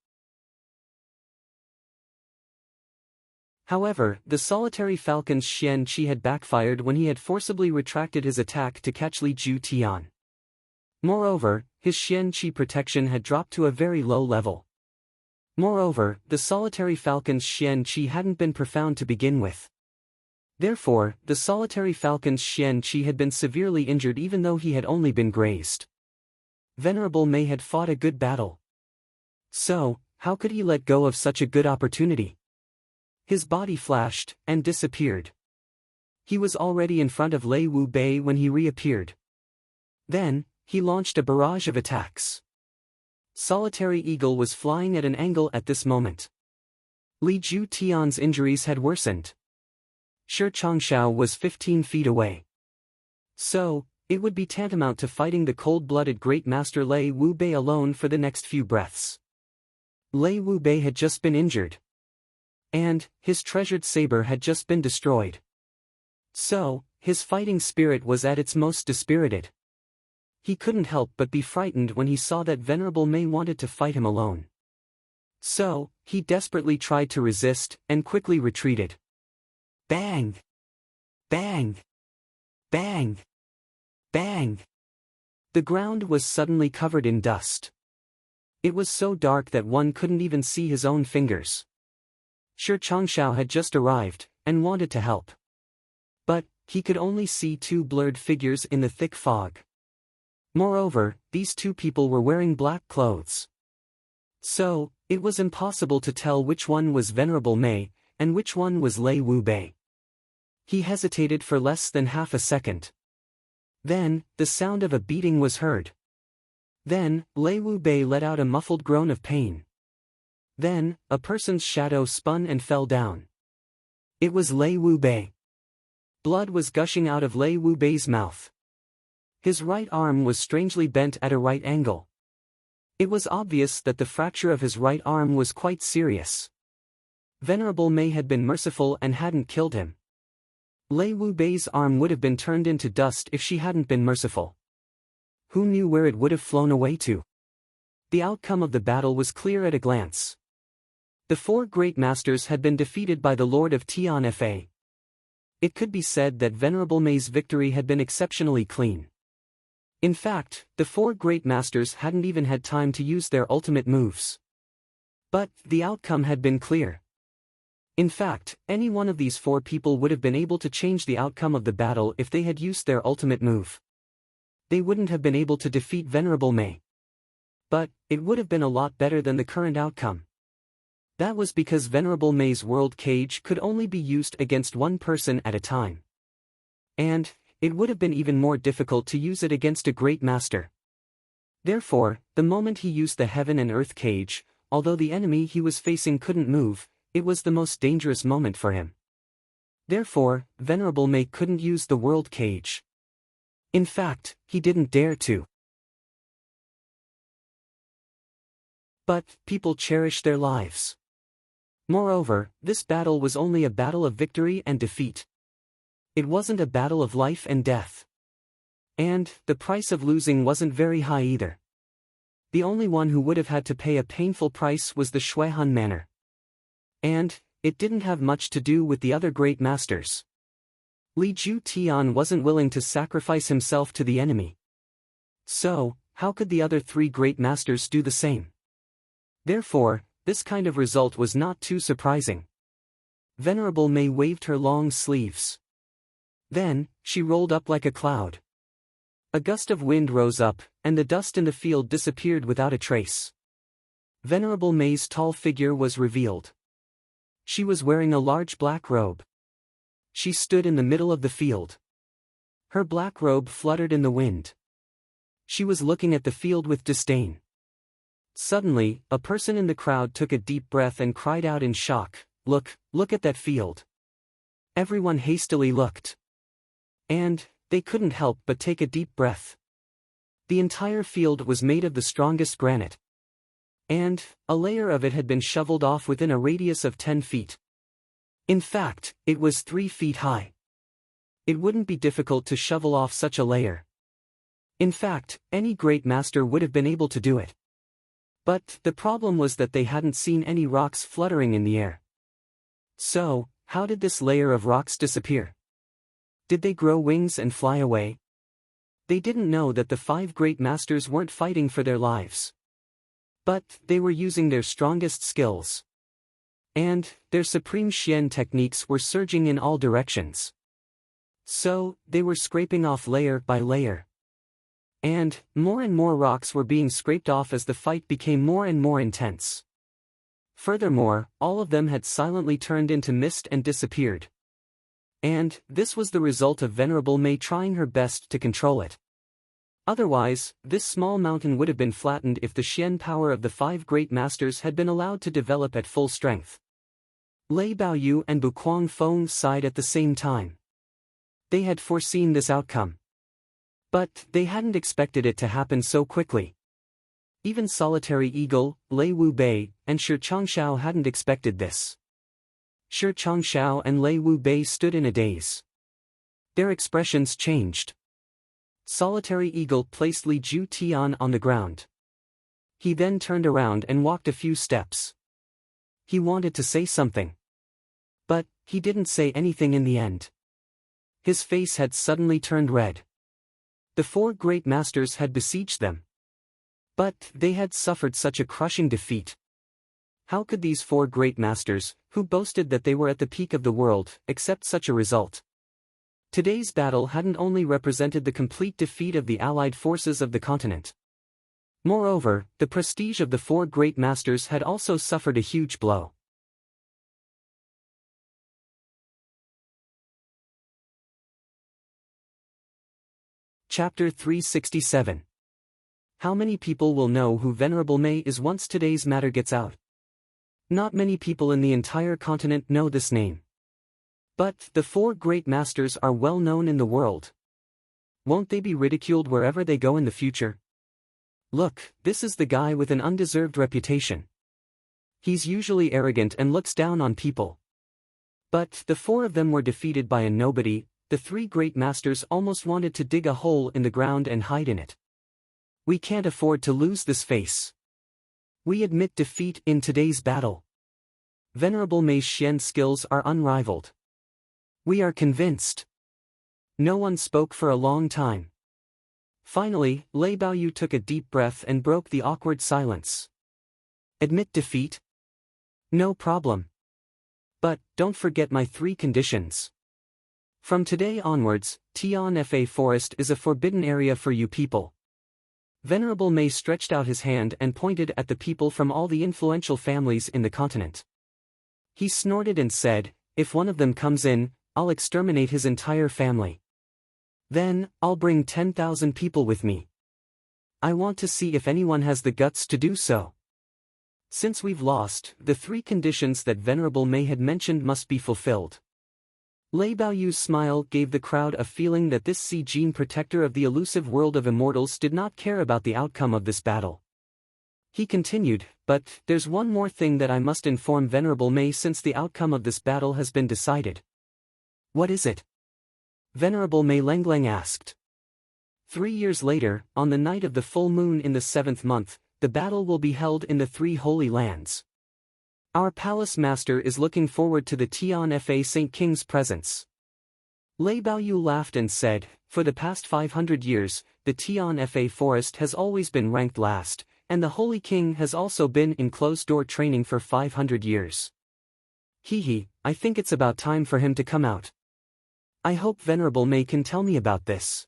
However, the Solitary Falcon's Xian Qi had backfired when he had forcibly retracted his attack to catch Li Ju Tian. Moreover, his Xian Qi protection had dropped to a very low level. Moreover, the Solitary Falcon's Xian Qi hadn't been profound to begin with. Therefore, the Solitary Falcon's Xian Qi had been severely injured even though he had only been grazed. Venerable Mei had fought a good battle. So, how could he let go of such a good opportunity? His body flashed, and disappeared. He was already in front of Lei Wu Bei when he reappeared. Then, he launched a barrage of attacks. Solitary Eagle was flying at an angle at this moment. Li Ju Tian's injuries had worsened. Shi Changshao was 15 feet away. So, it would be tantamount to fighting the cold-blooded Great Master Lei Wu Bei alone for the next few breaths. Lei Wu Bei had just been injured. And, his treasured saber had just been destroyed. So, his fighting spirit was at its most dispirited. He couldn't help but be frightened when he saw that Venerable Mei wanted to fight him alone. So, he desperately tried to resist, and quickly retreated. Bang! Bang! Bang! Bang! The ground was suddenly covered in dust. It was so dark that one couldn't even see his own fingers. Shi Changshao had just arrived, and wanted to help. But, he could only see 2 blurred figures in the thick fog. Moreover, these 2 people were wearing black clothes. So, it was impossible to tell which one was Venerable Mei, and which one was Lei Wu Bei. He hesitated for less than half a second. Then, the sound of a beating was heard. Then, Lei Wu Bei let out a muffled groan of pain. Then, a person's shadow spun and fell down. It was Lei Wu Bei. Blood was gushing out of Lei Wu Bei's mouth. His right arm was strangely bent at a right angle. It was obvious that the fracture of his right arm was quite serious. Venerable Mei had been merciful and hadn't killed him. Lei Wu Bei's arm would have been turned into dust if she hadn't been merciful. Who knew where it would have flown away to? The outcome of the battle was clear at a glance. The four great masters had been defeated by the Lord of Tian Fa. It could be said that Venerable Mei's victory had been exceptionally clean. In fact, the four great masters hadn't even had time to use their ultimate moves. But the outcome had been clear. In fact, any one of these four people would have been able to change the outcome of the battle if they had used their ultimate move. They wouldn't have been able to defeat Venerable Mei. But it would have been a lot better than the current outcome. That was because Venerable Mei's world cage could only be used against one person at a time. And it would have been even more difficult to use it against a great master. Therefore, the moment he used the heaven and earth cage, although the enemy he was facing couldn't move, it was the most dangerous moment for him. Therefore, Venerable Mei couldn't use the world cage. In fact, he didn't dare to. But people cherish their lives. Moreover, this battle was only a battle of victory and defeat. It wasn't a battle of life and death. And the price of losing wasn't very high either. The only one who would have had to pay a painful price was the Shuihan Manor. And it didn't have much to do with the other great masters. Li Ju Tian wasn't willing to sacrifice himself to the enemy. So, how could the other three great masters do the same? Therefore, this kind of result was not too surprising. Venerable Mei waved her long sleeves. Then, she rolled up like a cloud. A gust of wind rose up, and the dust in the field disappeared without a trace. Venerable Mei's tall figure was revealed. She was wearing a large black robe. She stood in the middle of the field. Her black robe fluttered in the wind. She was looking at the field with disdain. Suddenly, a person in the crowd took a deep breath and cried out in shock, "Look at that field." Everyone hastily looked. And they couldn't help but take a deep breath. The entire field was made of the strongest granite. And a layer of it had been shoveled off within a radius of 10 feet. In fact, it was 3 feet high. It wouldn't be difficult to shovel off such a layer. In fact, any great master would have been able to do it. But the problem was that they hadn't seen any rocks fluttering in the air. So, how did this layer of rocks disappear? Did they grow wings and fly away? They didn't know that the 5 great masters weren't fighting for their lives. But they were using their strongest skills. And their supreme Xian techniques were surging in all directions. So, they were scraping off layer by layer. And more rocks were being scraped off as the fight became more and more intense. Furthermore, all of them had silently turned into mist and disappeared. And this was the result of Venerable Mei trying her best to control it. Otherwise, this small mountain would have been flattened if the Xian power of the 5 great masters had been allowed to develop at full strength. Lei Baoyu and Bu Guangfeng sighed at the same time. They had foreseen this outcome. But they hadn't expected it to happen so quickly. Even Solitary Eagle, Lei Wu Bei, and Shi Changshao hadn't expected this. Shi Changshao and Lei Wu Bei stood in a daze. Their expressions changed. Solitary Eagle placed Li Ju Tian on the ground. He then turned around and walked a few steps. He wanted to say something. But he didn't say anything in the end. His face had suddenly turned red. The 4 great masters had besieged them. But they had suffered such a crushing defeat. How could these 4 great masters, who boasted that they were at the peak of the world, accept such a result? Today's battle hadn't only represented the complete defeat of the allied forces of the continent. Moreover, the prestige of the 4 great masters had also suffered a huge blow. Chapter 367. How many people will know who Venerable Mei is once today's matter gets out? Not many people in the entire continent know this name. But the 4 great masters are well known in the world. Won't they be ridiculed wherever they go in the future? Look, this is the guy with an undeserved reputation. He's usually arrogant and looks down on people. But the four of them were defeated by a nobody. The three great masters almost wanted to dig a hole in the ground and hide in it. We can't afford to lose this face. We admit defeat in today's battle. Venerable Mei Xian's skills are unrivaled. We are convinced. No one spoke for a long time. Finally, Lei Baoyu took a deep breath and broke the awkward silence. Admit defeat? No problem. But, don't forget my 3 conditions. From today onwards, Tianfa Forest is a forbidden area for you people. Venerable Mei stretched out his hand and pointed at the people from all the influential families in the continent. He snorted and said, if one of them comes in, I'll exterminate his entire family. Then, I'll bring 10,000 people with me. I want to see if anyone has the guts to do so. Since we've lost, the 3 conditions that Venerable Mei had mentioned must be fulfilled. Lei Baoyu's smile gave the crowd a feeling that this Xi protector of the elusive world of immortals did not care about the outcome of this battle. He continued, but there's one more thing that I must inform Venerable Mei since the outcome of this battle has been decided. What is it? Venerable Mei Lengleng asked. 3 years later, on the night of the full moon in the 7th month, the battle will be held in the 3 Holy Lands. Our palace master is looking forward to the Tianfa Saint King's presence. Lei Baoyu laughed and said, for the past 500 years, the Tianfa Forest has always been ranked last, and the Holy King has also been in closed-door training for 500 years. I think it's about time for him to come out. I hope Venerable Mei can tell me about this.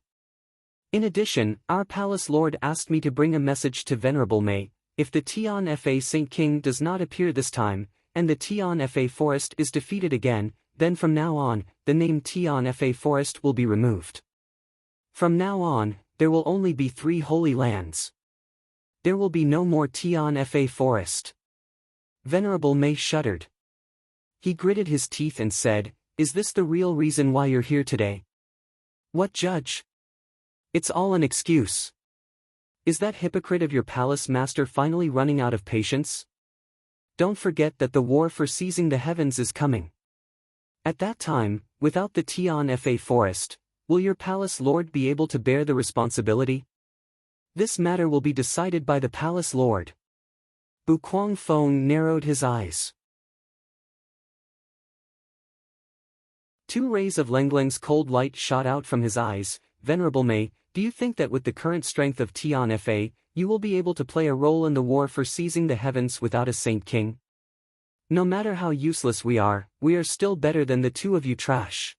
In addition, our palace lord asked me to bring a message to Venerable Mei. If the Tianfa Saint King does not appear this time, and the Tianfa Forest is defeated again, then from now on, the name Tianfa Forest will be removed. From now on, there will only be 3 Holy Lands. There will be no more Tianfa Forest. Venerable Mei shuddered. He gritted his teeth and said, is this the real reason why you're here today? What judge? It's all an excuse. Is that hypocrite of your palace master finally running out of patience? Don't forget that the war for seizing the heavens is coming. At that time, without the Tianfa Forest, will your palace lord be able to bear the responsibility? This matter will be decided by the palace lord. Bu Guangfeng narrowed his eyes. 2 rays of Lengleng's cold light shot out from his eyes. Venerable Mei, do you think that with the current strength of Tianfa, you will be able to play a role in the war for seizing the heavens without a Saint King? No matter how useless we are still better than the 2 of you trash.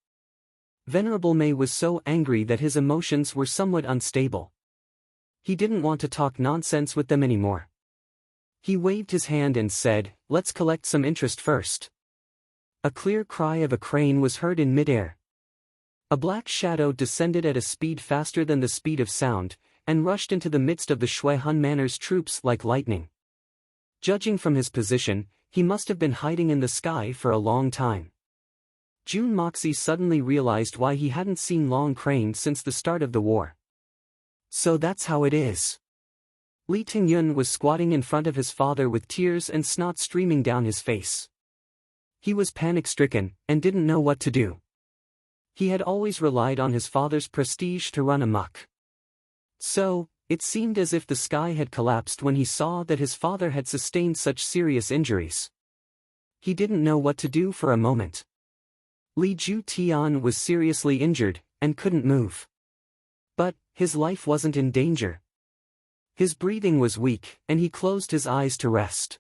Venerable Mei was so angry that his emotions were somewhat unstable. He didn't want to talk nonsense with them anymore. He waved his hand and said, let's collect some interest first. A clear cry of a crane was heard in midair. A black shadow descended at a speed faster than the speed of sound, and rushed into the midst of the Shui Hun Manor's troops like lightning. Judging from his position, he must have been hiding in the sky for a long time. Jun Moxie suddenly realized why he hadn't seen Long Crane since the start of the war. So that's how it is. Li Tingyun was squatting in front of his father with tears and snot streaming down his face. He was panic-stricken, and didn't know what to do. He had always relied on his father's prestige to run amok. So, it seemed as if the sky had collapsed when he saw that his father had sustained such serious injuries. He didn't know what to do for a moment. Li Ju Tian was seriously injured, and couldn't move. But, his life wasn't in danger. His breathing was weak, and he closed his eyes to rest.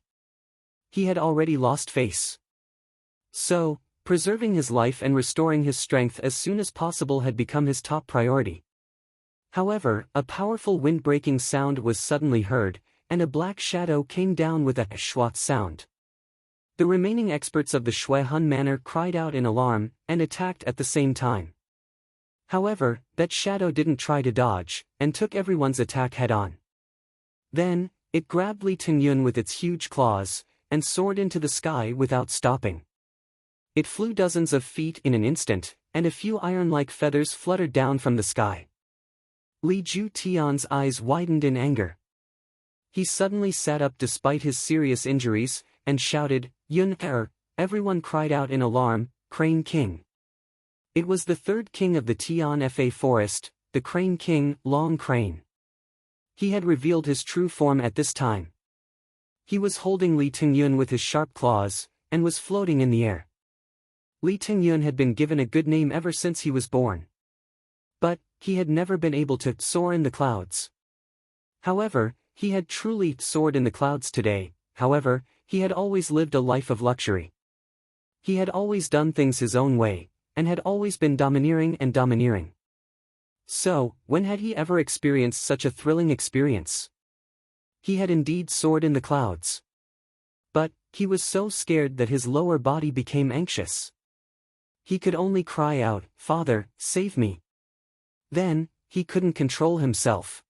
He had already lost face. So, preserving his life and restoring his strength as soon as possible had become his top priority. However, a powerful wind-breaking sound was suddenly heard, and a black shadow came down with a schwat sound. The remaining experts of the Shui Hun Manor cried out in alarm, and attacked at the same time. However, that shadow didn't try to dodge, and took everyone's attack head-on. Then, it grabbed Li Tingyun with its huge claws, and soared into the sky without stopping. It flew dozens of feet in an instant, and a few iron-like feathers fluttered down from the sky. Li Ju Tian's eyes widened in anger. He suddenly sat up despite his serious injuries, and shouted, "Yun Er!" Everyone cried out in alarm, "Crane King!" It was the third king of the Tian Fa forest, the Crane King, Long Crane. He had revealed his true form at this time. He was holding Li Tingyun with his sharp claws, and was floating in the air. Li Tingyun had been given a good name ever since he was born. But, he had never been able to soar in the clouds. However, he had truly soared in the clouds today. However, he had always lived a life of luxury. He had always done things his own way, and had always been domineering. So, when had he ever experienced such a thrilling experience? He had indeed soared in the clouds. But, he was so scared that his lower body became anxious. He could only cry out, "Father, save me." Then, he couldn't control himself.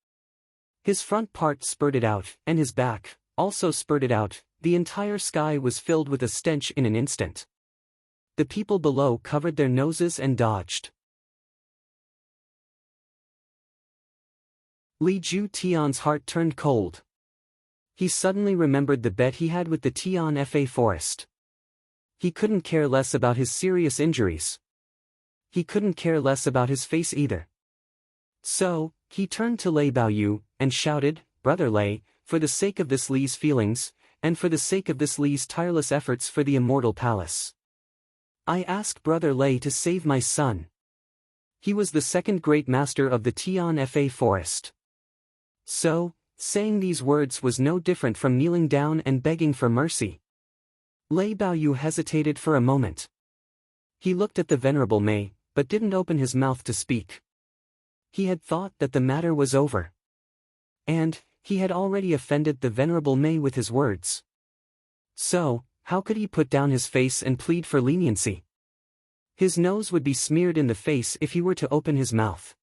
His front part spurted out, and his back also spurted out. The entire sky was filled with a stench in an instant. The people below covered their noses and dodged. Li Ju Tian's heart turned cold. He suddenly remembered the bet he had with the Tian Fa forest. He couldn't care less about his serious injuries. He couldn't care less about his face either. So, he turned to Lei Baoyu, and shouted, "Brother Lei, for the sake of this Li's feelings, and for the sake of this Li's tireless efforts for the immortal palace, I ask Brother Lei to save my son." He was the second great master of the Tian Fa forest. So, saying these words was no different from kneeling down and begging for mercy. Lei Baoyu hesitated for a moment. He looked at the Venerable Mei, but didn't open his mouth to speak. He had thought that the matter was over. And, he had already offended the Venerable Mei with his words. So, how could he put down his face and plead for leniency? His nose would be smeared in the face if he were to open his mouth.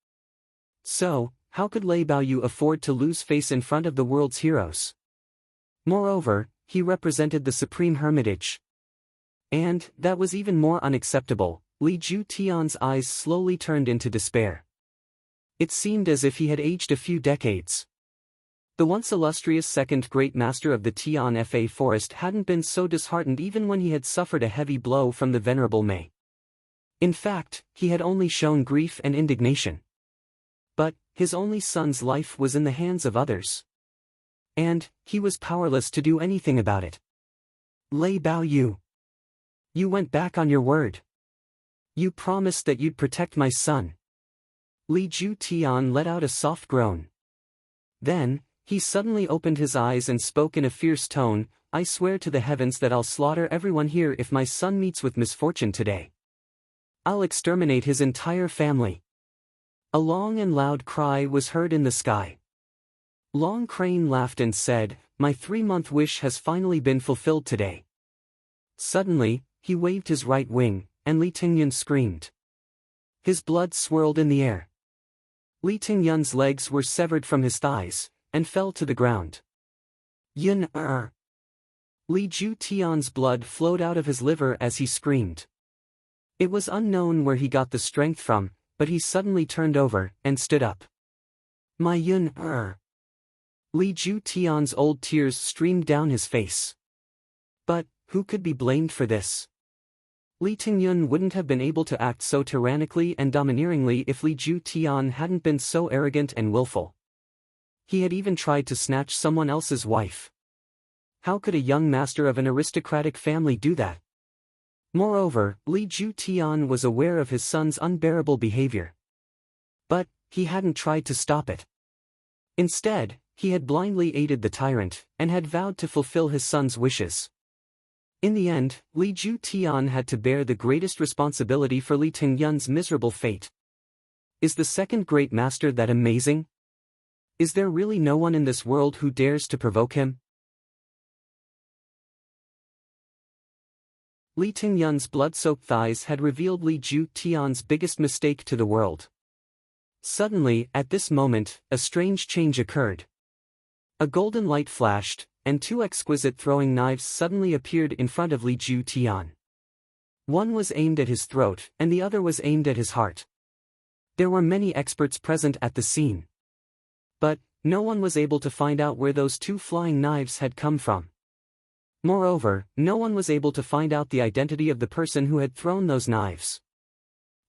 So, how could Lei Baoyu afford to lose face in front of the world's heroes? Moreover, he represented the Supreme Hermitage. And, that was even more unacceptable. Li Ju Tian's eyes slowly turned into despair. It seemed as if he had aged a few decades. The once illustrious second great master of the Tian Fa forest hadn't been so disheartened even when he had suffered a heavy blow from the Venerable Mei. In fact, he had only shown grief and indignation. But, his only son's life was in the hands of others. And, he was powerless to do anything about it. Lei Baoyu, you went back on your word. You promised that you'd protect my son. Li Ju Tian let out a soft groan. Then, he suddenly opened his eyes and spoke in a fierce tone, "I swear to the heavens that I'll slaughter everyone here if my son meets with misfortune today. I'll exterminate his entire family." A long and loud cry was heard in the sky. Long Crane laughed and said, "My 3-month wish has finally been fulfilled today." Suddenly, he waved his right wing, and Li Tingyun screamed. His blood swirled in the air. Li Tingyun's legs were severed from his thighs, and fell to the ground. "Yun Er!" Li Ju Tian's blood flowed out of his liver as he screamed. It was unknown where he got the strength from, but he suddenly turned over, and stood up. "My Yun Er!" Li Ju Tian's old tears streamed down his face. But, who could be blamed for this? Li Tingyun wouldn't have been able to act so tyrannically and domineeringly if Li Ju Tian hadn't been so arrogant and willful. He had even tried to snatch someone else's wife. How could a young master of an aristocratic family do that? Moreover, Li Ju Tian was aware of his son's unbearable behavior. But, he hadn't tried to stop it. Instead, he had blindly aided the tyrant, and had vowed to fulfill his son's wishes. In the end, Li Ju Tian had to bear the greatest responsibility for Li Tingyun's miserable fate. Is the second great master that amazing? Is there really no one in this world who dares to provoke him? Li Tingyun's blood-soaked thighs had revealed Li Ju Tian's biggest mistake to the world. Suddenly, at this moment, a strange change occurred. A golden light flashed, and 2 exquisite throwing knives suddenly appeared in front of Li Ju Tian. One was aimed at his throat, and the other was aimed at his heart. There were many experts present at the scene. But, no one was able to find out where those 2 flying knives had come from. Moreover, no one was able to find out the identity of the person who had thrown those knives.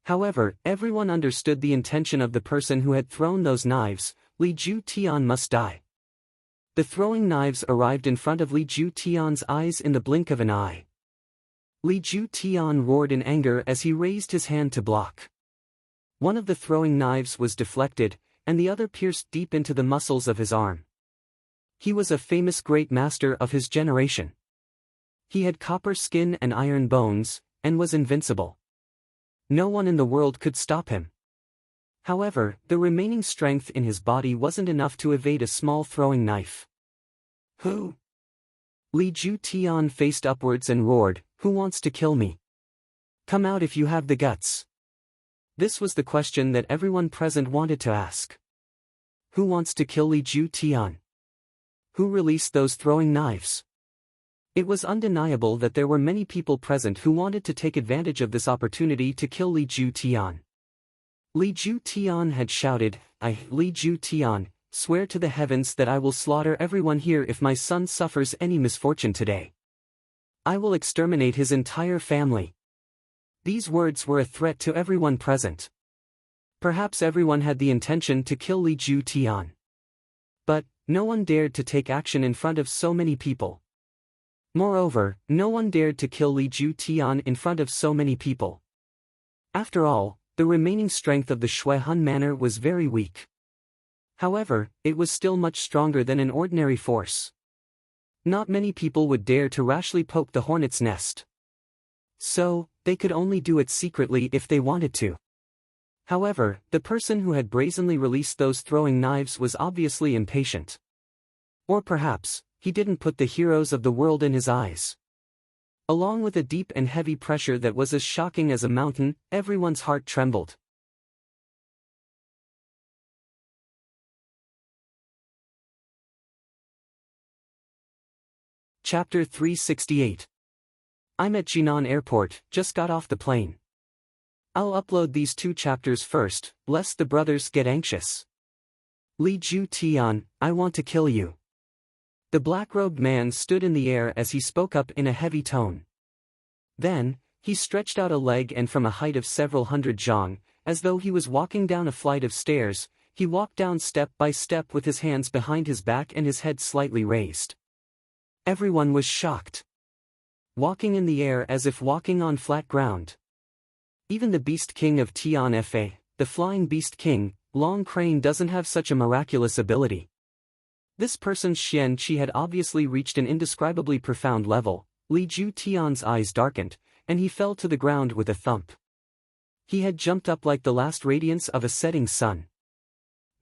However, everyone understood the intention of the person who had thrown those knives. Li Ju Tian must die. The throwing knives arrived in front of Li Ju Tian's eyes in the blink of an eye. Li Ju Tian roared in anger as he raised his hand to block. One of the throwing knives was deflected, and the other pierced deep into the muscles of his arm. He was a famous great master of his generation. He had copper skin and iron bones, and was invincible. No one in the world could stop him. However, the remaining strength in his body wasn't enough to evade a small throwing knife. Who? Li Ju Tian faced upwards and roared, "Who wants to kill me? Come out if you have the guts." This was the question that everyone present wanted to ask. Who wants to kill Li Ju Tian? Who released those throwing knives? It was undeniable that there were many people present who wanted to take advantage of this opportunity to kill Li Ju Tian. Li Ju Tian had shouted, Li Ju Tian, swear to the heavens that I will slaughter everyone here if my son suffers any misfortune today. I will exterminate his entire family." These words were a threat to everyone present. Perhaps everyone had the intention to kill Li Ju Tian. But, no one dared to take action in front of so many people. Moreover, no one dared to kill Li Ju Tian in front of so many people. After all, the remaining strength of the Shuehan manor was very weak. However, it was still much stronger than an ordinary force. Not many people would dare to rashly poke the hornet's nest. So, they could only do it secretly if they wanted to. However, the person who had brazenly released those throwing knives was obviously impatient. Or perhaps, he didn't put the heroes of the world in his eyes. Along with a deep and heavy pressure that was as shocking as a mountain, everyone's heart trembled. Chapter 368. I'm at Jinan Airport, just got off the plane. I'll upload these 2 chapters first, lest the brothers get anxious. Li Ju Tian, I want to kill you. The black-robed man stood in the air as he spoke up in a heavy tone. Then, he stretched out a leg and from a height of several hundred zhang, as though he was walking down a flight of stairs, he walked down step by step with his hands behind his back and his head slightly raised. Everyone was shocked. Walking in the air as if walking on flat ground. Even the Beast King of Tian Fa, the Flying Beast King, Long Crane doesn't have such a miraculous ability. This person's Xian Qi had obviously reached an indescribably profound level. Li Ju Tian's eyes darkened, and he fell to the ground with a thump. He had jumped up like the last radiance of a setting sun.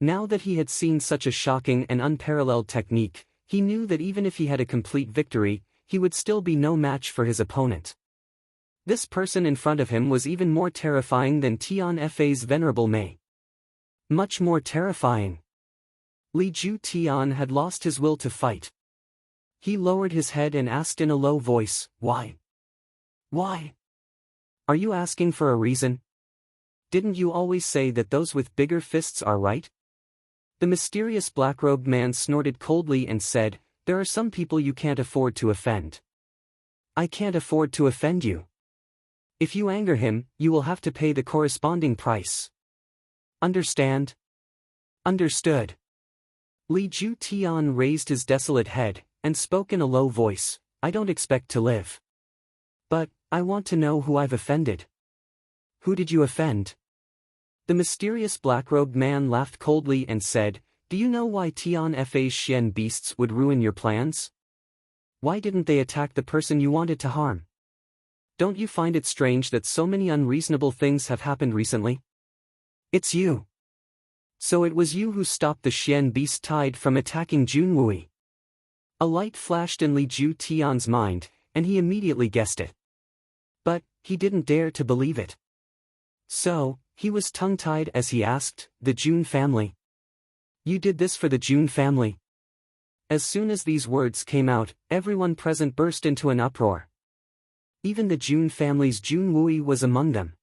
Now that he had seen such a shocking and unparalleled technique, he knew that even if he had a complete victory, he would still be no match for his opponent. This person in front of him was even more terrifying than Tian Fa's Venerable Mei. Much more terrifying. Li Ju Tian had lost his will to fight. He lowered his head and asked in a low voice, "Why? Why? Are you asking for a reason? Didn't you always say that those with bigger fists are right?" The mysterious black-robed man snorted coldly and said, "There are some people you can't afford to offend. I can't afford to offend you. If you anger him, you will have to pay the corresponding price. Understand?" Understood. Li Ju Tian raised his desolate head, and spoke in a low voice, "I don't expect to live. But, I want to know who I've offended." "Who did you offend?" The mysterious black-robed man laughed coldly and said, "Do you know why Tian Fa's Xian beasts would ruin your plans? Why didn't they attack the person you wanted to harm? Don't you find it strange that so many unreasonable things have happened recently? It's you. So it was you who stopped the Xian beast tide from attacking Junwui." A light flashed in Li Ju Tian's mind, and he immediately guessed it. But, he didn't dare to believe it. So, he was tongue-tied as he asked, "The Jun family? You did this for the Jun family?" As soon as these words came out, everyone present burst into an uproar. Even the Jun family's Junwui was among them.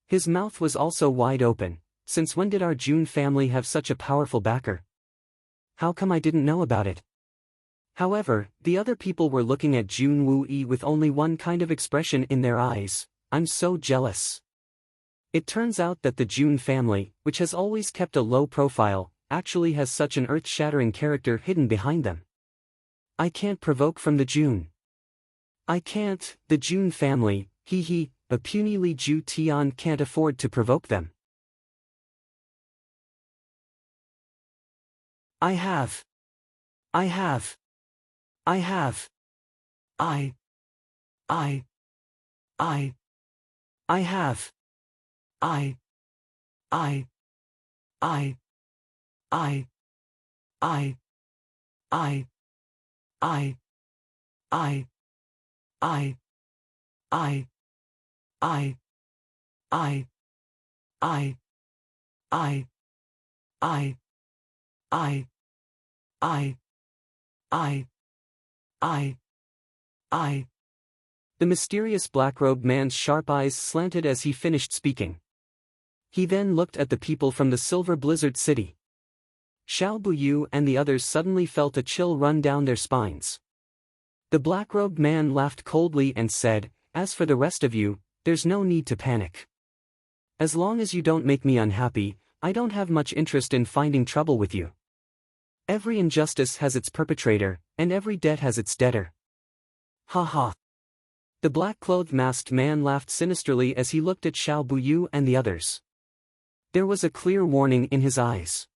His mouth was also wide open. Since when did our Jun family have such a powerful backer? How come I didn't know about it? However, the other people were looking at Jun Wu-yi with only one kind of expression in their eyes: I'm so jealous. It turns out that the Jun family, which has always kept a low profile, actually has such an earth-shattering character hidden behind them. I can't provoke from the Jun. I can't, the Jun family, hee, a puny Li Ju Tian can't afford to provoke them. I have. I have. I have. I have. I I I I I I I I I I I I I I. The mysterious black-robed man's sharp eyes slanted as he finished speaking. He then looked at the people from the Silver Blizzard City. Xiao Buyu and the others suddenly felt a chill run down their spines. The black-robed man laughed coldly and said, "As for the rest of you, there's no need to panic. As long as you don't make me unhappy, I don't have much interest in finding trouble with you. Every injustice has its perpetrator, and every debt has its debtor." Ha ha. The black-clothed masked man laughed sinisterly as he looked at Xiao Buyu and the others. There was a clear warning in his eyes.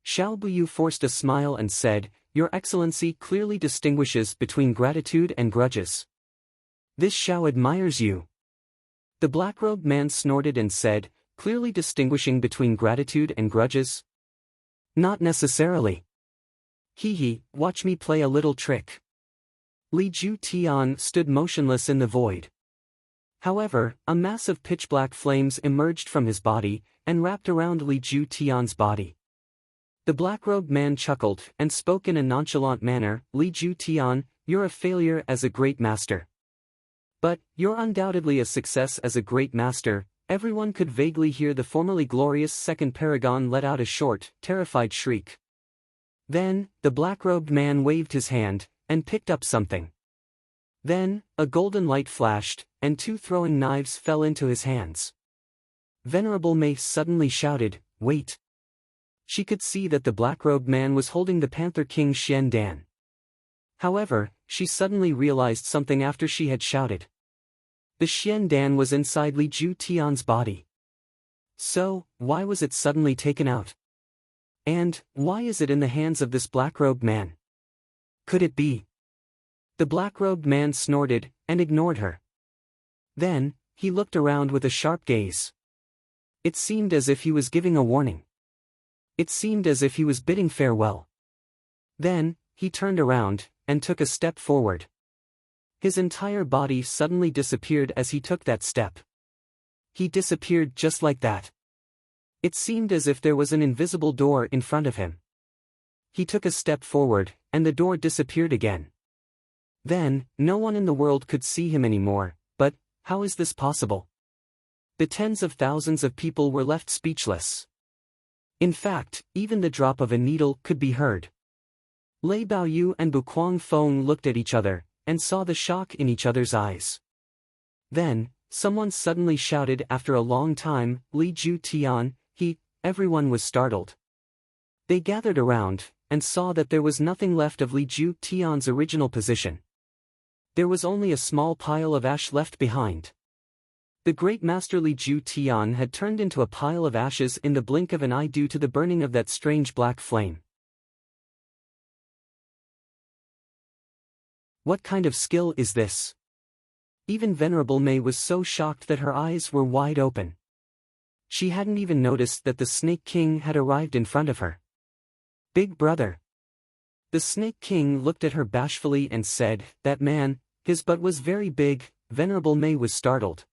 Xiao Buyu forced a smile and said, "Your Excellency clearly distinguishes between gratitude and grudges. This Xiao admires you." The black-robed man snorted and said, "Clearly distinguishing between gratitude and grudges? Not necessarily. Hee, watch me play a little trick." Li Ju Tian stood motionless in the void. However, a mass of pitch-black flames emerged from his body, and wrapped around Li Ju Tian's body. The black-robed man chuckled, and spoke in a nonchalant manner, "Li Ju Tian, you're a failure as a great master. But, you're undoubtedly a success as a great master." Everyone could vaguely hear the formerly glorious second paragon let out a short, terrified shriek. Then, the black-robed man waved his hand, and picked up something. Then, a golden light flashed, and 2 throwing knives fell into his hands. Venerable Mei suddenly shouted, "Wait!" She could see that the black-robed man was holding the Panther King Xian Dan. However, she suddenly realized something after she had shouted. The Xian Dan was inside Li Ju Tian's body. So, why was it suddenly taken out? And, why is it in the hands of this black-robed man? Could it be? The black-robed man snorted, and ignored her. Then, he looked around with a sharp gaze. It seemed as if he was giving a warning. It seemed as if he was bidding farewell. Then, he turned around, and took a step forward. His entire body suddenly disappeared as he took that step. He disappeared just like that. It seemed as if there was an invisible door in front of him. He took a step forward, and the door disappeared again. Then, no one in the world could see him anymore, but, how is this possible? The tens of thousands of people were left speechless. In fact, even the drop of a needle could be heard. Lei Baoyu and Buquang Feng looked at each other, and saw the shock in each other's eyes. Then, someone suddenly shouted after a long time, "Li Ju Tian, he." Everyone was startled. They gathered around, and saw that there was nothing left of Li Ju Tian's original position. There was only a small pile of ash left behind. The great master Li Ju Tian had turned into a pile of ashes in the blink of an eye due to the burning of that strange black flame. What kind of skill is this? Even Venerable Mei was so shocked that her eyes were wide open. She hadn't even noticed that the Snake King had arrived in front of her. "Big brother." The Snake King looked at her bashfully and said, "That man, his butt was very big." Venerable Mei was startled.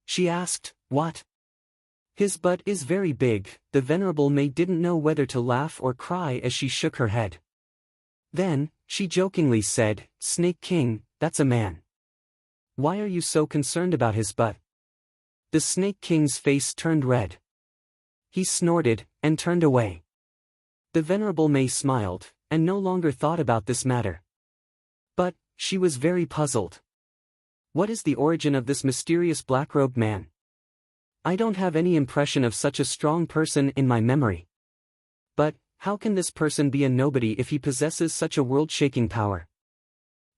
She asked, "What?" "His butt is very big." The Venerable Mei didn't know whether to laugh or cry as she shook her head. Then, she jokingly said, "Snake King, that's a man. Why are you so concerned about his butt?" The Snake King's face turned red. He snorted, and turned away. The Venerable Mei smiled, and no longer thought about this matter. But, she was very puzzled. What is the origin of this mysterious black-robed man? I don't have any impression of such a strong person in my memory. But, how can this person be a nobody if he possesses such a world-shaking power?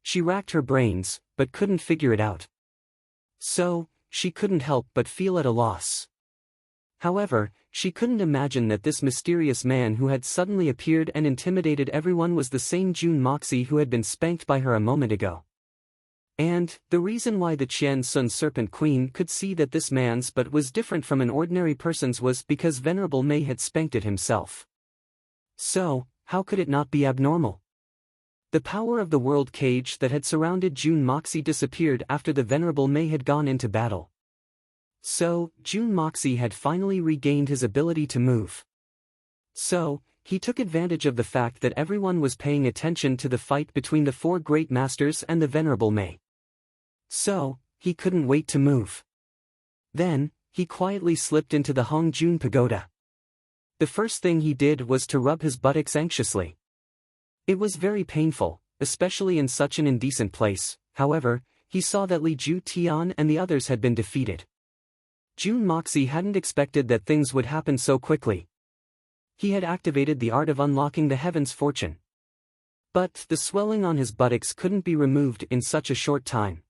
She racked her brains, but couldn't figure it out. So, she couldn't help but feel at a loss. However, she couldn't imagine that this mysterious man who had suddenly appeared and intimidated everyone was the same June Moxie who had been spanked by her a moment ago. And, the reason why the Qian Sun Serpent Queen could see that this man's but was different from an ordinary person's was because Venerable May had spanked it himself. So, how could it not be abnormal? The power of the world cage that had surrounded June Moxie disappeared after the Venerable May had gone into battle. So, June Moxie had finally regained his ability to move. So, he took advantage of the fact that everyone was paying attention to the fight between the four great masters and the Venerable May. So, he couldn't wait to move. Then, he quietly slipped into the Hongjun Pagoda. The first thing he did was to rub his buttocks anxiously. It was very painful, especially in such an indecent place. However, he saw that Li Ju Tian and the others had been defeated. June Moxie hadn't expected that things would happen so quickly. He had activated the art of unlocking the heaven's fortune. But the swelling on his buttocks couldn't be removed in such a short time.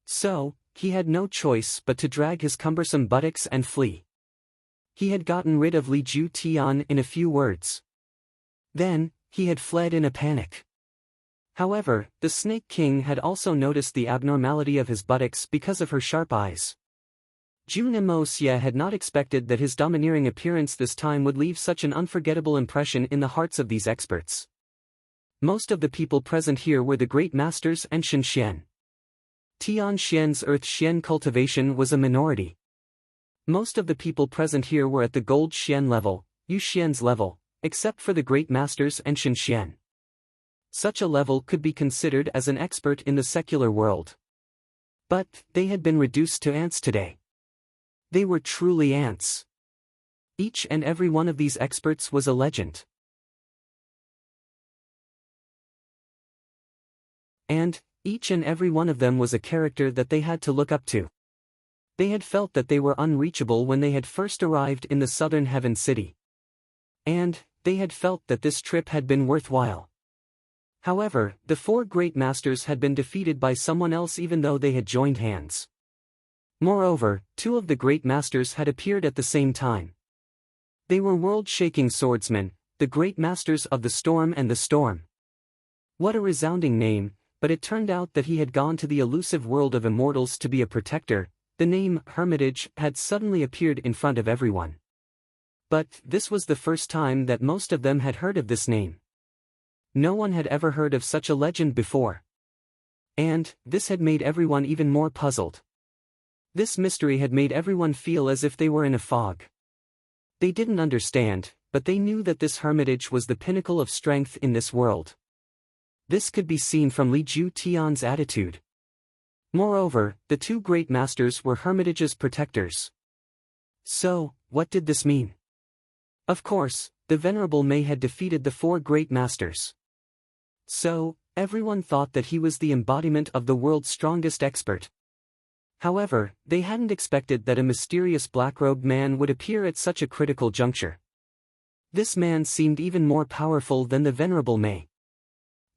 So, he had no choice but to drag his cumbersome buttocks and flee. He had gotten rid of Li Ju Tian in a few words. Then, he had fled in a panic. However, the Snake King had also noticed the abnormality of his buttocks because of her sharp eyes. June Xie had not expected that his domineering appearance this time would leave such an unforgettable impression in the hearts of these experts. Most of the people present here were the great masters and Shen Xian. Tian Xian's earth Xian cultivation was a minority. Most of the people present here were at the gold Xian level, Yu Xian's level, except for the great masters and Shen Xian. Such a level could be considered as an expert in the secular world. But, they had been reduced to ants today. They were truly ants. Each and every one of these experts was a legend. And, each and every one of them was a character that they had to look up to. They had felt that they were unreachable when they had first arrived in the southern heaven city. And, they had felt that this trip had been worthwhile. However, the four great masters had been defeated by someone else even though they had joined hands. Moreover, two of the great masters had appeared at the same time. They were world-shaking swordsmen, the great masters of the storm and the storm. What a resounding name, but it turned out that he had gone to the elusive world of immortals to be a protector. The name Hermitage had suddenly appeared in front of everyone. But this was the first time that most of them had heard of this name. No one had ever heard of such a legend before. And, this had made everyone even more puzzled. This mystery had made everyone feel as if they were in a fog. They didn't understand, but they knew that this hermitage was the pinnacle of strength in this world. This could be seen from Li Ju Tian's attitude. Moreover, the two great masters were Hermitage's protectors. So, what did this mean? Of course, the Venerable May had defeated the four great masters. So, everyone thought that he was the embodiment of the world's strongest expert. However, they hadn't expected that a mysterious black-robed man would appear at such a critical juncture. This man seemed even more powerful than the Venerable May.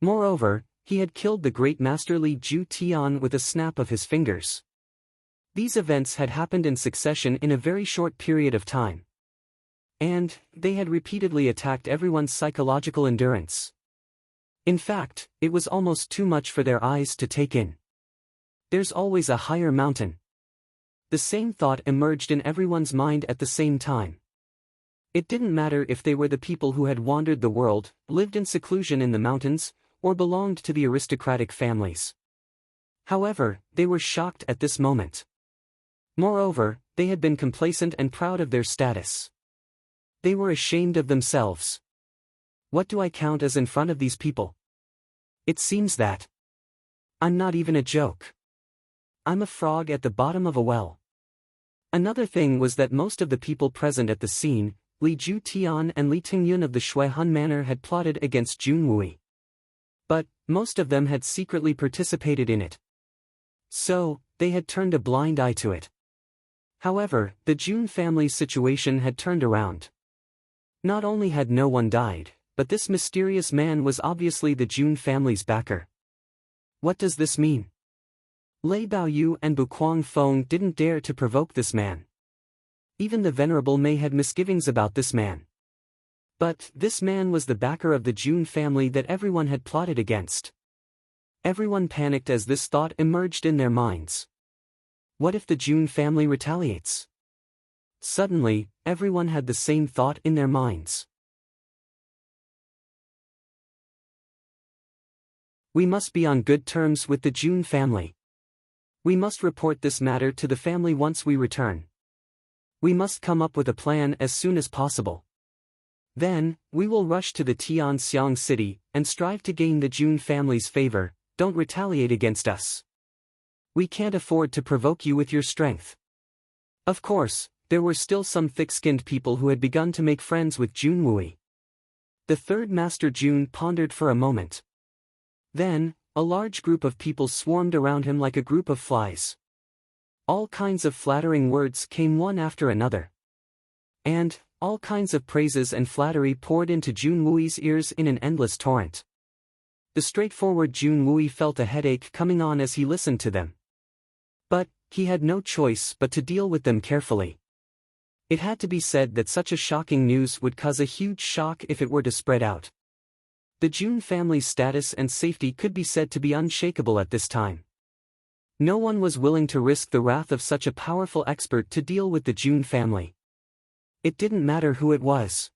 Moreover, he had killed the great master Li Ju Tian with a snap of his fingers. These events had happened in succession in a very short period of time. And, they had repeatedly attacked everyone's psychological endurance. In fact, it was almost too much for their eyes to take in. There's always a higher mountain. The same thought emerged in everyone's mind at the same time. It didn't matter if they were the people who had wandered the world, lived in seclusion in the mountains, or belonged to the aristocratic families. However, they were shocked at this moment. Moreover, they had been complacent and proud of their status. They were ashamed of themselves. What do I count as in front of these people? It seems that I'm not even a joke. I'm a frog at the bottom of a well. Another thing was that most of the people present at the scene, Li Ju-tian and Li Tingyun of the Shuihun Manor had plotted against Jun Wui. But most of them had secretly participated in it. So, they had turned a blind eye to it. However, the Jun family's situation had turned around. Not only had no one died, but this mysterious man was obviously the Jun family's backer. What does this mean? Lei Baoyu and Buquang Feng didn't dare to provoke this man. Even the Venerable Mei had misgivings about this man. But this man was the backer of the Jun family that everyone had plotted against. Everyone panicked as this thought emerged in their minds. What if the Jun family retaliates? Suddenly, everyone had the same thought in their minds. We must be on good terms with the Jun family. We must report this matter to the family once we return. We must come up with a plan as soon as possible. Then, we will rush to the Tianxiang city and strive to gain the Jun family's favor. Don't retaliate against us. We can't afford to provoke you with your strength. Of course, there were still some thick-skinned people who had begun to make friends with Jun Wui. The third Master Jun pondered for a moment. Then, a large group of people swarmed around him like a group of flies. All kinds of flattering words came one after another. And all kinds of praises and flattery poured into Jun Wui's ears in an endless torrent. The straightforward Jun Wui felt a headache coming on as he listened to them. But he had no choice but to deal with them carefully. It had to be said that such a shocking news would cause a huge shock if it were to spread out. The Jun family's status and safety could be said to be unshakable at this time. No one was willing to risk the wrath of such a powerful expert to deal with the Jun family. It didn't matter who it was.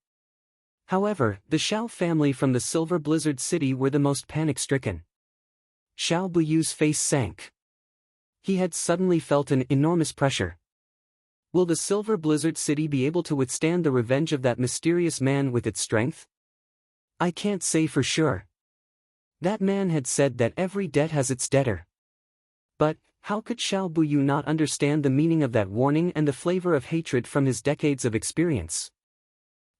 However, the Xiao family from the Silver Blizzard City were the most panic-stricken. Xiao Buyu's face sank. He had suddenly felt an enormous pressure. Will the Silver Blizzard City be able to withstand the revenge of that mysterious man with its strength? I can't say for sure. That man had said that every debt has its debtor. But how could Xiao Buyu not understand the meaning of that warning and the flavor of hatred from his decades of experience?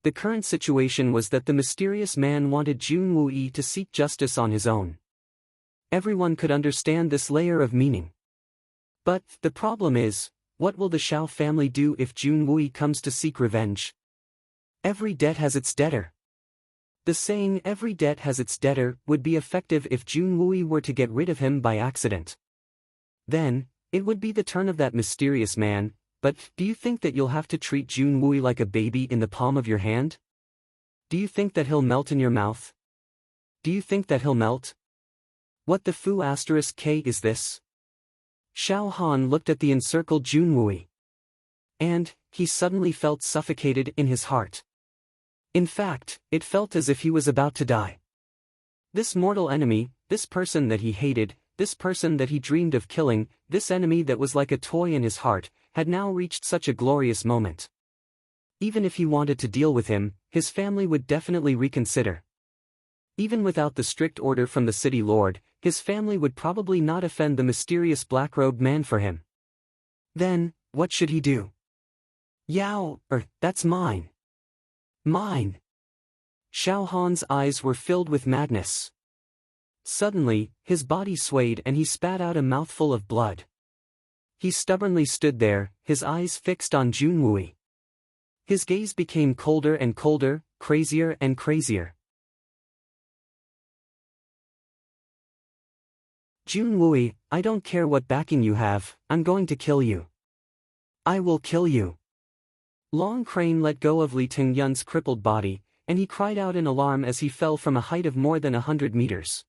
The current situation was that the mysterious man wanted Jun Wui to seek justice on his own. Everyone could understand this layer of meaning. But the problem is, what will the Xiao family do if Jun Wui comes to seek revenge? Every debt has its debtor. The saying "every debt has its debtor" would be effective if Jun Wui were to get rid of him by accident. Then, it would be the turn of that mysterious man. But do you think that you'll have to treat Jun Wui like a baby in the palm of your hand? Do you think that he'll melt in your mouth? Do you think that he'll melt? What the fu *k is this? Xiao Han looked at the encircled Jun Wui. And he suddenly felt suffocated in his heart. In fact, it felt as if he was about to die. This mortal enemy, this person that he hated, this person that he dreamed of killing, this enemy that was like a toy in his heart, had now reached such a glorious moment. Even if he wanted to deal with him, his family would definitely reconsider. Even without the strict order from the city lord, his family would probably not offend the mysterious black-robed man for him. Then, what should he do? That's mine. Mine. Xiao Han's eyes were filled with madness. Suddenly, his body swayed and he spat out a mouthful of blood. He stubbornly stood there, his eyes fixed on Jun Wui. His gaze became colder and colder, crazier and crazier. Jun Wui, I don't care what backing you have, I'm going to kill you. I will kill you. Long Crane let go of Li Tingyun's crippled body, and he cried out in alarm as he fell from a height of more than 100 meters.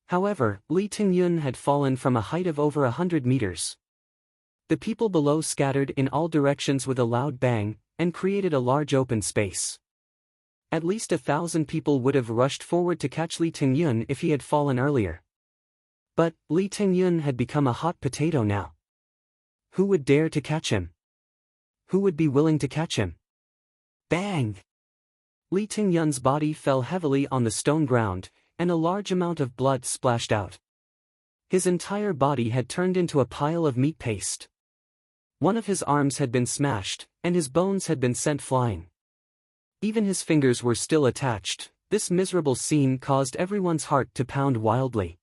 However, Li Tingyun had fallen from a height of over 100 meters. The people below scattered in all directions with a loud bang, and created a large open space. At least 1,000 people would have rushed forward to catch Li Tingyun if he had fallen earlier. But Li Tingyun had become a hot potato now. Who would dare to catch him? Who would be willing to catch him? Bang! Li Tingyun's body fell heavily on the stone ground, and a large amount of blood splashed out. His entire body had turned into a pile of meat paste. One of his arms had been smashed, and his bones had been sent flying. Even his fingers were still attached. This miserable scene caused everyone's heart to pound wildly.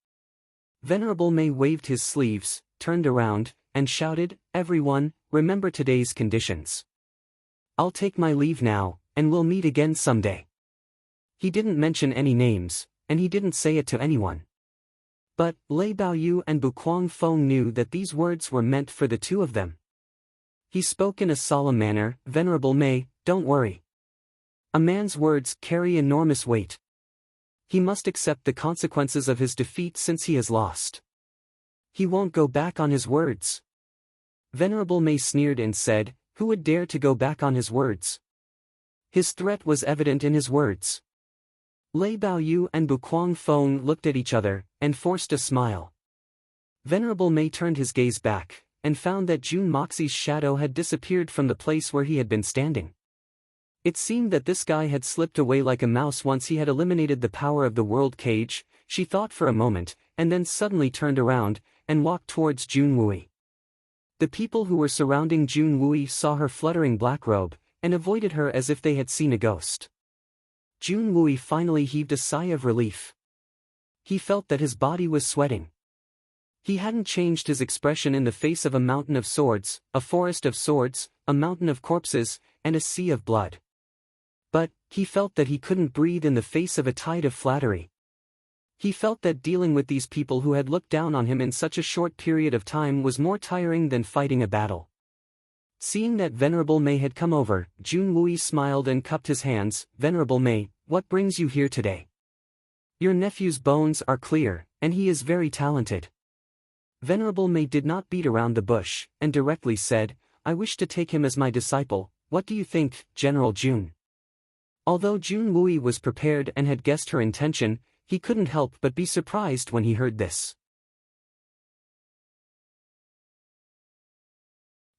Venerable May waved his sleeves, turned around, and shouted, "Everyone, remember today's conditions. I'll take my leave now, and we'll meet again someday." He didn't mention any names, and he didn't say it to anyone. But Lei Baoyu and Bu Feng knew that these words were meant for the two of them. He spoke in a solemn manner, "Venerable May, don't worry. A man's words carry enormous weight. He must accept the consequences of his defeat since he has lost. He won't go back on his words." Venerable May sneered and said, "Who would dare to go back on his words?" His threat was evident in his words. Lei Baoyu and Bu Feng looked at each other, and forced a smile. Venerable May turned his gaze back, and found that Jun Moxie's shadow had disappeared from the place where he had been standing. It seemed that this guy had slipped away like a mouse once he had eliminated the power of the world cage. She thought for a moment, and then suddenly turned around, and walked towards Jun Wui. The people who were surrounding Jun Wui saw her fluttering black robe, and avoided her as if they had seen a ghost. Jun Wui finally heaved a sigh of relief. He felt that his body was sweating. He hadn't changed his expression in the face of a mountain of swords, a forest of swords, a mountain of corpses, and a sea of blood. But he felt that he couldn't breathe in the face of a tide of flattery. He felt that dealing with these people who had looked down on him in such a short period of time was more tiring than fighting a battle. Seeing that Venerable May had come over, Jun Wui smiled and cupped his hands. "Venerable May, what brings you here today? Your nephew's bones are clear, and he is very talented." Venerable May did not beat around the bush, and directly said, "I wish to take him as my disciple. What do you think, General Jun?" Although Jun Wui was prepared and had guessed her intention, he couldn't help but be surprised when he heard this.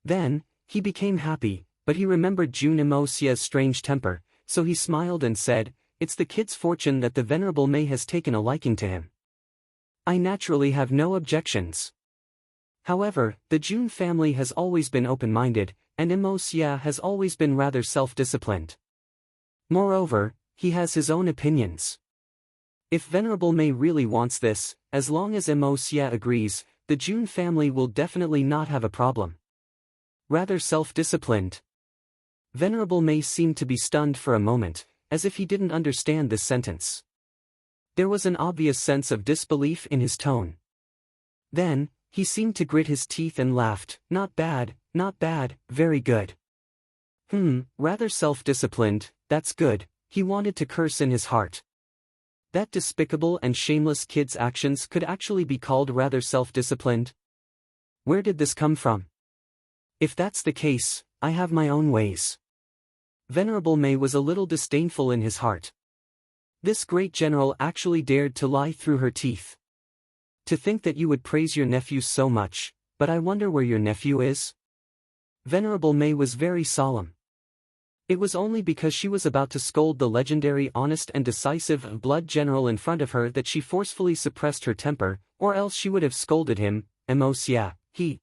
Then, he became happy, but he remembered Jun Imosia's strange temper, so he smiled and said, "It's the kid's fortune that the Venerable May has taken a liking to him. I naturally have no objections. However, the Jun family has always been open-minded, and Imosia has always been rather self-disciplined. Moreover, he has his own opinions. If Venerable May really wants this, as long as Imosia agrees, the Jun family will definitely not have a problem. Rather self-disciplined." Venerable May seemed to be stunned for a moment, as if he didn't understand this sentence. There was an obvious sense of disbelief in his tone. Then, he seemed to grit his teeth and laughed, "Not bad, very good. Rather self-disciplined, that's good." He wanted to curse in his heart. That despicable and shameless kid's actions could actually be called rather self-disciplined? Where did this come from? If that's the case, I have my own ways. Venerable May was a little disdainful in his heart. This great general actually dared to lie through her teeth. To think that you would praise your nephew so much, but I wonder where your nephew is? Venerable May was very solemn. It was only because she was about to scold the legendary honest and decisive blood general in front of her that she forcefully suppressed her temper, or else she would have scolded him. "Emosia, he."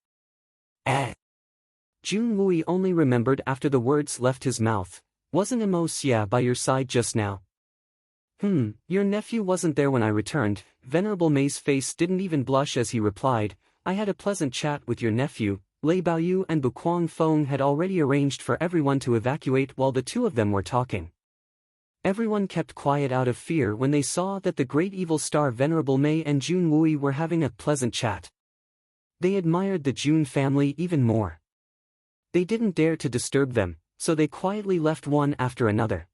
Jun Wui only remembered after the words left his mouth. "Wasn't Emosia by your side just now?" Your nephew wasn't there when I returned." Venerable May's face didn't even blush as he replied, "I had a pleasant chat with your nephew." Lei Baoyu and Bu Feng had already arranged for everyone to evacuate while the two of them were talking. Everyone kept quiet out of fear when they saw that the great evil star Venerable May and Jun Wui were having a pleasant chat. They admired the Jun family even more. They didn't dare to disturb them, so they quietly left one after another.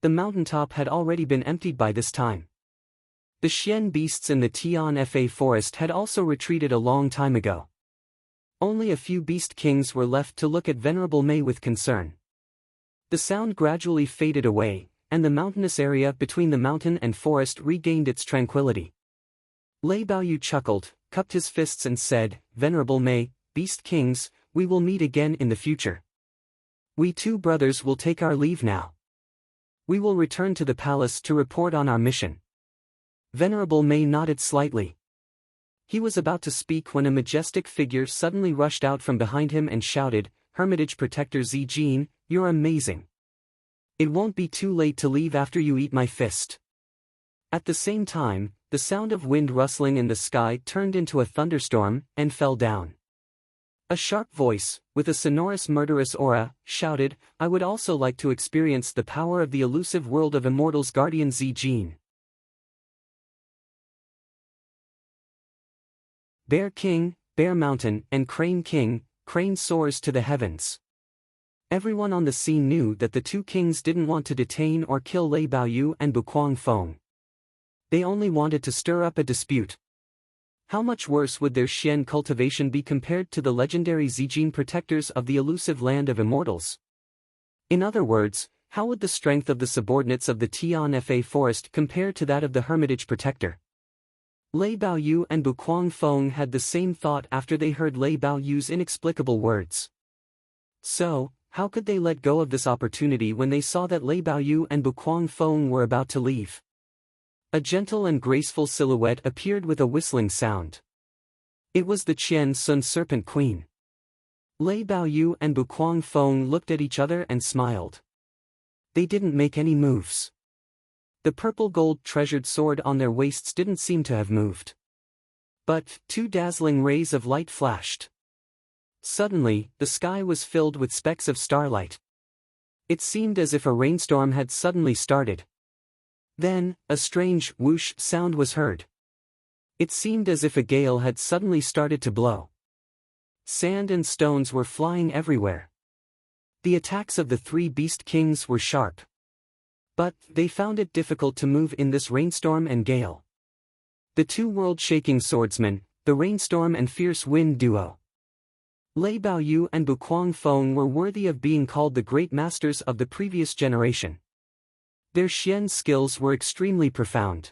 The mountaintop had already been emptied by this time. The Xian beasts in the Tianfa forest had also retreated a long time ago. Only a few beast kings were left to look at Venerable May with concern. The sound gradually faded away, and the mountainous area between the mountain and forest regained its tranquility. Lei Baoyu chuckled, cupped his fists and said, "Venerable May, beast kings, we will meet again in the future. We two brothers will take our leave now. We will return to the palace to report on our mission." Venerable May nodded slightly. He was about to speak when a majestic figure suddenly rushed out from behind him and shouted, "Hermitage Protector Zijin, you're amazing. It won't be too late to leave after you eat my fist. At the same time, the sound of wind rustling in the sky turned into a thunderstorm and fell down. A sharp voice, with a sonorous murderous aura, shouted, "I would also like to experience the power of the elusive world of immortals Guardian Z Gene." Bear King, Bear Mountain, and Crane King, Crane soars to the heavens. Everyone on the scene knew that the two kings didn't want to detain or kill Lei Baoyu and Buquang Feng. They only wanted to stir up a dispute. How much worse would their Xian cultivation be compared to the legendary Zijin protectors of the elusive land of immortals? In other words, how would the strength of the subordinates of the Tianfa forest compare to that of the Hermitage protector? Lei Baoyu and Buquang Feng had the same thought after they heard Lei Baoyu's inexplicable words. So, how could they let go of this opportunity when they saw that Lei Baoyu and Buquang Feng were about to leave? A gentle and graceful silhouette appeared with a whistling sound. It was the Qian Sun Serpent Queen. Lei Baoyu and Buquang Feng looked at each other and smiled. They didn't make any moves. The purple gold treasured sword on their waists didn't seem to have moved. But two dazzling rays of light flashed. Suddenly, the sky was filled with specks of starlight. It seemed as if a rainstorm had suddenly started. Then, a strange whoosh sound was heard. It seemed as if a gale had suddenly started to blow. Sand and stones were flying everywhere. The attacks of the three beast kings were sharp. But they found it difficult to move in this rainstorm and gale. The two world-shaking swordsmen, the rainstorm and fierce wind duo. Lei Baoyu and Buquang Feng were worthy of being called the great masters of the previous generation. Their Xian skills were extremely profound.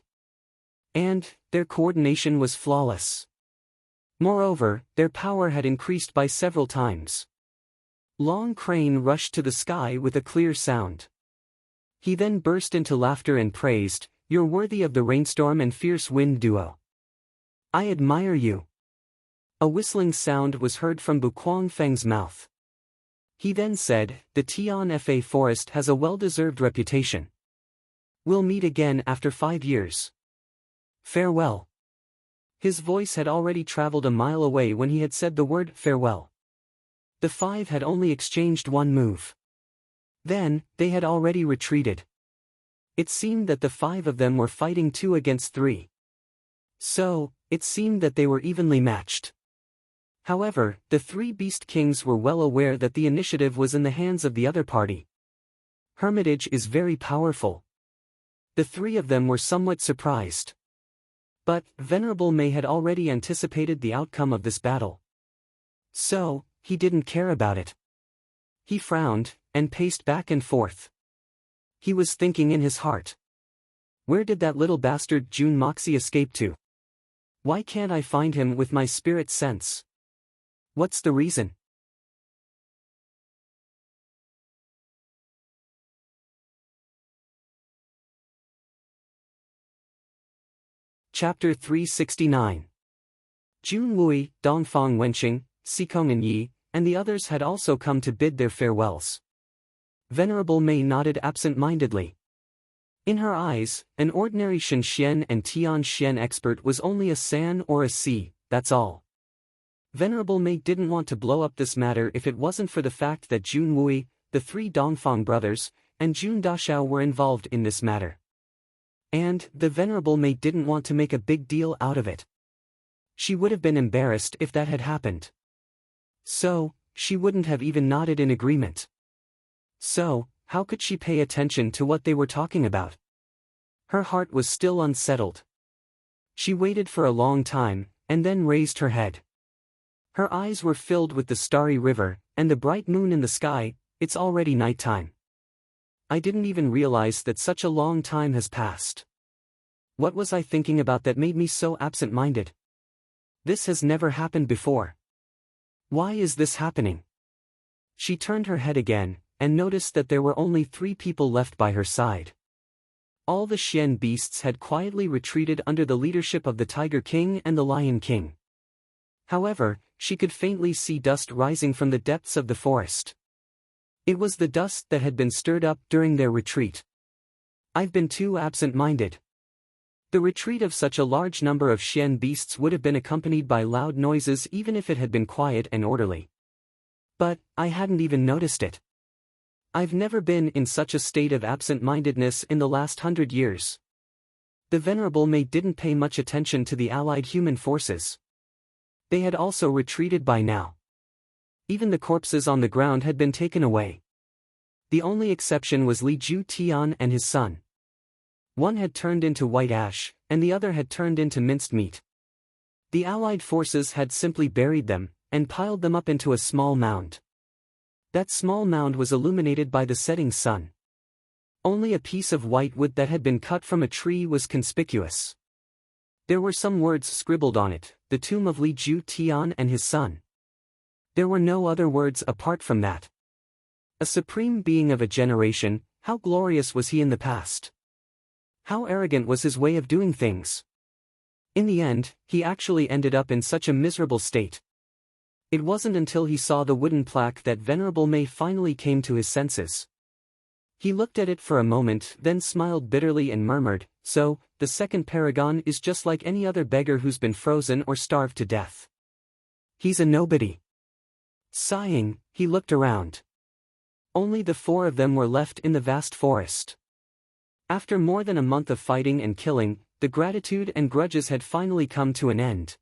And their coordination was flawless. Moreover, their power had increased by several times. Long Crane rushed to the sky with a clear sound. He then burst into laughter and praised, "You're worthy of the rainstorm and fierce wind duo. I admire you." A whistling sound was heard from Buquang Feng's mouth. He then said, "The Tianfa forest has a well-deserved reputation. We'll meet again after 5 years. Farewell." His voice had already traveled a mile away when he had said the word farewell. The five had only exchanged one move. Then, they had already retreated. It seemed that the five of them were fighting 2 against 3. So, it seemed that they were evenly matched. However, the three beast kings were well aware that the initiative was in the hands of the other party. Hermitage is very powerful. The three of them were somewhat surprised. But, Venerable Mei had already anticipated the outcome of this battle. So, he didn't care about it. He frowned, and paced back and forth. He was thinking in his heart. Where did that little bastard Jun Moxie escape to? Why can't I find him with my spirit sense? What's the reason? Chapter 369. Jun Wui, Dongfang Wenqing, Xikong and Yi, and the others had also come to bid their farewells. Venerable Mei nodded absent-mindedly. In her eyes, an ordinary Shenxian and Tianxian expert was only a San or a C, that's all. Venerable Mei didn't want to blow up this matter if it wasn't for the fact that Jun Wui, the 3 Dongfang brothers, and Jun Dashao were involved in this matter. And the Venerable Mei didn't want to make a big deal out of it. She would have been embarrassed if that had happened. So, she wouldn't have even nodded in agreement. So, how could she pay attention to what they were talking about? Her heart was still unsettled. She waited for a long time, and then raised her head. Her eyes were filled with the starry river, and the bright moon in the sky. It's already nighttime. I didn't even realize that such a long time has passed. What was I thinking about that made me so absent-minded? This has never happened before. Why is this happening? She turned her head again, and noticed that there were only 3 people left by her side. All the Xian beasts had quietly retreated under the leadership of the Tiger King and the Lion King. However, she could faintly see dust rising from the depths of the forest. It was the dust that had been stirred up during their retreat. I've been too absent-minded. The retreat of such a large number of Xian beasts would have been accompanied by loud noises even if it had been quiet and orderly. But, I hadn't even noticed it. I've never been in such a state of absent-mindedness in the last 100 years. The Venerable Mei didn't pay much attention to the allied human forces. They had also retreated by now. Even the corpses on the ground had been taken away. The only exception was Li Ju Tian and his son. One had turned into white ash, and the other had turned into minced meat. The allied forces had simply buried them, and piled them up into a small mound. That small mound was illuminated by the setting sun. Only a piece of white wood that had been cut from a tree was conspicuous. There were some words scribbled on it, the tomb of Li Ju Tian and his son. There were no other words apart from that. A supreme being of a generation, how glorious was he in the past? How arrogant was his way of doing things? In the end, he actually ended up in such a miserable state. It wasn't until he saw the wooden plaque that Venerable Mei finally came to his senses. He looked at it for a moment, then smiled bitterly and murmured, "So, the second paragon is just like any other beggar who's been frozen or starved to death. He's a nobody." Sighing, he looked around. Only the four of them were left in the vast forest. After more than a month of fighting and killing, the gratitude and grudges had finally come to an end.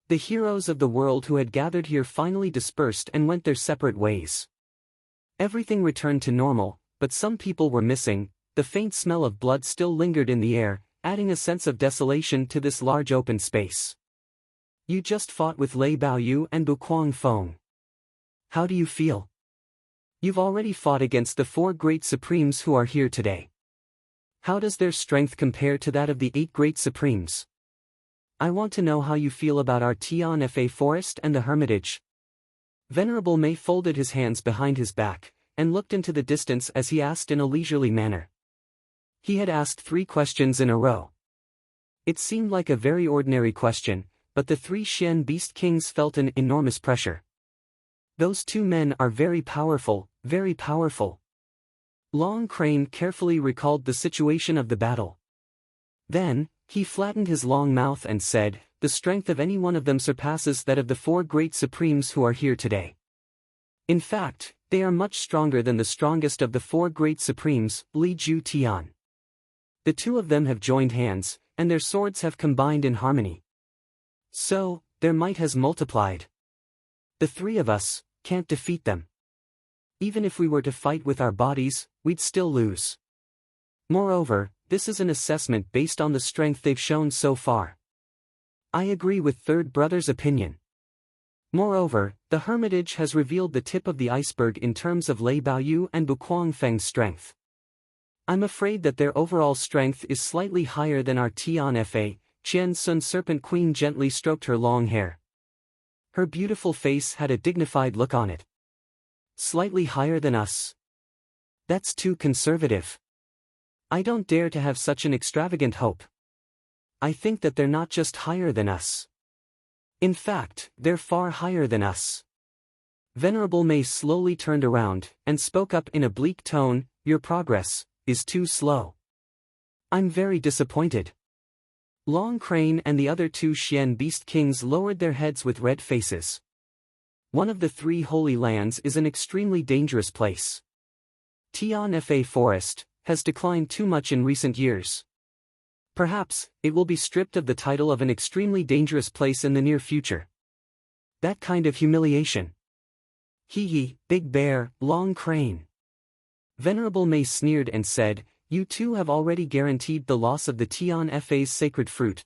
The heroes of the world who had gathered here finally dispersed and went their separate ways. Everything returned to normal, but some people were missing. The faint smell of blood still lingered in the air, adding a sense of desolation to this large open space. You just fought with Lei Baoyu and Bu Guangfeng. How do you feel? You've already fought against the four great supremes who are here today. How does their strength compare to that of the 8 great supremes? I want to know how you feel about our Tianfa forest and the hermitage. Venerable Mei folded his hands behind his back, and looked into the distance as he asked in a leisurely manner. He had asked 3 questions in a row. It seemed like a very ordinary question, but the 3 Xian beast kings felt an enormous pressure. Those 2 men are very powerful, very powerful. Long Crane carefully recalled the situation of the battle. Then, he flattened his long mouth and said, "The strength of any one of them surpasses that of the 4 great supremes who are here today. In fact, they are much stronger than the strongest of the 4 great supremes, Li Ju Tian. The 2 of them have joined hands, and their swords have combined in harmony. So, their might has multiplied. The 3 of us can't defeat them. Even if we were to fight with our bodies, we'd still lose. Moreover, this is an assessment based on the strength they've shown so far. I agree with Third Brother's opinion. Moreover, the Hermitage has revealed the tip of the iceberg in terms of Lei Baoyu and Bu Guangfeng's strength. I'm afraid that their overall strength is slightly higher than our Tianfa." Qian Sun Serpent Queen gently stroked her long hair. Her beautiful face had a dignified look on it. Slightly higher than us. That's too conservative. I don't dare to have such an extravagant hope. I think that they're not just higher than us. In fact, they're far higher than us. Venerable Mei slowly turned around, and spoke up in a bleak tone, "Your progress is too slow. I'm very disappointed." Long Crane and the other 2 Xian beast kings lowered their heads with red faces. One of the 3 holy lands is an extremely dangerous place. Tianfa Forest has declined too much in recent years. Perhaps, it will be stripped of the title of an extremely dangerous place in the near future. That kind of humiliation. Hee, Big Bear, Long Crane. Venerable Mei sneered and said, "You 2 have already guaranteed the loss of the Tianfa's sacred fruit.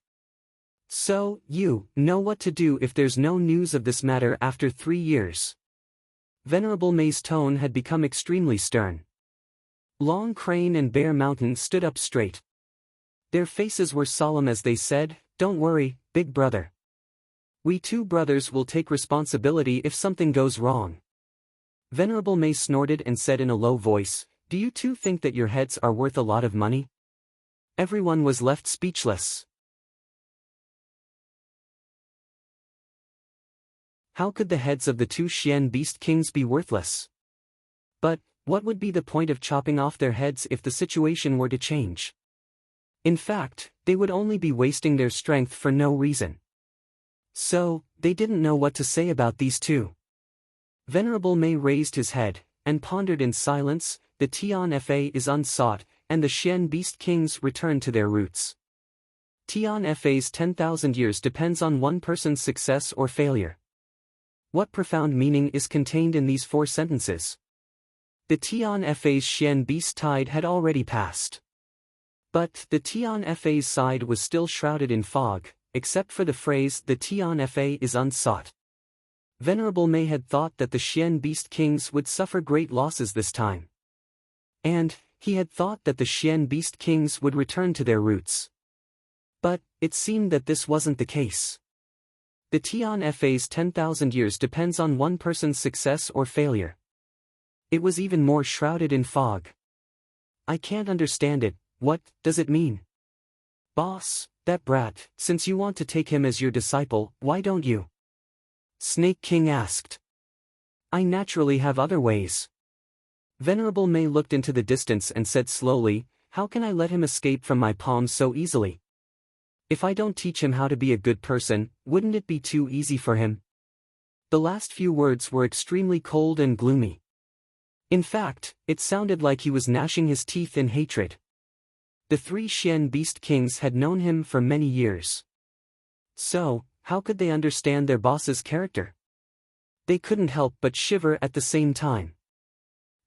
So, you know what to do if there's no news of this matter after 3 years." Venerable Mei's tone had become extremely stern. Long Crane and Bear Mountain stood up straight. Their faces were solemn as they said, "Don't worry, Big Brother. We 2 brothers will take responsibility if something goes wrong." Venerable Mei snorted and said in a low voice, "Do you 2 think that your heads are worth a lot of money?" Everyone was left speechless. How could the heads of the two Xian beast kings be worthless? But, what would be the point of chopping off their heads if the situation were to change? In fact, they would only be wasting their strength for no reason. So, they didn't know what to say about these two. Venerable Mei raised his head, and pondered in silence. The Tian Fa is unsought, and the Xian beast kings return to their roots. Tian Fa's 10,000 years depends on one person's success or failure. What profound meaning is contained in these 4 sentences? The Tian Fa's Xian beast tide had already passed. But the Tian Fa's side was still shrouded in fog, except for the phrase "the Tian Fa is unsought." Venerable Mei had thought that the Xian beast kings would suffer great losses this time. And he had thought that the Xian beast kings would return to their roots. But it seemed that this wasn't the case. The Tian Fa's 10,000 years depends on one person's success or failure. It was even more shrouded in fog. I can't understand it. What does it mean? Boss, that brat, since you want to take him as your disciple, why don't you? Snake King asked. I naturally have other ways. Venerable Mei looked into the distance and said slowly, how can I let him escape from my palms so easily? If I don't teach him how to be a good person, wouldn't it be too easy for him? The last few words were extremely cold and gloomy. In fact, it sounded like he was gnashing his teeth in hatred. The 3 Xian beast kings had known him for many years. So, how could they understand their boss's character? They couldn't help but shiver at the same time.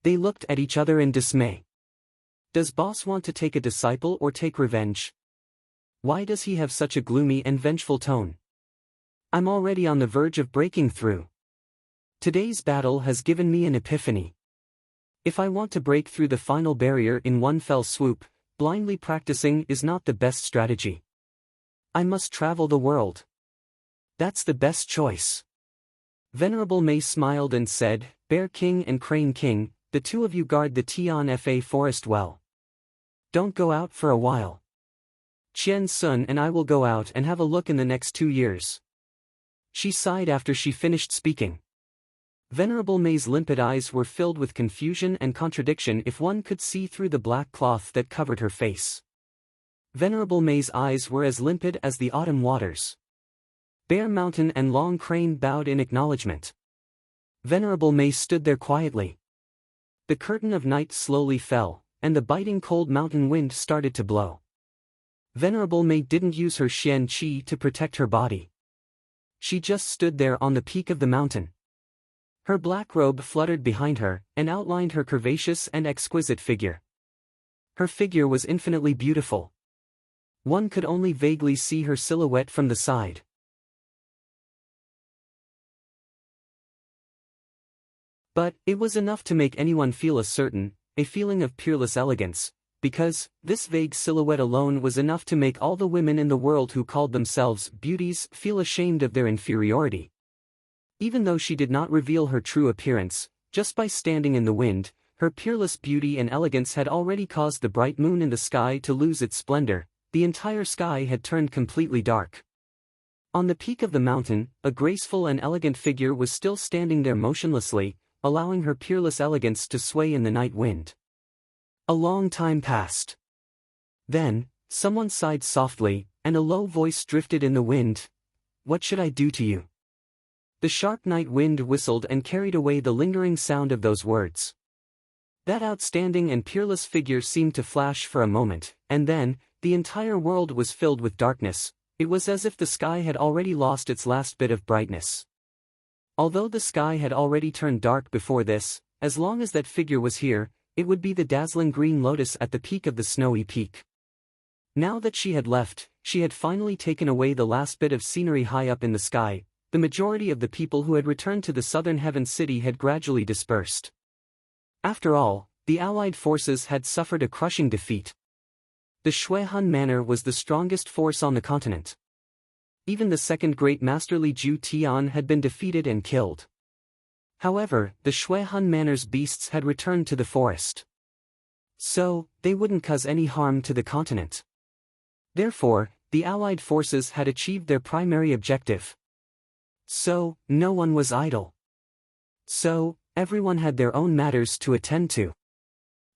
They looked at each other in dismay. Does boss want to take a disciple or take revenge? Why does he have such a gloomy and vengeful tone? I'm already on the verge of breaking through. Today's battle has given me an epiphany. If I want to break through the final barrier in one fell swoop, blindly practicing is not the best strategy. I must travel the world. That's the best choice. Venerable Mei smiled and said, Bear King and Crane King, the 2 of you guard the Tian Fa forest well. Don't go out for a while. Qian Sun and I will go out and have a look in the next 2 years. She sighed after she finished speaking. Venerable Mei's limpid eyes were filled with confusion and contradiction if one could see through the black cloth that covered her face. Venerable Mei's eyes were as limpid as the autumn waters. Bear Mountain and Long Crane bowed in acknowledgement. Venerable Mei stood there quietly. The curtain of night slowly fell, and the biting cold mountain wind started to blow. Venerable Mei didn't use her Xian Qi to protect her body. She just stood there on the peak of the mountain. Her black robe fluttered behind her, and outlined her curvaceous and exquisite figure. Her figure was infinitely beautiful. One could only vaguely see her silhouette from the side. But it was enough to make anyone feel a feeling of peerless elegance, because this vague silhouette alone was enough to make all the women in the world who called themselves beauties feel ashamed of their inferiority. Even though she did not reveal her true appearance, just by standing in the wind, her peerless beauty and elegance had already caused the bright moon in the sky to lose its splendor. The entire sky had turned completely dark. On the peak of the mountain, a graceful and elegant figure was still standing there motionlessly, allowing her peerless elegance to sway in the night wind. A long time passed. Then, someone sighed softly, and a low voice drifted in the wind. What should I do to you? The sharp night wind whistled and carried away the lingering sound of those words. That outstanding and peerless figure seemed to flash for a moment, and then, the entire world was filled with darkness. It was as if the sky had already lost its last bit of brightness. Although the sky had already turned dark before this, as long as that figure was here, it would be the dazzling green lotus at the peak of the snowy peak. Now that she had left, she had finally taken away the last bit of scenery high up in the sky. The majority of the people who had returned to the southern heaven city had gradually dispersed. After all, the Allied forces had suffered a crushing defeat. The Shuihan Manor was the strongest force on the continent. Even the second great masterly Zhu Tian had been defeated and killed. However, the Shuihan Manor's beasts had returned to the forest. So, they wouldn't cause any harm to the continent. Therefore, the Allied forces had achieved their primary objective. So, no one was idle. So, everyone had their own matters to attend to.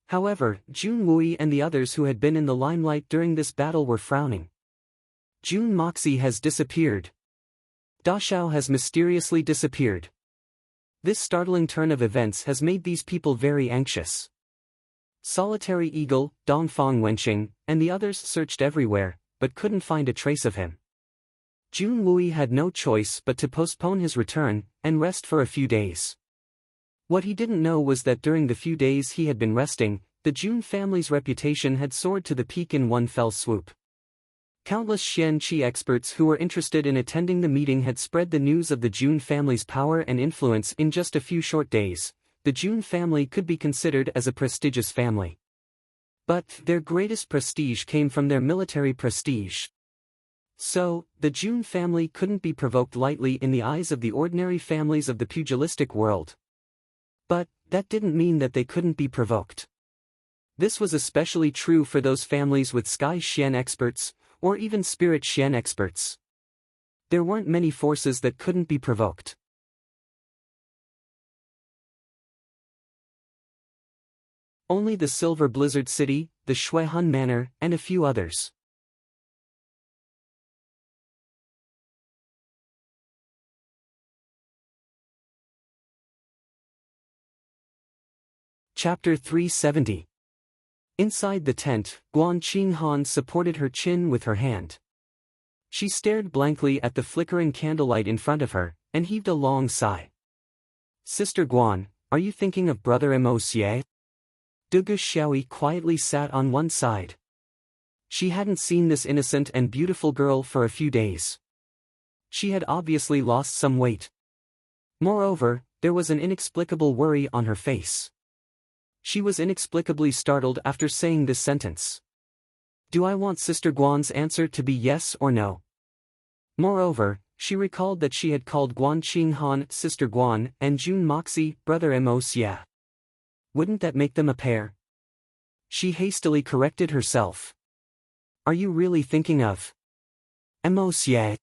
However, Jun Wui and the others who had been in the limelight during this battle were frowning. Jun Moxie has disappeared. Da Xiao has mysteriously disappeared. This startling turn of events has made these people very anxious. Solitary Eagle, Dongfang Wenqing, and the others searched everywhere, but couldn't find a trace of him. Jun Wui had no choice but to postpone his return, and rest for a few days. What he didn't know was that during the few days he had been resting, the Jun family's reputation had soared to the peak in one fell swoop. Countless Xian Qi experts who were interested in attending the meeting had spread the news of the Jun family's power and influence in just a few short days. The Jun family could be considered as a prestigious family. But their greatest prestige came from their military prestige. So, the Jun family couldn't be provoked lightly in the eyes of the ordinary families of the pugilistic world. But that didn't mean that they couldn't be provoked. This was especially true for those families with Sky Xian experts, or even Spirit Xian experts. There weren't many forces that couldn't be provoked. Only the Silver Blizzard City, the Shuihun Manor, and a few others. Chapter 370. Inside the tent, Guan Qinghan supported her chin with her hand. She stared blankly at the flickering candlelight in front of her, and heaved a long sigh. Sister Guan, are you thinking of Brother Mo Xie? Dugu Xiaoyi quietly sat on one side. She hadn't seen this innocent and beautiful girl for a few days. She had obviously lost some weight. Moreover, there was an inexplicable worry on her face. She was inexplicably startled after saying this sentence. Do I want Sister Guan's answer to be yes or no? Moreover, she recalled that she had called Guan Qinghan Sister Guan and Jun Moxie Brother Mo Xie. Wouldn't that make them a pair? She hastily corrected herself. Are you really thinking of Mo Xie?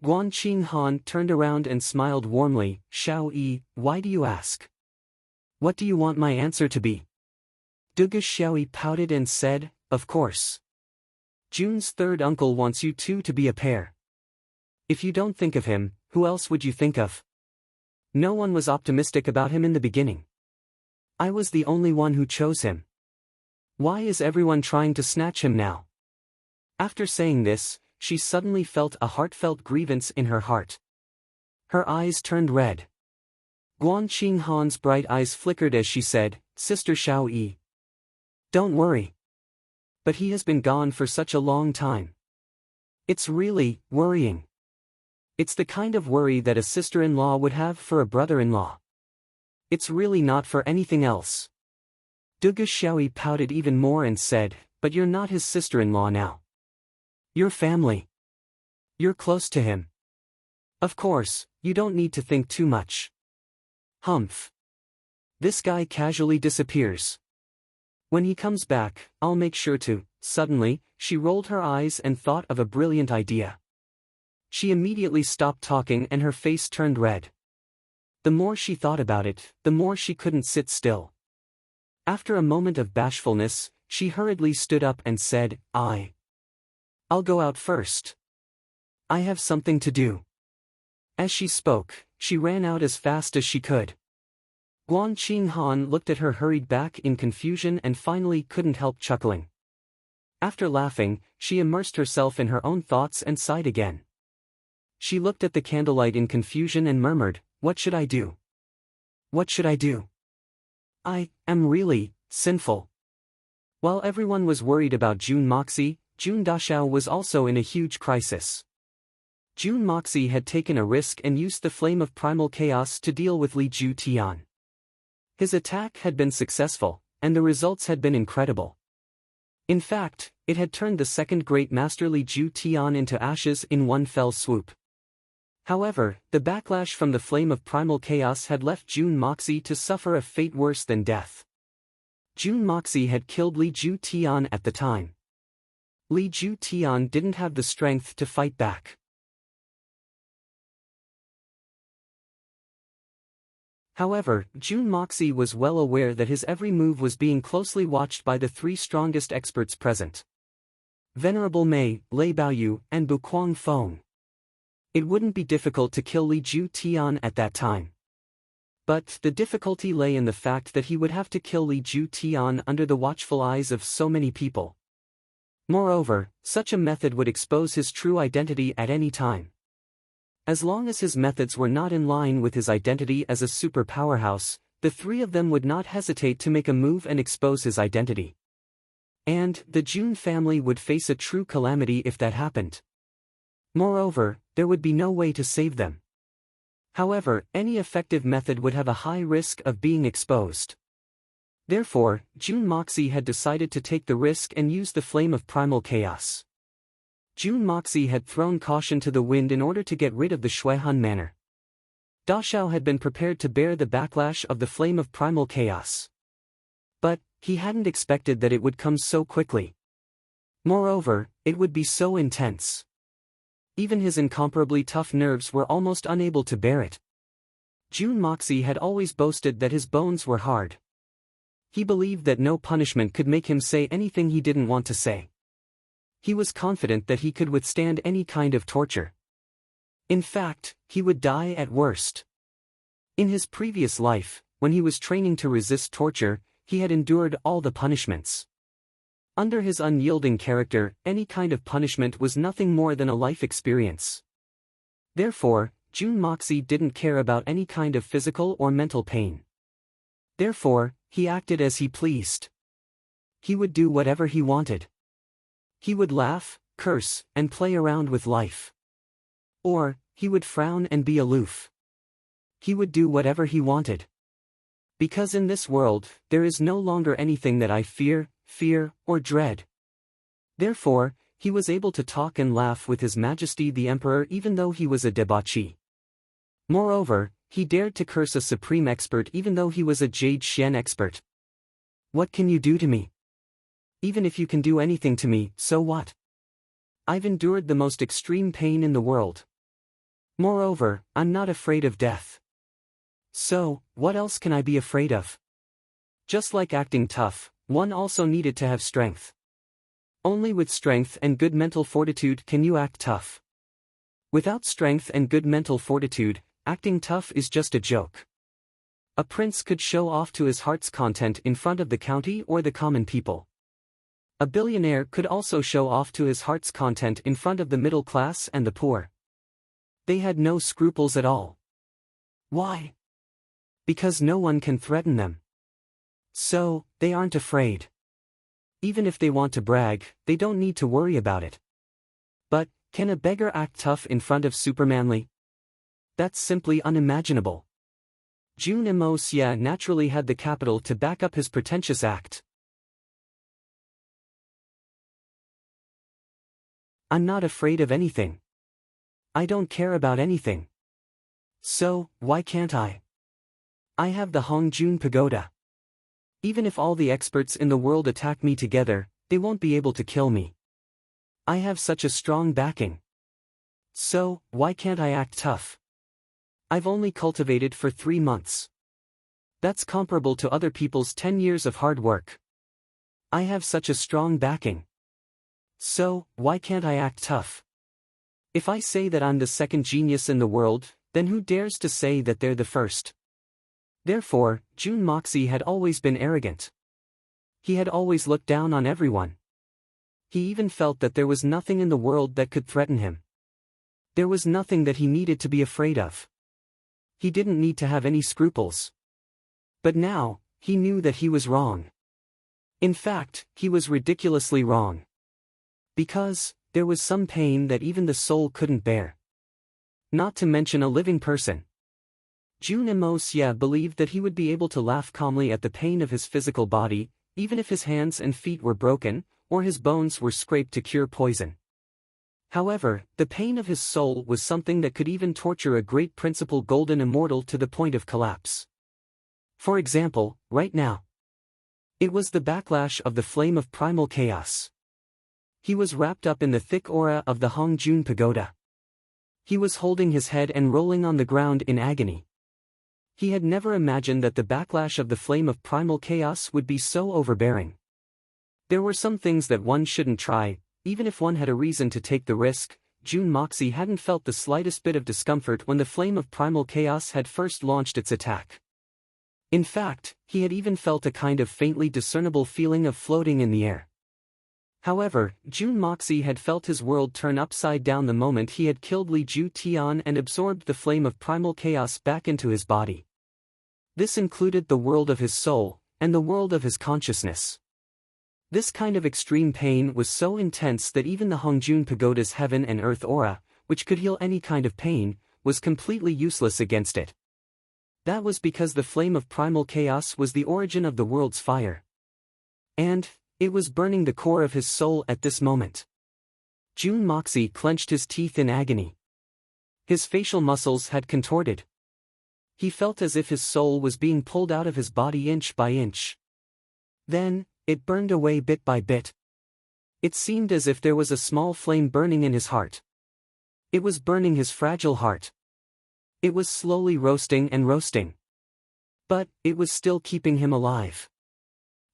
Guan Qinghan turned around and smiled warmly. Xiao Yi, why do you ask? What do you want my answer to be? Dugu Xiaoyi pouted and said, of course. Jun's third uncle wants you two to be a pair. If you don't think of him, who else would you think of? No one was optimistic about him in the beginning. I was the only one who chose him. Why is everyone trying to snatch him now? After saying this, she suddenly felt a heartfelt grievance in her heart. Her eyes turned red. Guan Qinghan's bright eyes flickered as she said, Sister Xiao Yi. Don't worry. But he has been gone for such a long time. It's really worrying. It's the kind of worry that a sister-in-law would have for a brother-in-law. It's really not for anything else. Dugu Xiaoyi pouted even more and said, but you're not his sister-in-law now. You're family. You're close to him. Of course, you don't need to think too much. Humph. This guy casually disappears. When he comes back, I'll make sure to. Suddenly, she rolled her eyes and thought of a brilliant idea. She immediately stopped talking and her face turned red. The more she thought about it, the more she couldn't sit still. After a moment of bashfulness, she hurriedly stood up and said, I'll go out first. I have something to do. As she spoke, she ran out as fast as she could. Guan Qinghan looked at her hurried back in confusion and finally couldn't help chuckling. After laughing, she immersed herself in her own thoughts and sighed again. She looked at the candlelight in confusion and murmured, what should I do? What should I do? I am really sinful. While everyone was worried about Jun Moxie, Jun Daxiao was also in a huge crisis. Jun Moxie had taken a risk and used the flame of primal chaos to deal with Li Ju Tian. His attack had been successful, and the results had been incredible. In fact, it had turned the second great master Li Ju Tian into ashes in one fell swoop. However, the backlash from the flame of primal chaos had left Jun Moxie to suffer a fate worse than death. Jun Moxie had killed Li Ju Tian at the time. Li Ju Tian didn't have the strength to fight back. However, Jun Moxie was well aware that his every move was being closely watched by the three strongest experts present: Venerable Mei, Lei Baoyu, and Buquang Feng. It wouldn't be difficult to kill Li Ju Tian at that time. But the difficulty lay in the fact that he would have to kill Li Ju Tian under the watchful eyes of so many people. Moreover, such a method would expose his true identity at any time. As long as his methods were not in line with his identity as a super powerhouse, the three of them would not hesitate to make a move and expose his identity. And the Jun family would face a true calamity if that happened. Moreover, there would be no way to save them. However, any effective method would have a high risk of being exposed. Therefore, Jun Moxie had decided to take the risk and use the flame of primal chaos. Jun Moxie had thrown caution to the wind in order to get rid of the Shuihan manor. Da Xiao had been prepared to bear the backlash of the flame of primal chaos. But he hadn't expected that it would come so quickly. Moreover, it would be so intense. Even his incomparably tough nerves were almost unable to bear it. Jun Moxie had always boasted that his bones were hard. He believed that no punishment could make him say anything he didn't want to say. He was confident that he could withstand any kind of torture. In fact, he would die at worst. In his previous life, when he was training to resist torture, he had endured all the punishments. Under his unyielding character, any kind of punishment was nothing more than a life experience. Therefore, Jun Moxie didn't care about any kind of physical or mental pain. Therefore, he acted as he pleased. He would do whatever he wanted. He would laugh, curse, and play around with life. Or, he would frown and be aloof. He would do whatever he wanted. Because in this world, there is no longer anything that I fear, or dread. Therefore, he was able to talk and laugh with His Majesty the Emperor even though he was a debauchee. Moreover, he dared to curse a supreme expert even though he was a Jade Xian expert. What can you do to me? Even if you can do anything to me, so what? I've endured the most extreme pain in the world. Moreover, I'm not afraid of death. So, what else can I be afraid of? Just like acting tough, one also needed to have strength. Only with strength and good mental fortitude can you act tough. Without strength and good mental fortitude, acting tough is just a joke. A prince could show off to his heart's content in front of the county or the common people. A billionaire could also show off to his heart's content in front of the middle class and the poor. They had no scruples at all. Why? Because no one can threaten them. So, they aren't afraid. Even if they want to brag, they don't need to worry about it. But, can a beggar act tough in front of Supermanly? That's simply unimaginable. Jun Xia naturally had the capital to back up his pretentious act. I'm not afraid of anything. I don't care about anything. So, why can't I? I have the Hongjun Pagoda. Even if all the experts in the world attack me together, they won't be able to kill me. I have such a strong backing. So, why can't I act tough? I've only cultivated for 3 months. That's comparable to other people's 10 years of hard work. I have such a strong backing. So, why can't I act tough? If I say that I'm the second genius in the world, then who dares to say that they're the first? Therefore, Jun Moxie had always been arrogant. He had always looked down on everyone. He even felt that there was nothing in the world that could threaten him. There was nothing that he needed to be afraid of. He didn't need to have any scruples. But now, he knew that he was wrong. In fact, he was ridiculously wrong. Because, there was some pain that even the soul couldn't bear. Not to mention a living person. Jun Xia believed that he would be able to laugh calmly at the pain of his physical body, even if his hands and feet were broken, or his bones were scraped to cure poison. However, the pain of his soul was something that could even torture a great principal golden immortal to the point of collapse. For example, right now. It was the backlash of the flame of primal chaos. He was wrapped up in the thick aura of the Hongjun Pagoda. He was holding his head and rolling on the ground in agony. He had never imagined that the backlash of the flame of primal chaos would be so overbearing. There were some things that one shouldn't try, even if one had a reason to take the risk. June Moxie hadn't felt the slightest bit of discomfort when the flame of primal chaos had first launched its attack. In fact, he had even felt a kind of faintly discernible feeling of floating in the air. However, June Moxie had felt his world turn upside down the moment he had killed Li Ju Tian and absorbed the flame of primal chaos back into his body. This included the world of his soul, and the world of his consciousness. This kind of extreme pain was so intense that even the Hongjun Pagoda's heaven and earth aura, which could heal any kind of pain, was completely useless against it. That was because the flame of primal chaos was the origin of the world's fire. And it was burning the core of his soul at this moment. June Moxie clenched his teeth in agony. His facial muscles had contorted. He felt as if his soul was being pulled out of his body inch by inch. Then, it burned away bit by bit. It seemed as if there was a small flame burning in his heart. It was burning his fragile heart. It was slowly roasting and roasting. But it was still keeping him alive.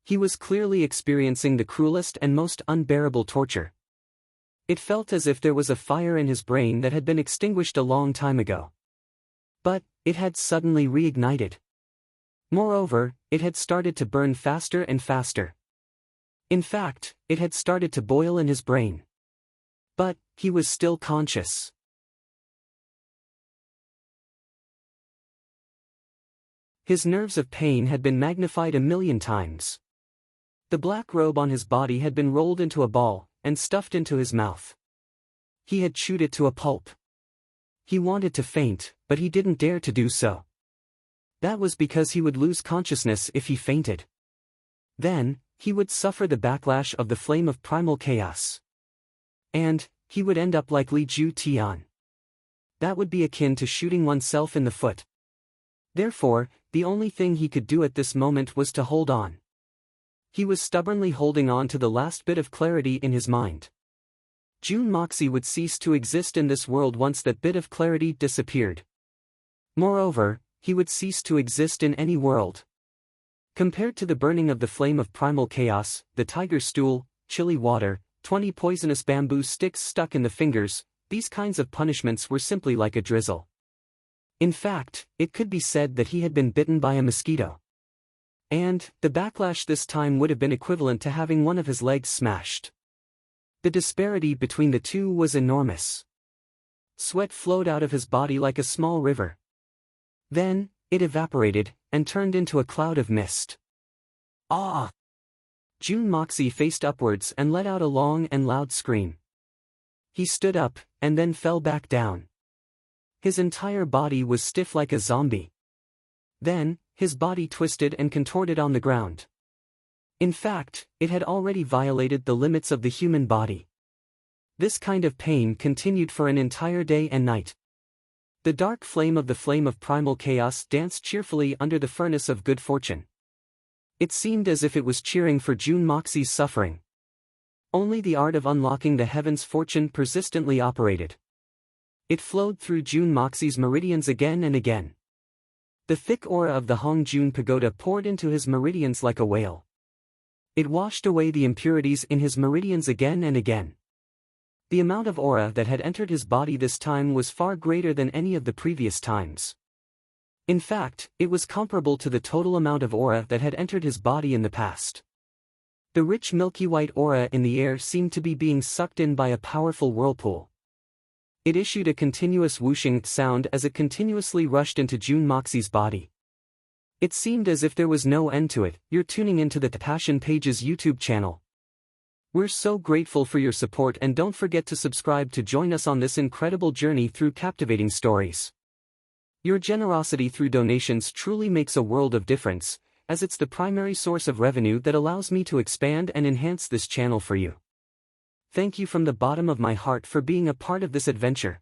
He was clearly experiencing the cruelest and most unbearable torture. It felt as if there was a fire in his brain that had been extinguished a long time ago. But it had suddenly reignited. Moreover, it had started to burn faster and faster. In fact, it had started to boil in his brain. But he was still conscious. His nerves of pain had been magnified 1,000,000 times. The black robe on his body had been rolled into a ball, and stuffed into his mouth. He had chewed it to a pulp. He wanted to faint, but he didn't dare to do so. That was because he would lose consciousness if he fainted. Then, he would suffer the backlash of the flame of primal chaos. And he would end up like Li Ju Tian. That would be akin to shooting oneself in the foot. Therefore, the only thing he could do at this moment was to hold on. He was stubbornly holding on to the last bit of clarity in his mind. June Moxie would cease to exist in this world once that bit of clarity disappeared. Moreover, he would cease to exist in any world. Compared to the burning of the flame of primal chaos, the tiger stool, chilly water, 20 poisonous bamboo sticks stuck in the fingers, these kinds of punishments were simply like a drizzle. In fact, it could be said that he had been bitten by a mosquito. And the backlash this time would have been equivalent to having one of his legs smashed. The disparity between the two was enormous. Sweat flowed out of his body like a small river. Then, it evaporated, and turned into a cloud of mist. Ah! June Moxie faced upwards and let out a long and loud scream. He stood up, and then fell back down. His entire body was stiff like a zombie. Then, his body twisted and contorted on the ground. In fact, it had already violated the limits of the human body. This kind of pain continued for an entire day and night. The dark flame of primal chaos danced cheerfully under the furnace of good fortune. It seemed as if it was cheering for June Moxie's suffering. Only the art of unlocking the heavens' fortune persistently operated. It flowed through June Moxie's meridians again and again. The thick aura of the Hongjun Pagoda poured into his meridians like a whale. It washed away the impurities in his meridians again and again. The amount of aura that had entered his body this time was far greater than any of the previous times. In fact, it was comparable to the total amount of aura that had entered his body in the past. The rich milky white aura in the air seemed to be being sucked in by a powerful whirlpool. It issued a continuous whooshing sound as it continuously rushed into June Moxie's body. It seemed as if there was no end to it. You're tuning into the Passion Pages YouTube channel. We're so grateful for your support, and don't forget to subscribe to join us on this incredible journey through captivating stories. Your generosity through donations truly makes a world of difference, as it's the primary source of revenue that allows me to expand and enhance this channel for you. Thank you from the bottom of my heart for being a part of this adventure.